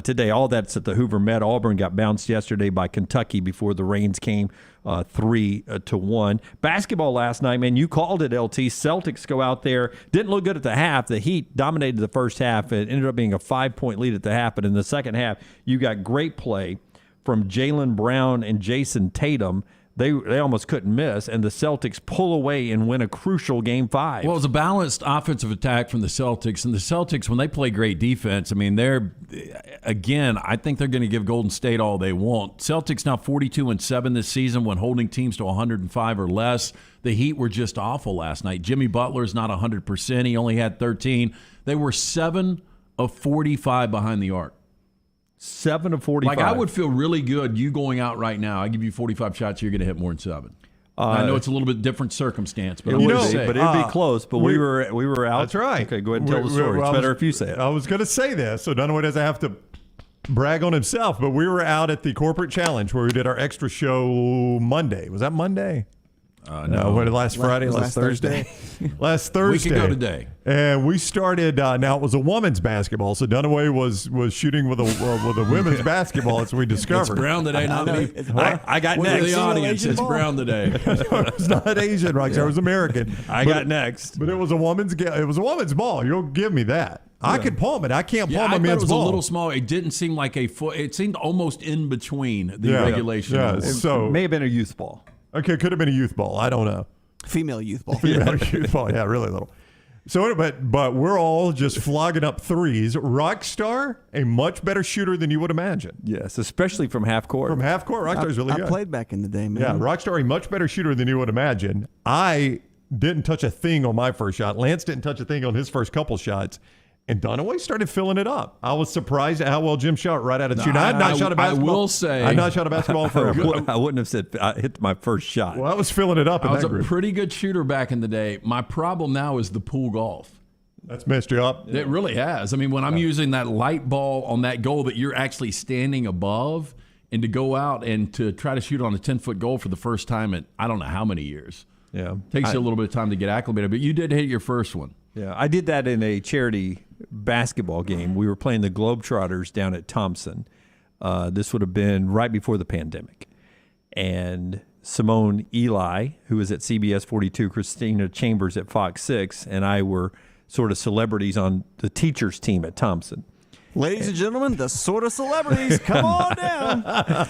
Today, all that's at the Hoover Met. Auburn got bounced yesterday by Kentucky before the rains came, 3-1. Basketball last night, man, you called it, LT. Celtics go out there. Didn't look good at the half. The Heat dominated the first half. It ended up being a 5-point lead at the half. But in the second half, you got great play from Jaylen Brown and Jason Tatum. They almost couldn't miss, and the Celtics pull away and win a crucial Game 5. Well, it was a balanced offensive attack from the Celtics, and the Celtics, when they play great defense, I mean, I think they're going to give Golden State all they want. Celtics now 42-7 this season when holding teams to 105 or less. The Heat were just awful last night. Jimmy Butler's not 100%. He only had 13. They were 7 of 45 behind the arc. 7 of 45. Like, I would feel really good you going out right now. I give you 45 shots, you're going to hit more than 7. I know it's a little bit different circumstance, but it'd be close. But we were out. That's right. Okay, go ahead and tell the story. It's better if you say it. I was going to say this, so Dunaway doesn't have to brag on himself. But we were out at the corporate challenge where we did our extra show Monday. Was that Monday? No. Last Friday, last Thursday. Last Thursday. We could go today. And we started. Now it was a women's basketball, so Dunaway was shooting with a women's basketball, as we discovered. It's brown today, not me. I got next. For the audience, it's brown today. It's not Asian, Roxanne. It was American. I got next. But it was a woman's. It was a woman's ball. You'll give me that. I could palm it. I can't palm a men's ball. It was a little small. It didn't seem like a foot. It seemed almost in between the regulation. Yeah. So it may have been a youth ball. Okay, could have been a youth ball. I don't know. Female youth ball. Female youth ball. Yeah, really little. So, but we're all just flogging up threes. Rockstar, a much better shooter than you would imagine. Yes, especially from half court. From half court, Rockstar's really good. I played back in the day, man. Yeah, Rockstar, a much better shooter than you would imagine. I didn't touch a thing on my first shot. Lance didn't touch a thing on his first couple shots. And Dunaway started filling it up. I was surprised at how well Jim shot right out of the shoot. I had not shot a basketball. I will say. I had not shot a basketball for I wouldn't have said I hit my first shot. Well, I was filling it up in I was that a group. pretty good shooter back in the day. My problem now is the pool golf. That's messed you up. It really has. I mean, when I'm using that light ball on that goal that you're actually standing above, and to go out and to try to shoot on a 10-foot goal for the first time in I don't know how many years. Yeah. Takes you a little bit of time to get acclimated, but you did hit your first one. Yeah, I did that in a charity basketball game. We were playing the Globetrotters down at Thompson. This would have been right before the pandemic. And Simone Eli, who was at CBS 42, Christina Chambers at Fox 6, and I were sort of celebrities on the teachers' team at Thompson. Ladies and gentlemen, the sort of celebrities, come on down.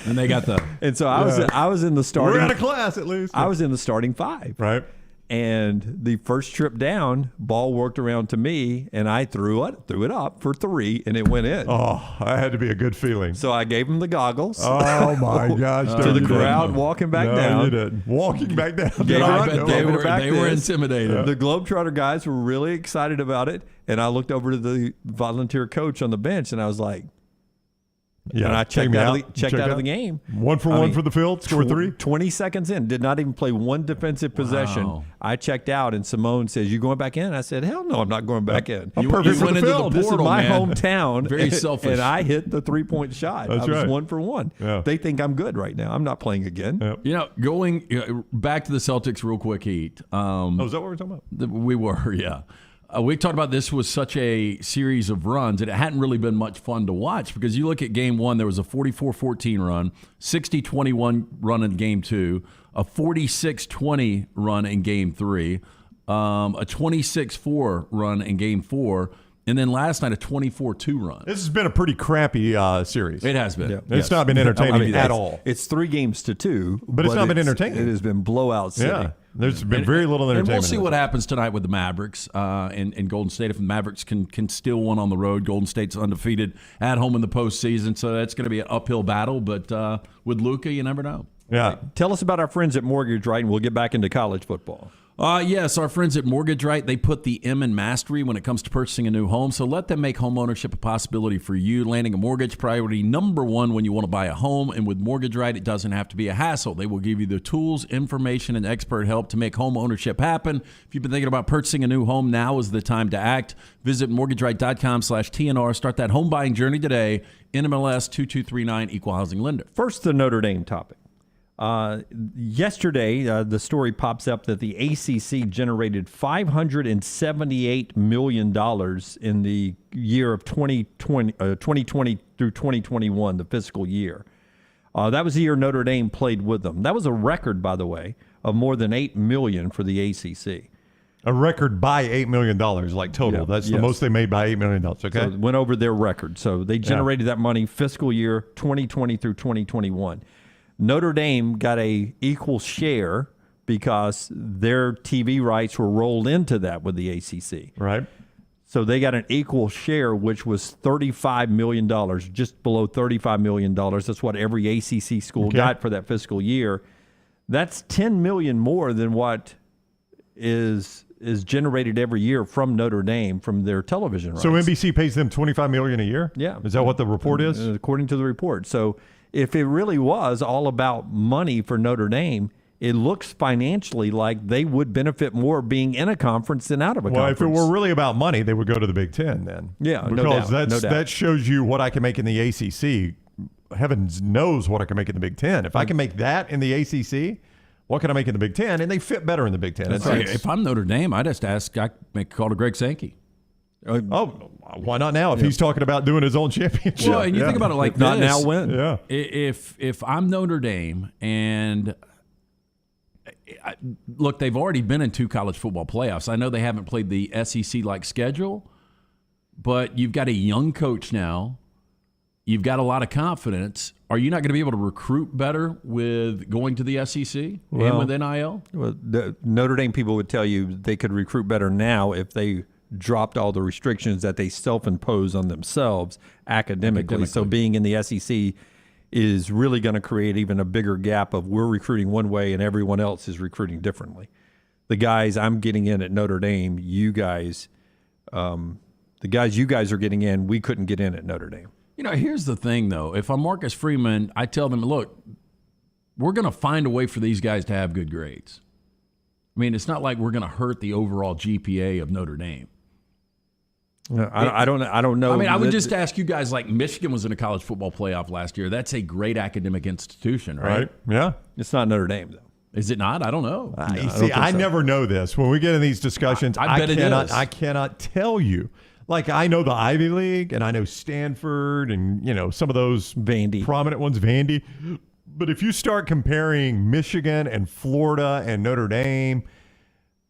And they got the. And so I was in the starting. We're out of class at least. I was in the starting 5. Right. And the first trip down, ball worked around to me, and I threw it up for 3, and it went in. Oh, that had to be a good feeling. So I gave him the goggles. Oh, my gosh. To the crowd walking back down. You did. Walking back down. I bet they were intimidated. Yeah. The Globetrotter guys were really excited about it, and I looked over to the volunteer coach on the bench, and I was like, and I checked out of the game. 1 for 1 for the field, score 3. 20 seconds in, did not even play one defensive possession. Wow. I checked out, and Simone says, "You going back in?" I said, "Hell no, I'm not going back in." You went into the This is portal, my man. hometown. Very selfish. And I hit the 3-point shot. That's I was right. 1 for 1. Yeah. They think I'm good right now. I'm not playing again. Yep. You know, going back to the Celtics real quick, Heat. Is that what we're talking about? We were, yeah. We talked about this was such a series of runs, and it hadn't really been much fun to watch because you look at Game 1, there was a 44-14 run, 60-21 run in Game 2, a 46-20 run in Game 3, a 26-4 run in Game 4, and then last night a 24-2 run. This has been a pretty crappy series. It has been. Yeah. It's not been entertaining at all. It's 3 games to 2. But it's not been entertaining. It has been blowout city. Yeah. There's been very little entertainment. And we'll see what happens tonight with the Mavericks and Golden State. If the Mavericks can steal one on the road, Golden State's undefeated at home in the postseason, so that's going to be an uphill battle. But with Luka, you never know. Yeah. Tell us about our friends at Mortgage Right, and we'll get back into college football. Yes, our friends at Mortgage Right, they put the M in mastery when it comes to purchasing a new home. So let them make home ownership a possibility for you. Landing a mortgage, priority number 1 when you want to buy a home. And with Mortgage Right, it doesn't have to be a hassle. They will give you the tools, information, and expert help to make home ownership happen. If you've been thinking about purchasing a new home, now is the time to act. Visit mortgageright.com/TNR. Start that home buying journey today. NMLS 2239, Equal Housing Lender. First, the Notre Dame topic. Yesterday, the story pops up that the ACC generated $578 million in the year of 2020 through 2021, the fiscal year. That was the year Notre Dame played with them. That was a record, by the way, of more than $8 million for the ACC. A record by $8 million, like total. Yeah, That's the most they made by $8 million. Okay. So it went over their record. So they generated that money fiscal year 2020 through 2021. Notre Dame got a equal share because their TV rights were rolled into that with the ACC. Right. So they got an equal share, which was $35 million, just below $35 million. That's what every ACC school got for that fiscal year. That's $10 million more than what is generated every year from Notre Dame from their television rights. So NBC pays them $25 million a year? Yeah. Is that what the report is? According to the report. So if it really was all about money for Notre Dame, it looks financially like they would benefit more being in a conference than out of a conference. Well, if it were really about money, they would go to the Big Ten then. Yeah, because no doubt. that shows you what I can make in the ACC. Heavens knows what I can make in the Big Ten. If I can make that in the ACC, what can I make in the Big Ten? And they fit better in the Big Ten. That's right. If I'm Notre Dame, I just make a call to Greg Sankey. Why not now? If he's talking about doing his own championship. Well, and you think about it like this. Not now, when? Yeah. If I'm Notre Dame and look, they've already been in 2 college football playoffs. I know they haven't played the SEC-like schedule, but you've got a young coach now. You've got a lot of confidence. Are you not going to be able to recruit better with going to the SEC and with NIL? Well, the Notre Dame people would tell you they could recruit better now if they dropped all the restrictions that they self-impose on themselves academically. So being in the SEC is really going to create even a bigger gap of we're recruiting one way and everyone else is recruiting differently. The guys I'm getting in at Notre Dame, you guys, the guys you guys are getting in, we couldn't get in at Notre Dame. You know, here's the thing, though. If I'm Marcus Freeman, I tell them, look, we're going to find a way for these guys to have good grades. I mean, it's not like we're going to hurt the overall GPA of Notre Dame. I don't know. I mean, I would just ask you guys, like Michigan was in a college football playoff last year. That's a great academic institution, right? Yeah. It's not Notre Dame, though. Is it not? I don't know. I never know this. When we get in these discussions, I bet it is. I cannot tell you. Like, I know the Ivy League, and I know Stanford, and, some of those prominent ones, Vandy. But if you start comparing Michigan and Florida and Notre Dame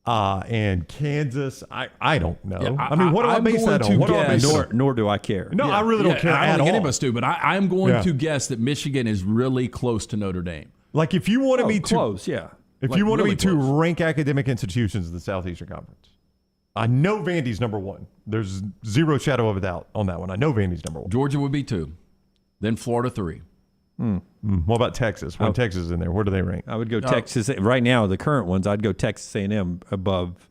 and Kansas, I don't know. Yeah, I mean, what do I base that on? Nor do I care. No, I really don't care I don't at think all. any of us do, but I'm going to guess that Michigan is really close to Notre Dame. Like, if you wanted me to close, yeah. If Like, you wanted really me to close. rank academic institutions in the Southeastern Conference, I know Vandy's number 1. There's zero shadow of a doubt on that one. I know Vandy's number 1. Georgia would be 2. Then Florida 3. What about Texas? When Texas is in there, where do they rank? I would go Texas. Right now, the current ones, I'd go Texas A&M above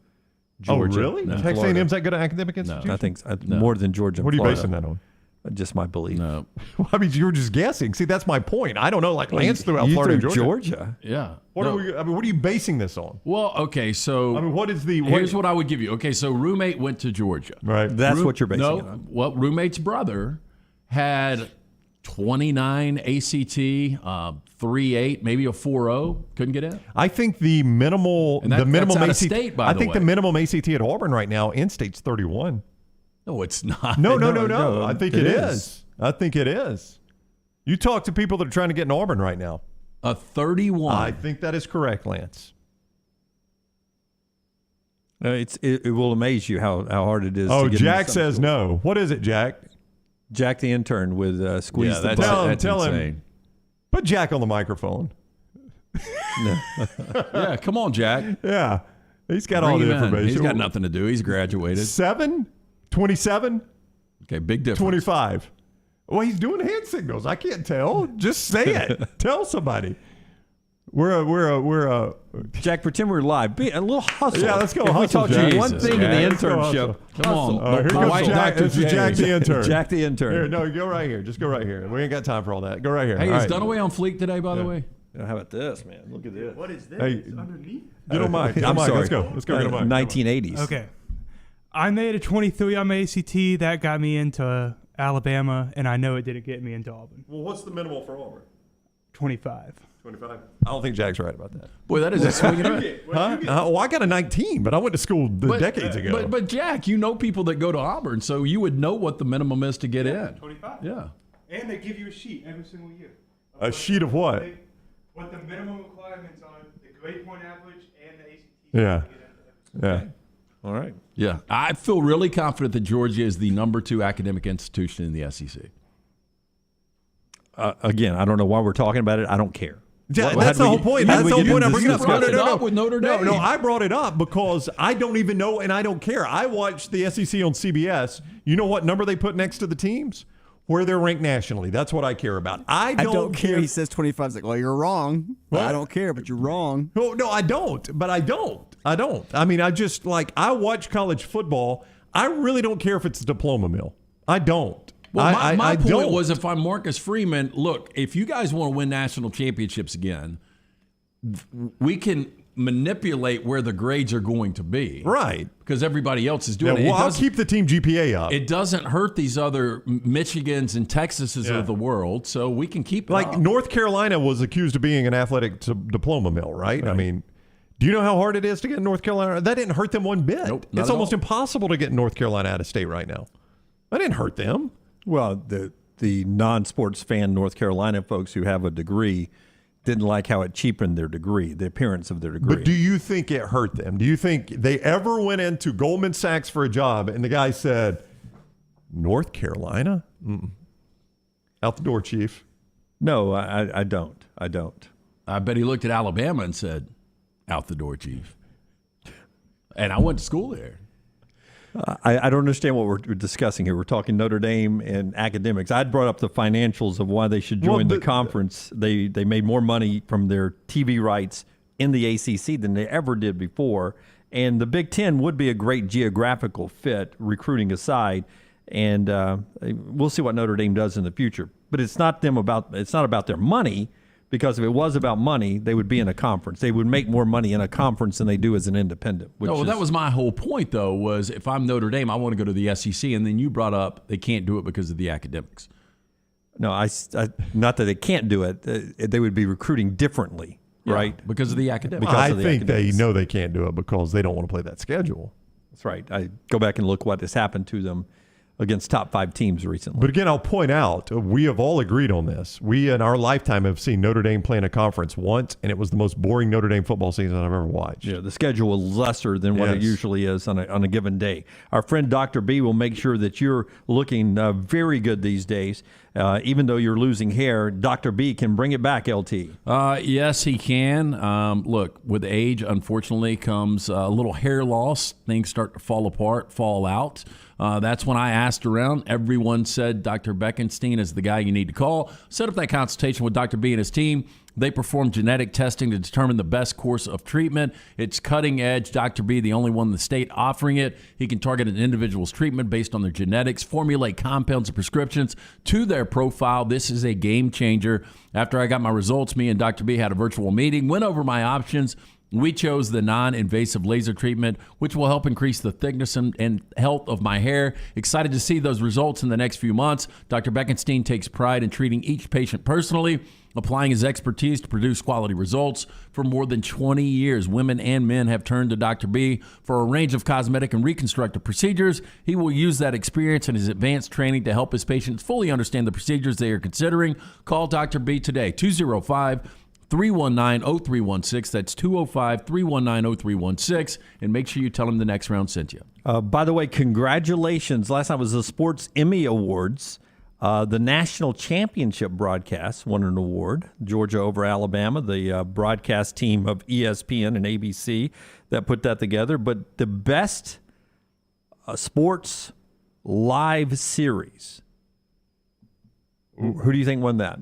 Georgia. Oh, really? and Texas Florida. A&M's that good at academic institution? I think more than Georgia and What are you Florida. basing that on? Just my belief. No. Well, I mean, you were just guessing. See, that's my point. I don't know. Like Lance threw out You Florida and threw Georgia. Yeah. What are you basing this on? Well, okay, so I mean, what is the? here's what I would give you. Okay, so roommate went to Georgia. Right. That's what you're basing it on. Well, roommate's brother had 29 ACT, 3.8, maybe a 4.0. Couldn't get in. I think the minimal, And that's out of ACT. state, by I the think way. the minimum ACT at Auburn right now, in-state's 31. No, it's not. No. No, I think it it is. is. I think it is. You talk to people that are trying to get in Auburn right now. A 31. I think that is correct, Lance. It will amaze you how hard it is. Oh, to get Jack into some says schools. no. What is it, Jack? Jack the intern with Squeeze Yeah, the that's- Butt. Tell him. insane. Put Jack on the microphone. Yeah, come on, Jack. Yeah. He's got Bring all the him in. information. He's got nothing to do. He's graduated. 7? 27? Okay, big difference. 25. Well, he's doing hand signals. I can't tell. Just say it. Tell somebody. We're a. Jack, pretend we're live. Be a little hustle. Yeah, let's go If we hustle, taught you Jack. one thing in the Let's go internship, hustle. Come on. Here The comes white Jack. Dr. This is Jack the intern. Jack the intern. Here, no, go right here. Just go right here. We ain't got time for all that. Go right here. Hey, All is right. Dunaway on fleek today, by the way? How about this, man? Look at this. What is this? Hey, It's underneath? Get on mic. Get on I'm mic. sorry. Let's go. Let's go. Get on mic. 1980s. Okay. I made a 23 on my ACT. That got me into Alabama, and I know it didn't get me into Auburn. Well, what's the minimal for Auburn? 25. 25. I don't think Jack's right about that. Boy, that is a swing and a Huh? I got a 19, but I went to school decades ago. But Jack, you know people that go to Auburn, so you would know what the minimum is to get in. 25. Yeah. And they give you a sheet every single year. A sheet of what? What the minimum requirements are, the grade point average, and the ACT. Yeah. Yeah. All right. Yeah. I feel really confident that Georgia is the number 2 academic institution in the SEC. Again, I don't know why we're talking about it. I don't care. Yeah, that's the whole point. That's the whole point I'm bringing up. With Notre Dame. No, I brought it up because I don't even know and I don't care. I watched the SEC on CBS. You know what number they put next to the teams? Where they're ranked nationally. That's what I care about. I don't care. He says 25. It's like, well, you're wrong. Well, I don't care, but you're wrong. No, I don't. But I don't. I mean, I just I watch college football. I really don't care if it's a diploma mill. I don't. Well, my point was, if I'm Marcus Freeman, look, if you guys want to win national championships again, we can manipulate where the grades are going to be. Right. Because everybody else is doing it. Well, I'll keep the team GPA up. It doesn't hurt these other Michigans and Texases of the world, so we can keep it up. North Carolina was accused of being an athletic diploma mill, right? I mean, do you know how hard it is to get in North Carolina? That didn't hurt them one bit. Nope, it's almost impossible to get North Carolina out of state right now. That didn't hurt them. Well, the non-sports fan North Carolina folks who have a degree didn't like how it cheapened their degree, the appearance of their degree. But do you think it hurt them? Do you think they ever went into Goldman Sachs for a job and the guy said, North Carolina? Out the door, Chief. No, I don't. I don't. I bet he looked at Alabama and said, out the door, Chief. And I went to school there. I don't understand what we're discussing here. We're talking Notre Dame and academics. I'd brought up the financials of why they should join the conference. They made more money from their TV rights in the ACC than they ever did before. And the Big Ten would be a great geographical fit, recruiting aside. And we'll see what Notre Dame does in the future. But it's not about their money. Because if it was about money, they would be in a conference. They would make more money in a conference than they do as an independent. That was my whole point, though, was if I'm Notre Dame, I want to go to the SEC. And then you brought up they can't do it because of the academics. No, not that they can't do it. They would be recruiting differently, right? Because of the academics. I think they know they can't do it because they don't want to play that schedule. That's right. I go back and look what has happened to them against top 5 teams recently. But again, I'll point out, we have all agreed on this. We, in our lifetime, have seen Notre Dame play in a conference once, and it was the most boring Notre Dame football season I've ever watched. Yeah, the schedule was lesser than what it usually is on a given day. Our friend Dr. B will make sure that you're looking very good these days. Even though you're losing hair, Dr. B can bring it back, LT. Yes, he can. Look, with age, unfortunately, comes a little hair loss. Things start to fall apart, fall out. That's when I asked around. Everyone said Dr. Beckenstein is the guy you need to call. Set up that consultation with Dr. B and his team. They perform genetic testing to determine the best course of treatment. It's cutting edge. Dr. B, the only one in the state offering it. He can target an individual's treatment based on their genetics, formulate compounds and prescriptions to their profile. This is a game changer. After I got my results, me and Dr. B had a virtual meeting, went over my options. We chose the non-invasive laser treatment, which will help increase the thickness and health of my hair. Excited to see those results in the next few months. Dr. Beckenstein takes pride in treating each patient personally, applying his expertise to produce quality results. For more than 20 years, women and men have turned to Dr. B for a range of cosmetic and reconstructive procedures. He will use that experience and his advanced training to help his patients fully understand the procedures they are considering. Call Dr. B today, 205-319-0316. That's 205-319-0316. And make sure you tell him the next round sent you. By the way, congratulations. Last night was the Sports Emmy Awards. The national championship broadcast won an award. Georgia over Alabama, the broadcast team of ESPN and ABC that put that together. But the best sports live series, who do you think won that?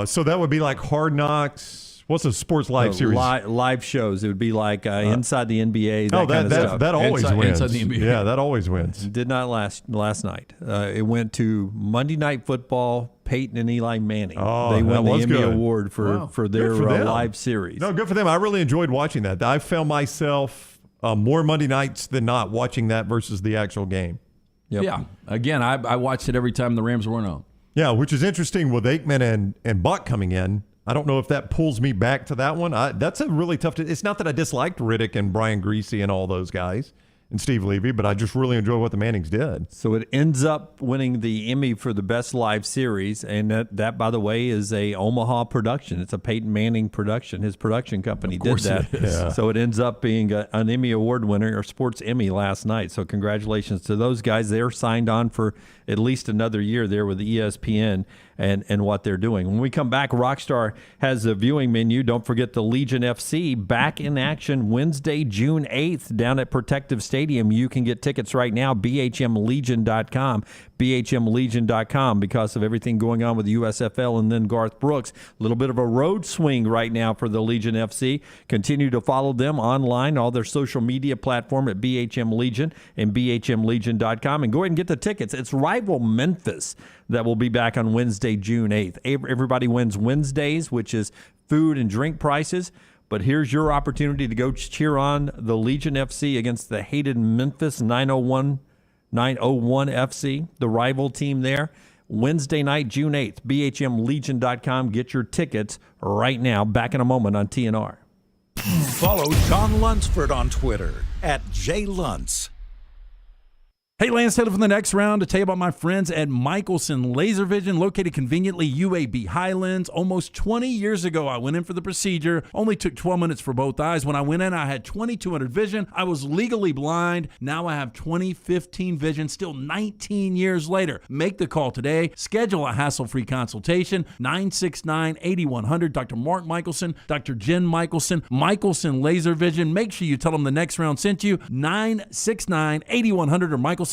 So that would be like Hard Knocks. What's a sports live series? Live shows. It would be like Inside the NBA. That kind of stuff. That always wins. Inside the NBA. Yeah, that always wins. It did not last night. It went to Monday Night Football. Peyton and Eli Manning. Oh, they won the Emmy good. Award for their live series. No, good for them. I really enjoyed watching that. I found myself more Monday nights than not watching that versus the actual game. Yep. Yeah. Again, I watched it every time the Rams weren't on. Yeah, which is interesting with Aikman and Buck coming in. I don't know if that pulls me back to that one. That's a really tough. It's not that I disliked Riddick and Brian Greasy and all those guys and Steve Levy, but I just really enjoy what the Mannings did. So it ends up winning the Emmy for the best live series, and that by the way, is a Omaha production. It's a Peyton Manning production. His production company did that. Yeah. So it ends up being an Emmy Award winner, or Sports Emmy, last night. So congratulations to those guys. They're signed on for at least another year there with ESPN and what they're doing. When we come back, Rockstar has a viewing menu. Don't forget the Legion FC back in action Wednesday, June 8th down at Protective Stadium. You can get tickets right now, bhmlegion.com. bhmlegion.com, because of everything going on with the USFL and then Garth Brooks. A little bit of a road swing right now for the Legion FC. Continue to follow them online, all their social media platform at BHM Legion and bhmlegion.com, and go ahead and get the tickets. It's rival Memphis that will be back on Wednesday, June 8th. Everybody wins Wednesdays, which is food and drink prices. But here's your opportunity to go cheer on the Legion FC against the hated Memphis 901 FC, the rival team there. Wednesday night, June 8th, bhmlegion.com. Get your tickets right now. Back in a moment on TNR. Follow John Lunsford on Twitter @JLuntz. Hey, Lance Taylor from the next round to tell you about my friends at Michelson Laser Vision, located conveniently UAB Highlands. Almost 20 years ago, I went in for the procedure. Only took 12 minutes for both eyes. When I went in, I had 20/200 vision. I was legally blind. Now I have 20/15 vision, still 19 years later. Make the call today. Schedule a hassle-free consultation. 969-8100. Dr. Mark Michelson, Dr. Jen Michelson, Michelson Laser Vision. Make sure you tell them the next round sent you. 969-8100 or MichelsonLaserVision.com.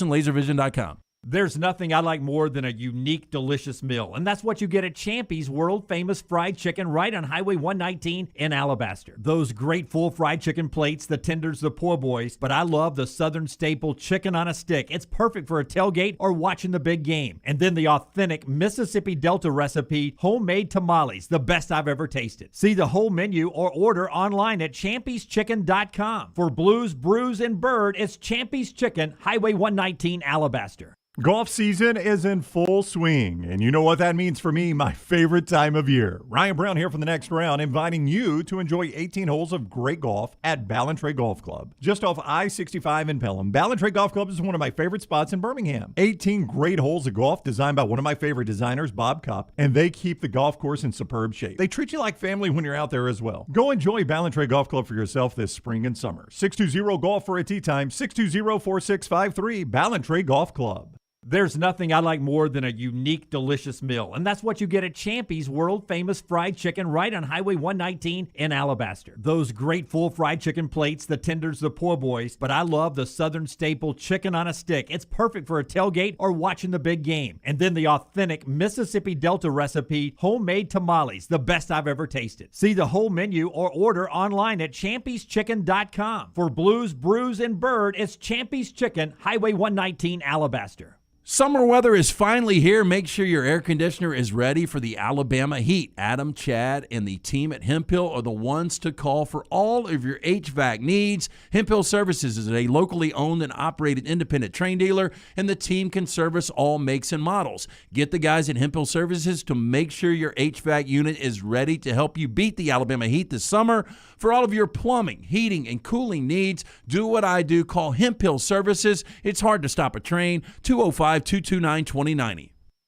There's nothing I like more than a unique, delicious meal, and that's what you get at Champy's world-famous fried chicken right on Highway 119 in Alabaster. Those great full fried chicken plates, the tenders, the poor boys, but I love the Southern staple chicken on a stick. It's perfect for a tailgate or watching the big game. And then the authentic Mississippi Delta recipe, homemade tamales, the best I've ever tasted. See the whole menu or order online at champyschicken.com. For Blues, Brews, and Bird, it's Champy's Chicken, Highway 119, Alabaster. Golf season is in full swing, and you know what that means for me, my favorite time of year. Ryan Brown here from the next round, inviting you to enjoy 18 holes of great golf at Ballantrae Golf Club. Just off I-65 in Pelham, Ballantrae Golf Club is one of my favorite spots in Birmingham. 18 great holes of golf designed by one of my favorite designers, Bob Cupp, and they keep the golf course in superb shape. They treat you like family when you're out there as well. Go enjoy Ballantrae Golf Club for yourself this spring and summer. 620-GOLF for a tee time, 620-4653, Ballantrae Golf Club. There's nothing I like more than a unique, delicious meal, and that's what you get at Champy's world-famous fried chicken right on Highway 119 in Alabaster. Those great full fried chicken plates, the tenders, the poor boys, but I love the Southern staple chicken on a stick. It's perfect for a tailgate or watching the big game. And then the authentic Mississippi Delta recipe, homemade tamales, the best I've ever tasted. See the whole menu or order online at champyschicken.com. For Blues, Brews, and Bird, it's Champy's Chicken, Highway 119, Alabaster. Summer weather is finally here. Make sure your air conditioner is ready for the Alabama heat. Adam, Chad, and the team at Hemphill are the ones to call for all of your HVAC needs. Hemphill Services is a locally owned and operated independent train dealer, and the team can service all makes and models. Get the guys at Hemphill Services to make sure your HVAC unit is ready to help you beat the Alabama heat this summer. For all of your plumbing, heating, and cooling needs, do what I do. Call Hemphill Services. It's hard to stop a train. 205-229-2090.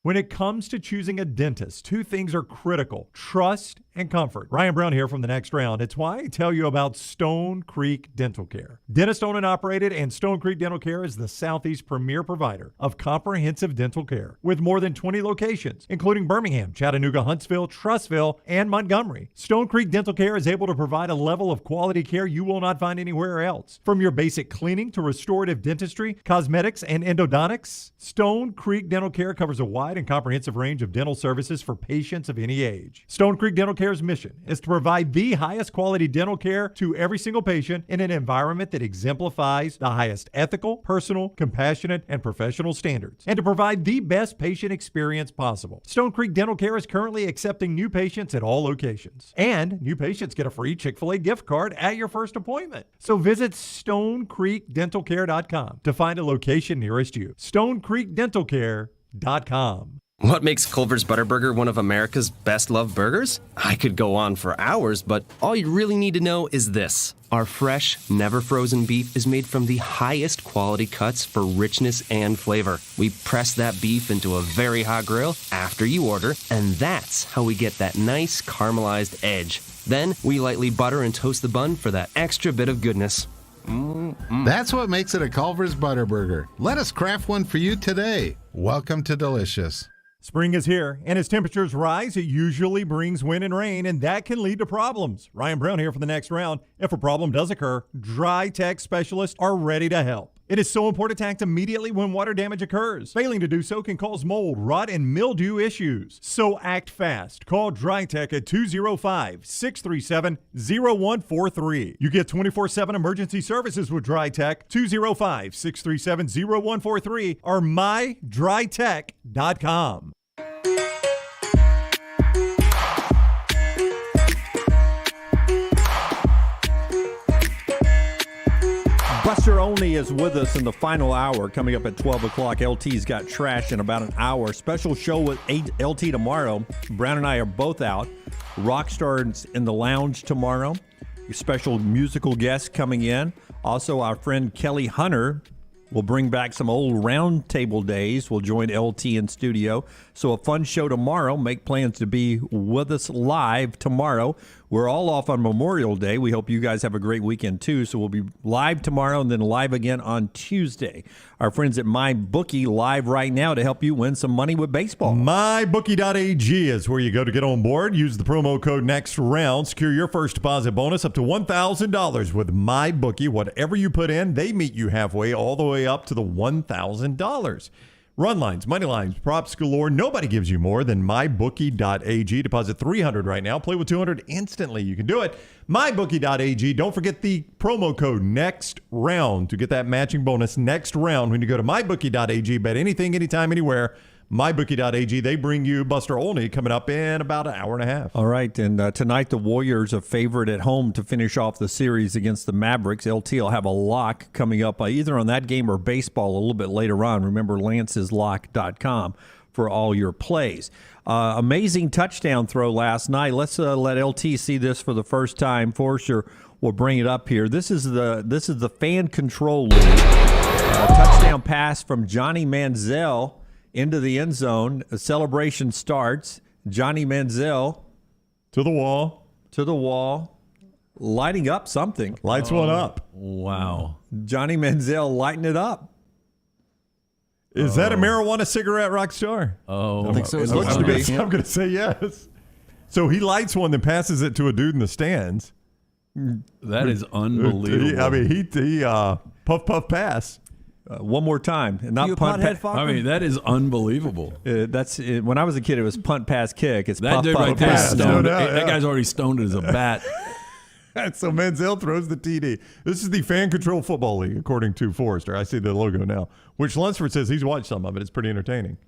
When it comes to choosing a dentist, two things are critical: trust and comfort. Ryan Brown here from the next round. It's why I tell you about Stone Creek Dental Care. Dentist owned and operated, and Stone Creek Dental Care is the Southeast premier provider of comprehensive dental care with more than 20 locations, including Birmingham, Chattanooga, Huntsville, Trussville, and Montgomery. Stone Creek Dental Care is able to provide a level of quality care you will not find anywhere else. From your basic cleaning to restorative dentistry, cosmetics, and endodontics, Stone Creek Dental Care covers a wide and comprehensive range of dental services for patients of any age. Stone Creek Dental Care's mission is to provide the highest quality dental care to every single patient in an environment that exemplifies the highest ethical, personal, compassionate, and professional standards, and to provide the best patient experience possible. Stone Creek Dental Care is currently accepting new patients at all locations, and new patients get a free Chick-fil-A gift card at your first appointment. So visit StoneCreekDentalCare.com to find a location nearest you. StoneCreekDentalCare.com. What makes Culver's Butterburger one of America's best loved burgers? I could go on for hours, but all you really need to know is this. Our fresh, never frozen beef is made from the highest quality cuts for richness and flavor. We press that beef into a very hot grill after you order, and that's how we get that nice caramelized edge. Then we lightly butter and toast the bun for that extra bit of goodness. That's what makes it a Culver's Butterburger. Let us craft one for you today. Welcome to Delicious. Spring is here, and as temperatures rise, it usually brings wind and rain, and that can lead to problems. Ryan Brown here for the next round. If a problem does occur, Dry Tech specialists are ready to help. It is so important to act immediately when water damage occurs. Failing to do so can cause mold, rot, and mildew issues. So act fast. Call Dry Tech at 205-637-0143. You get 24/7 emergency services with Dry Tech. 205-637-0143 or mydrytech.com. Buster Olney is with us in the final hour, coming up at 12 o'clock. LT's got trash in about an hour. Special show with LT tomorrow. Brown and I are both out. Rockstars in the lounge tomorrow. Special musical guests coming in. Also, our friend Kelly Hunter will bring back some old round table days. We'll join LT in studio. So a fun show tomorrow. Make plans to be with us live tomorrow. We're all off on Memorial Day. We hope you guys have a great weekend too. So we'll be live tomorrow and then live again on Tuesday. Our friends at MyBookie live right now to help you win some money with baseball. MyBookie.ag is where you go to get on board. Use the promo code NEXTROUND. Secure your first deposit bonus up to $1,000 with MyBookie. Whatever you put in, they meet you halfway all the way up to the $1,000. Run lines, money lines, props galore. Nobody gives you more than MyBookie.ag. Deposit $300 right now. Play with $200 instantly. You can do it. MyBookie.ag. Don't forget the promo code NEXTROUND to get that matching bonus next round when you go to MyBookie.ag. Bet anything, anytime, anywhere. MyBookie.ag. They bring you Buster Olney coming up in about an hour and a half. All right, and tonight the Warriors are favored at home to finish off the series against the Mavericks. LT will have a lock coming up either on that game or baseball a little bit later on. Remember, lanceslock.com for all your plays. Amazing touchdown throw last night. Let's let LT see this for the first time. Forster will bring it up here. This is the fan control league. Touchdown pass from Johnny Manziel into the end zone. A celebration starts. Johnny Manziel to the wall, lighting up something. Lights one up. Wow. Johnny Manziel lighting it up. Is that a marijuana cigarette, Rockstar? Oh, I think so. I'm going to say yes. So he lights one, then passes it to a dude in the stands. That is unbelievable. I mean, he puff, puff, pass. One more time, and not You a punt. pothead, Faulkner? I mean, that is unbelievable. That's when I was a kid. It was punt, pass, kick. It's That puff, dude puff, right there is pass. stoned. No doubt, That yeah. guy's already stoned as a bat. So Manziel throws the TD. This is the Fan Control Football League, according to Forrester. I see the logo now, which Lunsford says he's watched some of it. It's pretty entertaining.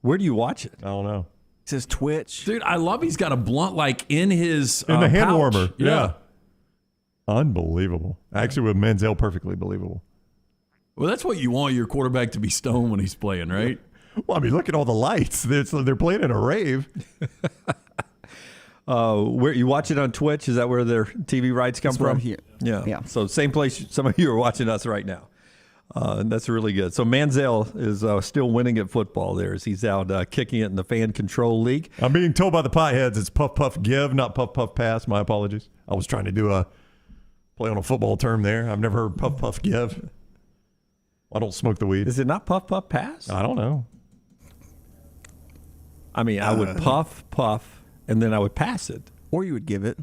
Where do you watch it? I don't know. It says Twitch. Dude, I love he's got a blunt like in his In the hand pouch. warmer. Yeah. Unbelievable. Actually, with Manziel, perfectly believable. Well, that's what you want your quarterback to be stoned when he's playing, right? Well, I mean, look at all the lights. They're playing in a rave. Where you watch it on Twitch? Is that where their TV rights come That's where from? I'm here. Yeah. So same place some of you are watching us right now. And that's really good. So Manziel is still winning at football there as he's out kicking it in the Fan Control League. I'm being told by the potheads it's puff, puff, give, not puff, puff, pass. My apologies. I was trying to do a play on a football term there. I've never heard puff, puff, give. I don't smoke the weed. Is it not puff, puff, pass? I don't know. I mean, I would puff, puff, and then I would pass it. Or you would give it.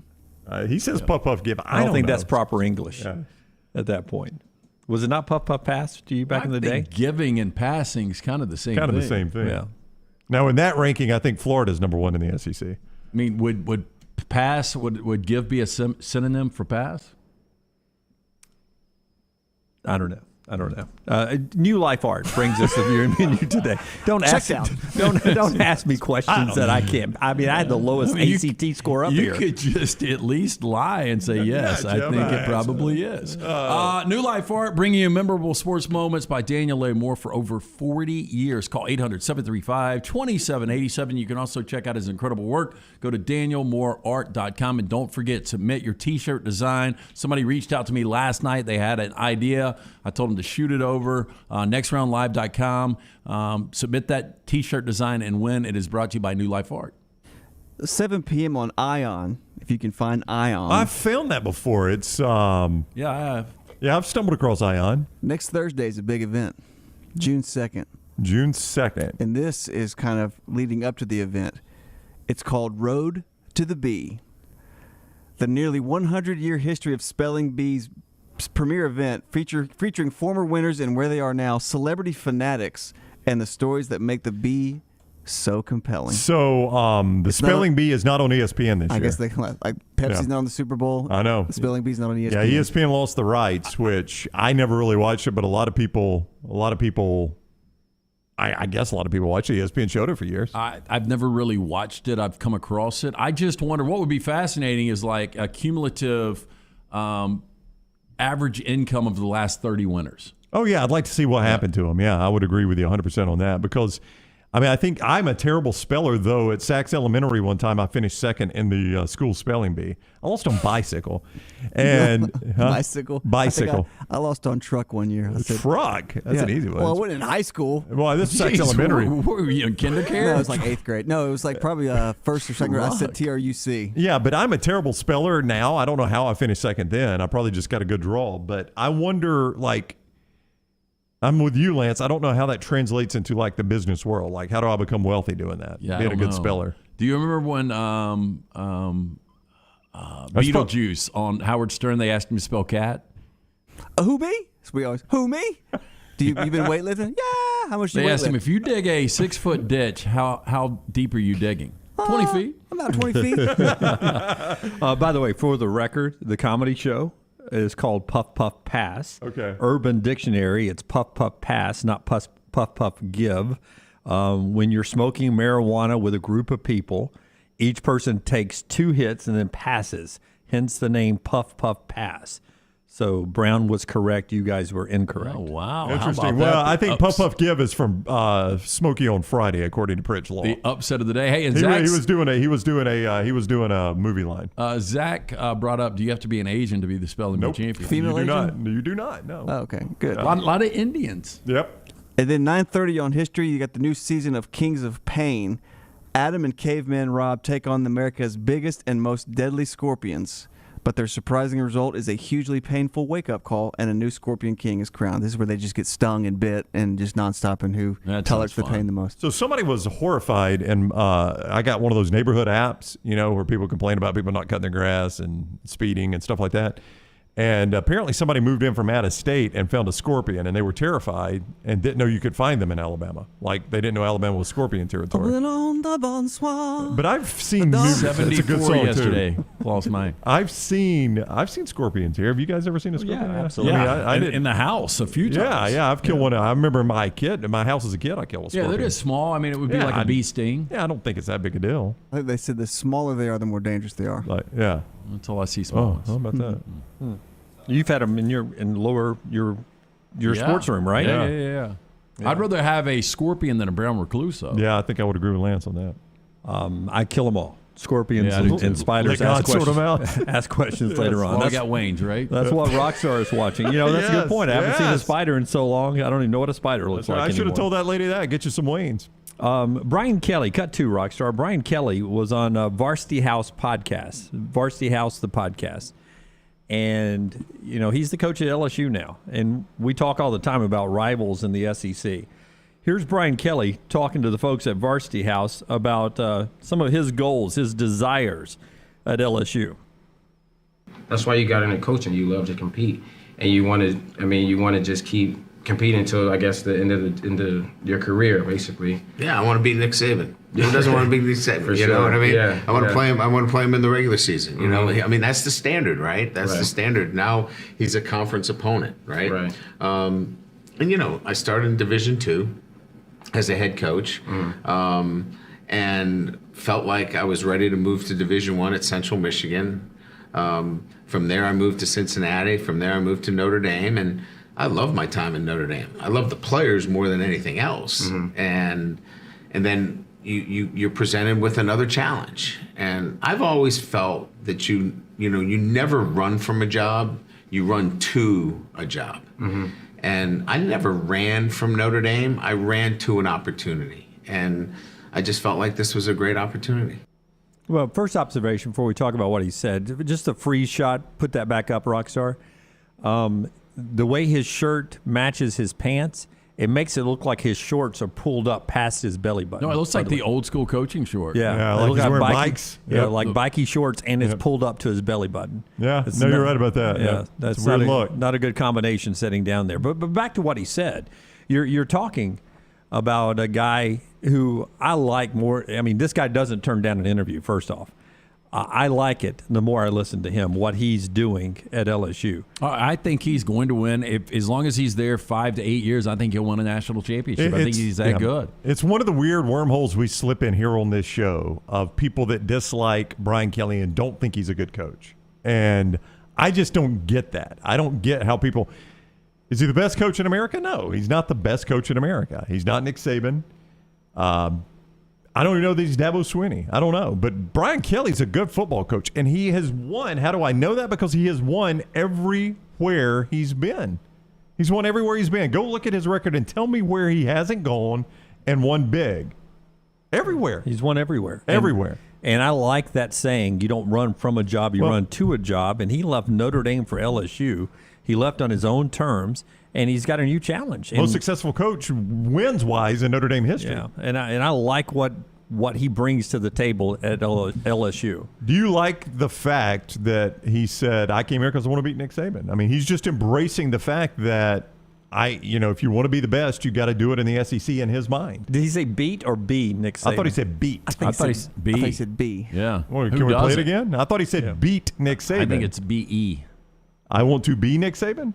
He says puff, puff, give. I don't think know. that's proper English at that point. Was it not puff, puff, pass to you back in the day? Giving and passing is kind of the same thing. Kind of the same thing. Yeah. Now, in that ranking, I think Florida's number one in the SEC. I mean, would pass, would give be a synonym for pass? I don't know. I don't know. New Life Art brings us the viewing menu today. Don't ask me questions that I can't. I mean, I had the lowest ACT score up here. You could just at least lie and say yes. I think it probably is. New Life Art, bringing you memorable sports moments by Daniel A. Moore for over 40 years. Call 800-735-2787. You can also check out his incredible work. Go to danielmooreart.com, and don't forget, submit your T-shirt design. Somebody reached out to me last night. They had an idea. I told them to shoot it over. Nextroundlive.com. Submit that T-shirt design and win. It is brought to you by New Life Art. 7 p.m. on Ion, if you can find Ion. I've found that before. It's yeah, I have. Yeah, I've stumbled across Ion. Next Thursday is a big event, June 2nd. June 2nd. And this is kind of leading up to the event. It's called Road to the Bee. The nearly 100-year history of Spelling Bee's premier event featuring former winners and where they are now, celebrity fanatics, and the stories that make the bee so compelling. So the Spelling Bee is not on ESPN this year. I guess Pepsi's not on the Super Bowl. I know. The Spelling Bee's not on ESPN. Yeah, ESPN lost the rights, which I never really watched it, but a lot of people I guess a lot of people watch it. ESPN showed it for years. I've never really watched it. I've come across it. I just wonder what would be fascinating is like a cumulative average income of the last 30 winners. Oh, yeah. I'd like to see what happened to them. Yeah, I would agree with you 100% on that because, I mean, I think I'm a terrible speller, though. At Sachs Elementary one time, I finished second in the school spelling bee. I lost on bicycle. And Bicycle? Bicycle. I lost on truck one year. Truck? That's an easy one. Well, I went in high school. Well, this is Sachs Elementary. What were you in kindergarten? No, it was like 8th grade. No, it was like probably first or second grade. I said TRUC. Yeah, but I'm a terrible speller now. I don't know how I finished second then. I probably just got a good draw. But I wonder, like, I'm with you, Lance. I don't know how that translates into like the business world. Like, how do I become wealthy doing that? Yeah, being a good speller. Do you remember when Beetlejuice on Howard Stern, they asked him to spell cat? Who me? So we always, who me? You been weightlifting? Yeah. How much do you They asked him, if you dig a 6-foot ditch, how deep are you digging? 20 feet. About 20 feet. By the way, for the record, the comedy show is called Puff Puff Pass. Okay. Urban Dictionary, it's Puff Puff Pass, not Puff Puff Give. When you're smoking marijuana with a group of people, each person takes 2 hits and then passes, hence the name Puff Puff Pass. So Brown was correct. You guys were incorrect. Oh, wow. Interesting. Well, I think Puff Puff Give is from Smokey on Friday, according to Pritch Law. The upset of the day. Hey, and he was doing a movie line. Zach brought up, do you have to be an Asian to be the spelling bee champion? Female Asian? You do not. No. Oh, okay, good. A lot of Indians. Yep. And then 9:30 on History, you got the new season of Kings of Pain. Adam and Caveman Rob take on America's biggest and most deadly scorpions. But their surprising result is a hugely painful wake-up call, and a new Scorpion King is crowned. This is where they just get stung and bit and just nonstop, and who tolerates the pain the most. So somebody was horrified, and I got one of those neighborhood apps, where people complain about people not cutting their grass and speeding and stuff like that. And apparently somebody moved in from out of state and found a scorpion, and they were terrified and didn't know you could find them in Alabama. Like, they didn't know Alabama was scorpion territory. But I've seen 74 it's a good song yesterday. too. Lost mine. I've seen scorpions here. Have you guys ever seen a scorpion? Yeah, absolutely. I did in the house a few times. Yeah, I've killed one. I remember in my house as a kid, I killed a scorpion. Yeah, they're just small. I mean, it would be like a bee sting. Yeah, I don't think it's that big a deal. I think they said the smaller they are, the more dangerous they are. Yeah. Until I see small ones. How about that? You've had them in your sports room, right? Yeah. I'd rather have a scorpion than a brown recluso. Yeah, I think I would agree with Lance on that. I kill them all. Scorpions and spiders. Ask questions later on. I got Wayne's, right? That's what Rockstar is watching. That's a good point. I haven't seen a spider in so long. I don't even know what a spider looks like. I should have told that lady that. Get you some Wayne's. Brian Kelly, cut to Rockstar. Brian Kelly was on Varsity House podcast. Varsity House, the podcast. And, he's the coach at LSU now. And we talk all the time about rivals in the SEC. Here's Brian Kelly talking to the folks at Varsity House about some of his goals, his desires at LSU. That's why you got into coaching. You love to compete. And you want to just keep competing until, I guess, the end of your career, basically. Yeah, I want to beat Nick Saban. Who doesn't want to beat Nick Saban? You know what I mean? Yeah, I want to play him. I want to play him in the regular season. I mean, that's the standard, right? That's the standard. Now he's a conference opponent, right? Right. And I started in Division II as a head coach, and felt like I was ready to move to Division I at Central Michigan. From there, I moved to Cincinnati. From there, I moved to Notre Dame, and I love my time in Notre Dame. I love the players more than anything else, and then you're presented with another challenge. And I've always felt that you never run from a job, you run to a job. And I never ran from Notre Dame. I ran to an opportunity. And I just felt like this was a great opportunity. Well, first observation before we talk about what he said, just a freeze shot, put that back up, Rockstar. The way his shirt matches his pants, it makes it look like his shorts are pulled up past his belly button. No, it looks like the old school coaching short. Yeah, like he's wearing bikes. Yeah, like bikey shorts, and it's pulled up to his belly button. Yeah, you're right about that. Yeah, that's it's a weird look. Not a good combination sitting down there. But back to what he said. You're talking about a guy who I like more. I mean, this guy doesn't turn down an interview, first off. I like it the more I listen to him, what he's doing at LSU. I think he's going to win. As long as he's there 5 to 8 years, I think he'll win a national championship. I think he's that good. It's one of the weird wormholes we slip in here on this show of people that dislike Brian Kelly and don't think he's a good coach. And I just don't get that. I don't get how people – is he the best coach in America? No, he's not the best coach in America. He's not Nick Saban. I don't even know that he's Dabo Swinney. I don't know. But Brian Kelly's a good football coach, and he has won. How do I know that? Because he has won everywhere he's been. He's won everywhere he's been. Go look at his record and tell me where he hasn't gone and won big. Everywhere. He's won everywhere. Everywhere. And I like that saying, you don't run from a job, you run to a job. And he left Notre Dame for LSU. He left on his own terms, and he's got a new challenge. Most successful coach wins-wise in Notre Dame history. Yeah, and I like what he brings to the table at LSU. Do you like the fact that he said, I came here because I want to beat Nick Saban? I mean, he's just embracing the fact that, if you want to be the best, you got to do it in the SEC in his mind. Did he say beat or B, Nick Saban? I thought he said beat. I thought he said B. I thought he said B. Yeah. Well, can we play it again? I thought he said beat Nick Saban. I think it's B-E. I want to be Nick Saban?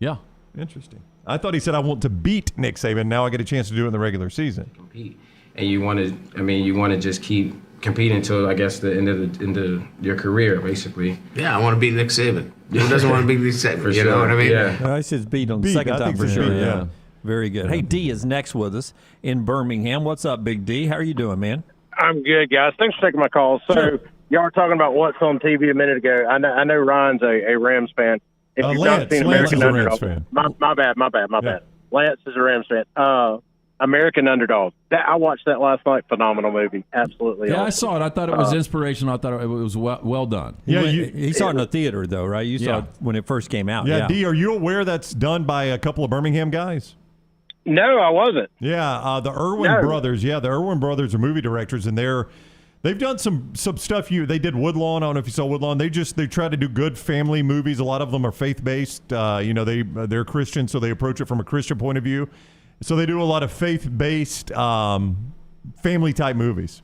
Yeah. Interesting. I thought he said I want to beat Nick Saban. Now I get a chance to do it in the regular season. Compete. And you want to just keep competing until, I guess, the end of your career, basically. Yeah, I want to beat Nick Saban. Who doesn't want to beat Nick Saban? You know what I mean? Yeah. I said beat on the second time for sure. Yeah. Very good. Hey, D is next with us in Birmingham. What's up, Big D? How are you doing, man? I'm good, guys. Thanks for taking my call. So, y'all were talking about what's on TV a minute ago. I know Ryan's a Rams fan. If you've not seen American Underdog, my bad. Lance is a Rams fan. American Underdog. I watched that last night. Phenomenal movie. Absolutely. Yeah, awesome. I saw it. I thought it was inspirational. I thought it was well done. Yeah, he saw it in the theater, though, right? You saw it when it first came out. Yeah, D, are you aware that's done by a couple of Birmingham guys? No, I wasn't. Yeah, the Irwin brothers. Yeah, the Irwin brothers are movie directors, and they've done some stuff. They did Woodlawn. I don't know if you saw Woodlawn. They try to do good family movies. A lot of them are faith based. They're Christian, so they approach it from a Christian point of view. So they do a lot of faith based family type movies.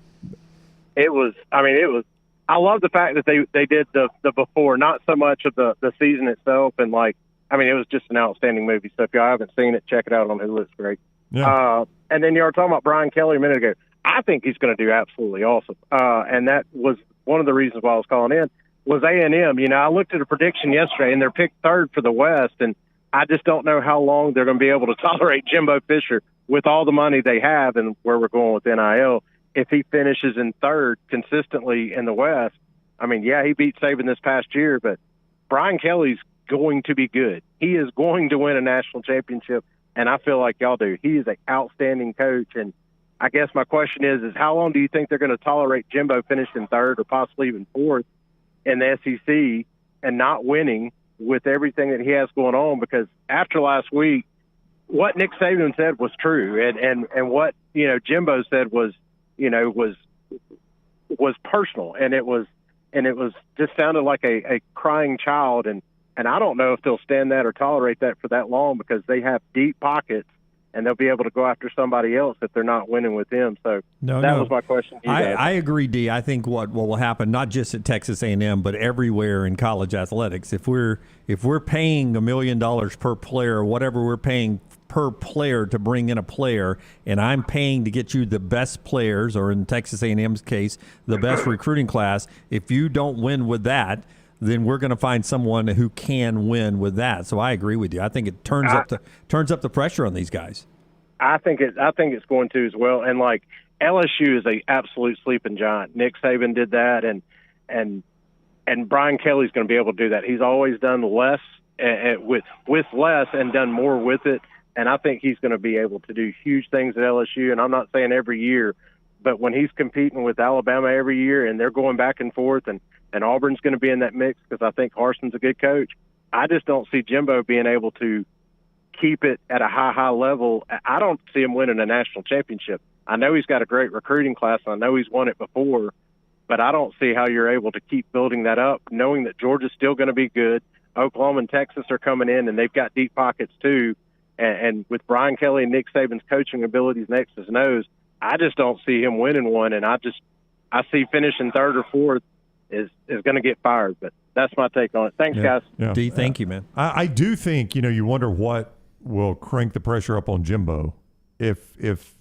It was. I love the fact that they did the before, not so much of the season itself, and it was just an outstanding movie. So if y'all haven't seen it, check it out on Hulu. It's great. Yeah. And then you were talking about Brian Kelly a minute ago. I think he's going to do absolutely awesome. And that was one of the reasons why I was calling in was A&M. I looked at a prediction yesterday, and they're picked third for the West, and I just don't know how long they're going to be able to tolerate Jimbo Fisher with all the money they have and where we're going with NIL. If he finishes in third consistently in the West, he beat Saban this past year, but Brian Kelly's going to be good. He is going to win a national championship, and I feel like y'all do. He is an outstanding coach, and I guess my question is how long do you think they're going to tolerate Jimbo finishing third or possibly even fourth in the SEC and not winning with everything that he has going on? Because after last week, what Nick Saban said was true, and what Jimbo said was personal, and it was just sounded like a crying child, and I don't know if they'll stand that or tolerate that for that long because they have deep pockets. And they'll be able to go after somebody else if they're not winning with them. So that was my question to you guys. I agree, D. I think what will happen, not just at Texas A&M, but everywhere in college athletics, if we're paying $1 million per player or whatever we're paying per player to bring in a player, and I'm paying to get you the best players, or in Texas A&M's case, the best recruiting class. If you don't win with that, then we're going to find someone who can win with that. So I agree with you. I think it turns up the pressure on these guys. I think it's going to as well. And like LSU is a absolute sleeping giant. Nick Saban did that, and Brian Kelly's going to be able to do that. He's always done less with less and done more with it. And I think he's going to be able to do huge things at LSU. And I'm not saying every year, but when he's competing with Alabama every year and they're going back and forth, and Auburn's going to be in that mix because I think Harson's a good coach, I just don't see Jimbo being able to keep it at a high level. I don't see him winning a national championship. I know he's got a great recruiting class, and I know he's won it before, but I don't see how you're able to keep building that up, knowing that Georgia's still going to be good. Oklahoma and Texas are coming in, and they've got deep pockets too. And with Brian Kelly and Nick Saban's coaching abilities next to his nose, I just don't see him winning one. And I see finishing third or fourth is going to get fired. But that's my take on it. Thanks, guys. Yeah. D, thank you, man. I do think, you wonder what will crank the pressure up on Jimbo if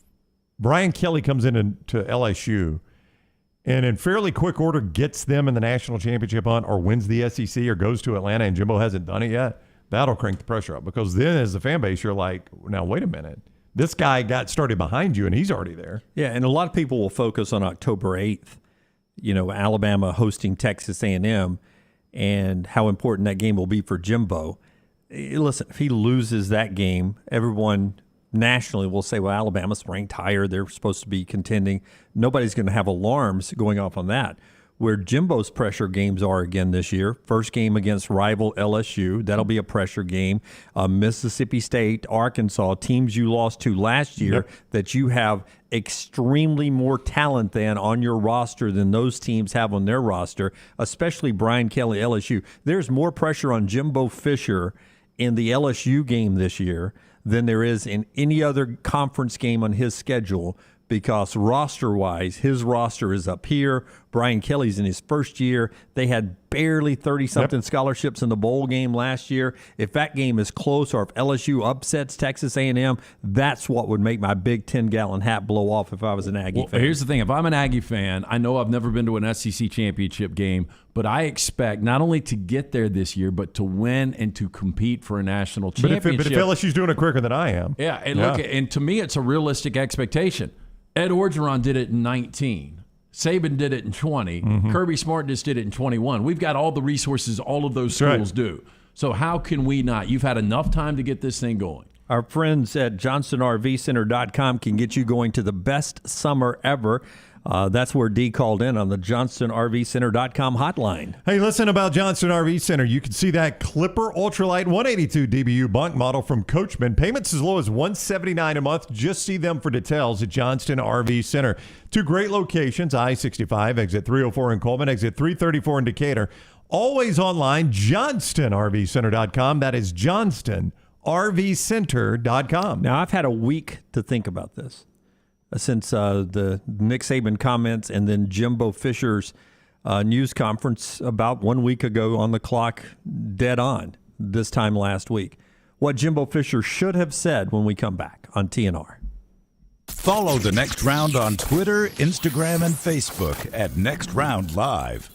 Brian Kelly comes into LSU and in fairly quick order gets them in the national championship hunt, or wins the SEC, or goes to Atlanta and Jimbo hasn't done it yet. That'll crank the pressure up, because then as a fan base, you're like, now, wait a minute. This guy got started behind you, and he's already there. Yeah, and a lot of people will focus on October 8th, Alabama hosting Texas A&M, and how important that game will be for Jimbo. Listen, if he loses that game, everyone nationally will say, well, Alabama's ranked higher. They're supposed to be contending. Nobody's going to have alarms going off on that. Where Jimbo's pressure games are again this year, first game against rival LSU, that'll be a pressure game. Mississippi State, Arkansas, teams you lost to last year, that you have extremely more talent on your roster than those teams have on their roster, especially Brian Kelly, LSU. There's more pressure on Jimbo Fisher in the LSU game this year than there is in any other conference game on his schedule, because roster-wise, his roster is up here. Brian Kelly's in his first year. They had barely 30-something scholarships in the bowl game last year. If that game is close, or if LSU upsets Texas A&M, that's what would make my big 10-gallon hat blow off if I was an Aggie fan. Here's the thing. If I'm an Aggie fan, I know I've never been to an SEC championship game, but I expect not only to get there this year, but to win and to compete for a national championship. But if LSU's doing it quicker than I am. Yeah, and to me, it's a realistic expectation. Ed Orgeron did it in 19. Saban did it in 20. Mm-hmm. Kirby Smart just did it in 21. We've got all the resources all of those schools do. So how can we not? You've had enough time to get this thing going. Our friends at JohnstonRVCenter.com can get you going to the best summer ever. That's where D called in on the JohnstonRVCenter.com hotline. Hey, listen about Johnston RV Center. You can see that Clipper Ultralight 182 DBU bunk model from Coachman. Payments as low as $179 a month. Just see them for details at Johnston RV Center. Two great locations, I-65, exit 304 in Coleman, exit 334 in Decatur. Always online, JohnstonRVCenter.com. That is JohnstonRVCenter.com. Now, I've had a week to think about this. Since the Nick Saban comments and then Jimbo Fisher's news conference about 1 week ago on the clock, dead on this time last week. What Jimbo Fisher should have said when we come back on TNR. Follow The Next Round on Twitter, Instagram, and Facebook at Next Round Live.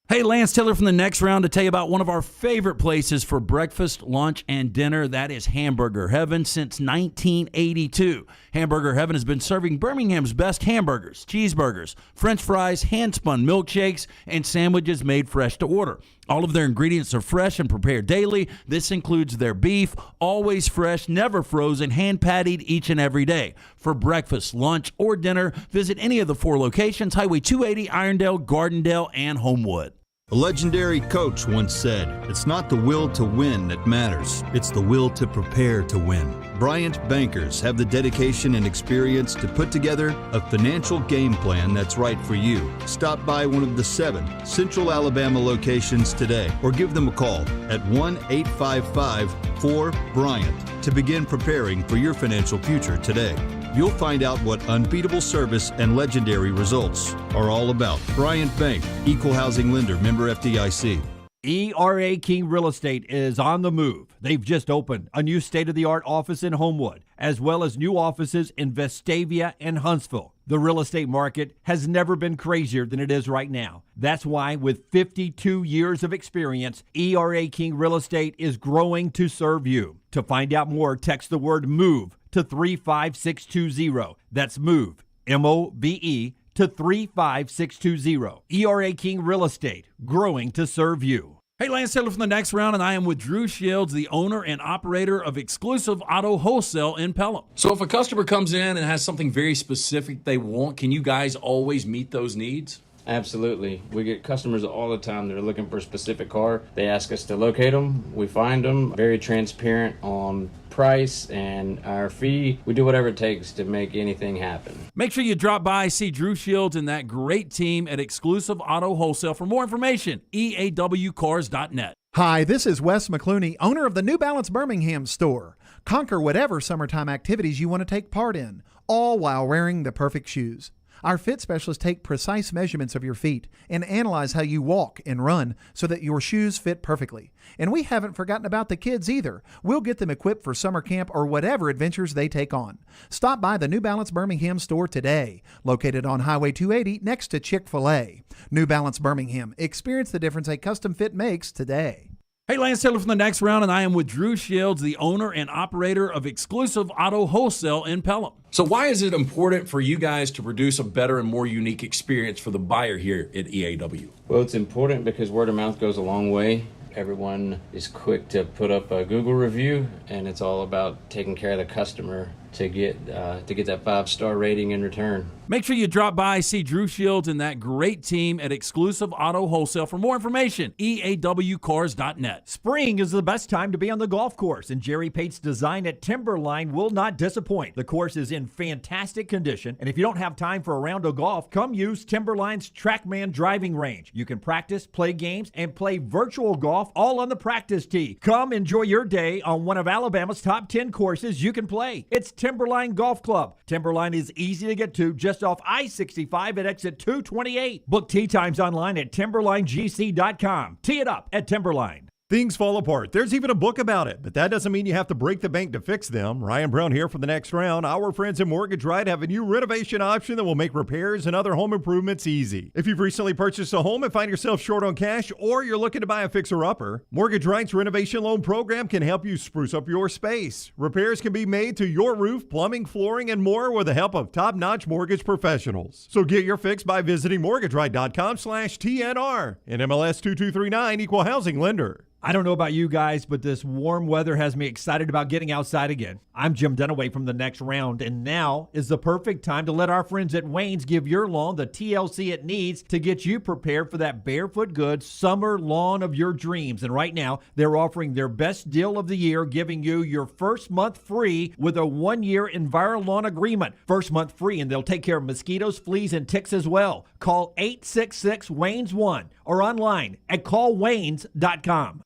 Hey, Lance Taylor from The Next Round to tell you about one of our favorite places for breakfast, lunch, and dinner. That is Hamburger Heaven since 1982. Hamburger Heaven has been serving Birmingham's best hamburgers, cheeseburgers, French fries, hand-spun milkshakes, and sandwiches made fresh to order. All of their ingredients are fresh and prepared daily. This includes their beef, always fresh, never frozen, hand-pattied each and every day. For breakfast, lunch, or dinner, visit any of the 4 locations, Highway 280, Irondale, Gardendale, and Homewood. A legendary coach once said, "It's not the will to win that matters, it's the will to prepare to win." Bryant bankers have the dedication and experience to put together a financial game plan that's right for you. Stop by one of the 7 Central Alabama locations today, or give them a call at 1-855-4-BRYANT to begin preparing for your financial future today. You'll find out what unbeatable service and legendary results are all about. Bryant Bank, Equal Housing Lender, member FDIC. ERA King Real Estate is on the move. They've just opened a new state-of-the-art office in Homewood, as well as new offices in Vestavia and Huntsville. The real estate market has never been crazier than it is right now. That's why, with 52 years of experience, ERA King Real Estate is growing to serve you. To find out more, text the word MOVE to 35620. That's MOVE, M-O-V-E, to 35620. ERA King Real Estate, growing to serve you. Hey, Lance Taylor from the Next Round, and I am with Drew Shields, the owner and operator of Exclusive Auto Wholesale in Pelham. So if a customer comes in and has something very specific they want, can you guys always meet those needs? Absolutely. We get customers all the time that are looking for a specific car. They ask us to locate them. We find them. Very transparent on price and our fee. We do whatever it takes to make anything happen. Make sure you drop by, see Drew Shields and that great team at Exclusive Auto Wholesale. For more information, eawcars.net. Hi, this is Wes McClooney, owner of the New Balance Birmingham store. Conquer whatever summertime activities you want to take part in, all while wearing the perfect shoes. Our fit specialists take precise measurements of your feet and analyze how you walk and run so that your shoes fit perfectly. And we haven't forgotten about the kids either. We'll get them equipped for summer camp or whatever adventures they take on. Stop by the New Balance Birmingham store today, located on Highway 280 next to Chick-fil-A. New Balance Birmingham. Experience the difference a custom fit makes today. Hey, Lance Taylor from the Next Round, and I am with Drew Shields, the owner and operator of Exclusive Auto Wholesale in Pelham. So why is it important for you guys to produce a better and more unique experience for the buyer here at EAW? Well, it's important because word of mouth goes a long way. Everyone is quick to put up a Google review, and it's all about taking care of the customer to get that 5-star rating in return. Make sure you drop by, see Drew Shields and that great team at Exclusive Auto Wholesale. For more information, eawcars.net. Spring is the best time to be on the golf course, and Jerry Pate's design at Timberline will not disappoint. The course is in fantastic condition, and if you don't have time for a round of golf, come use Timberline's TrackMan driving range. You can practice, play games, and play virtual golf all on the practice tee. Come enjoy your day on one of Alabama's top 10 courses you can play. It's Timberline Golf Club. Timberline is easy to get to just off I-65 at exit 228. Book tee times online at timberlinegc.com. Tee it up at Timberline. Things fall apart. There's even a book about it, but that doesn't mean you have to break the bank to fix them. Ryan Brown here for the Next Round. Our friends at Mortgage Right have a new renovation option that will make repairs and other home improvements easy. If you've recently purchased a home and find yourself short on cash, or you're looking to buy a fixer-upper, Mortgage Right's renovation loan program can help you spruce up your space. Repairs can be made to your roof, plumbing, flooring, and more with the help of top-notch mortgage professionals. So get your fix by visiting mortgageright.com/TNR. And MLS 2239, Equal Housing Lender. I don't know about you guys, but this warm weather has me excited about getting outside again. I'm Jim Dunaway from the Next Round, and now is the perfect time to let our friends at Wayne's give your lawn the TLC it needs to get you prepared for that barefoot good summer lawn of your dreams. And right now, they're offering their best deal of the year, giving you your first month free with a 1-year EnviroLawn agreement. First month free, and they'll take care of mosquitoes, fleas, and ticks as well. Call 866-WAYNES1 or online at callwaynes.com.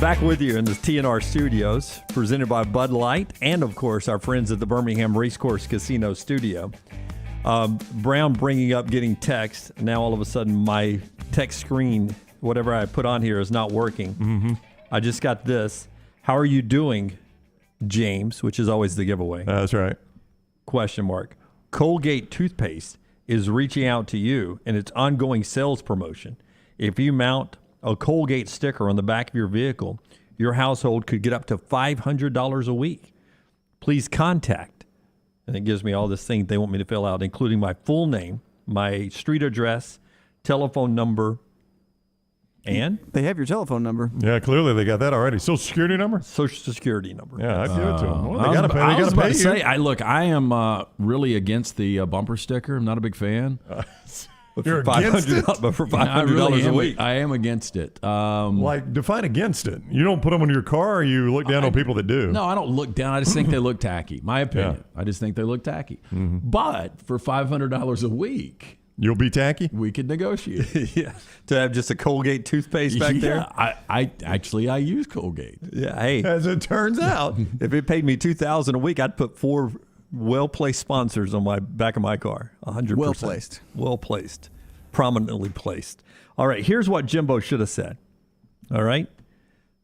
Back with you in the TNR studios, presented by Bud Light and, of course, our friends at the Birmingham Racecourse Casino Studio. Brown bringing up getting text. Now, all of a sudden, my text screen, whatever I put on here, is not working. Mm-hmm. I just got this. How are you doing, James? Which is always the giveaway. That's right. Question mark. Colgate toothpaste is reaching out to you in its ongoing sales promotion. If you mount a Colgate sticker on the back of your vehicle, your household could get up to $500 a week. Please contact, and it gives me all this thing they want me to fill out, including my full name, my street address, telephone number, and they have your telephone number. Yeah, clearly they got that already. Social security number? Social security number. Yeah, I'd give it to them. Well, I was about to say, you. look, I am really against the bumper sticker. I'm not a big fan. You're against it? But for $500 a week. I am against it. Like, define against it. You don't put them on your car, or you look down on people that do? No, I don't look down. I just think they look tacky. My opinion. Yeah. I just think they look tacky. Mm-hmm. But for $500 a week, you'll be tacky? We could negotiate. Yeah. To have just a Colgate toothpaste back there? I use Colgate. Yeah. Hey. As it turns out. If it paid me $2,000 a week, I'd put four well-placed sponsors on my back of my car. 100%. Well-placed. Well-placed. Prominently placed. All right, here's what Jimbo should have said. All right?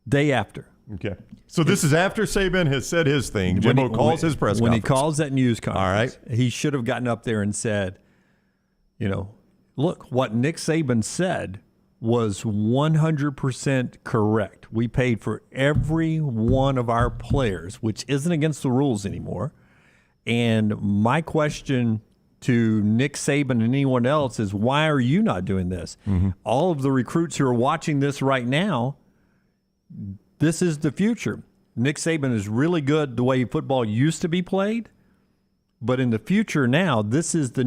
Day after. Okay. So this is after Saban has said his thing. Jimbo calls his press when conference. When he calls that news conference, all right, he should have gotten up there and said, look, what Nick Saban said was 100% correct. We paid for every one of our players, which isn't against the rules anymore. And my question to Nick Saban and anyone else is, why are you not doing this? Mm-hmm. All of the recruits who are watching this right now, this is the future. Nick Saban is really good the way football used to be played, but in the future now, this is the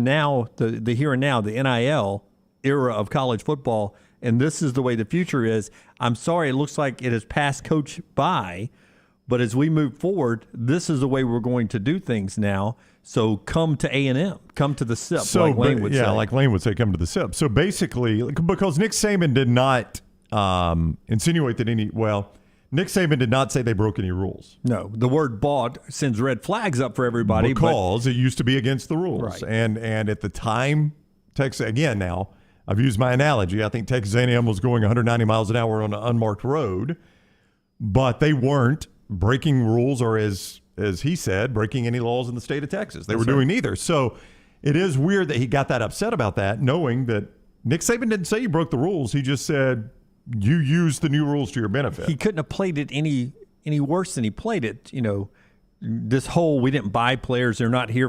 here and now, the NIL era of college football, and this is the way the future is. I'm sorry, it looks like it has passed Coach by, but as we move forward, this is the way we're going to do things now. So come to A&M, come to the SIP, like Lane would say. Yeah, like Lane would say, come to the SIP. So basically, because Nick Saban did not insinuate that Nick Saban did not say they broke any rules. No, the word bought sends red flags up for everybody. Because it used to be against the rules. Right. And at the time, Texas, again now, I've used my analogy. I think Texas A&M was going 190 miles an hour on an unmarked road, but they weren't breaking rules or, as he said, breaking any laws in the state of Texas. They were doing neither. So it is weird that he got that upset about that, knowing that Nick Saban didn't say you broke the rules. He just said you used the new rules to your benefit. He couldn't have played it any worse than he played it. This whole we didn't buy players, they're not here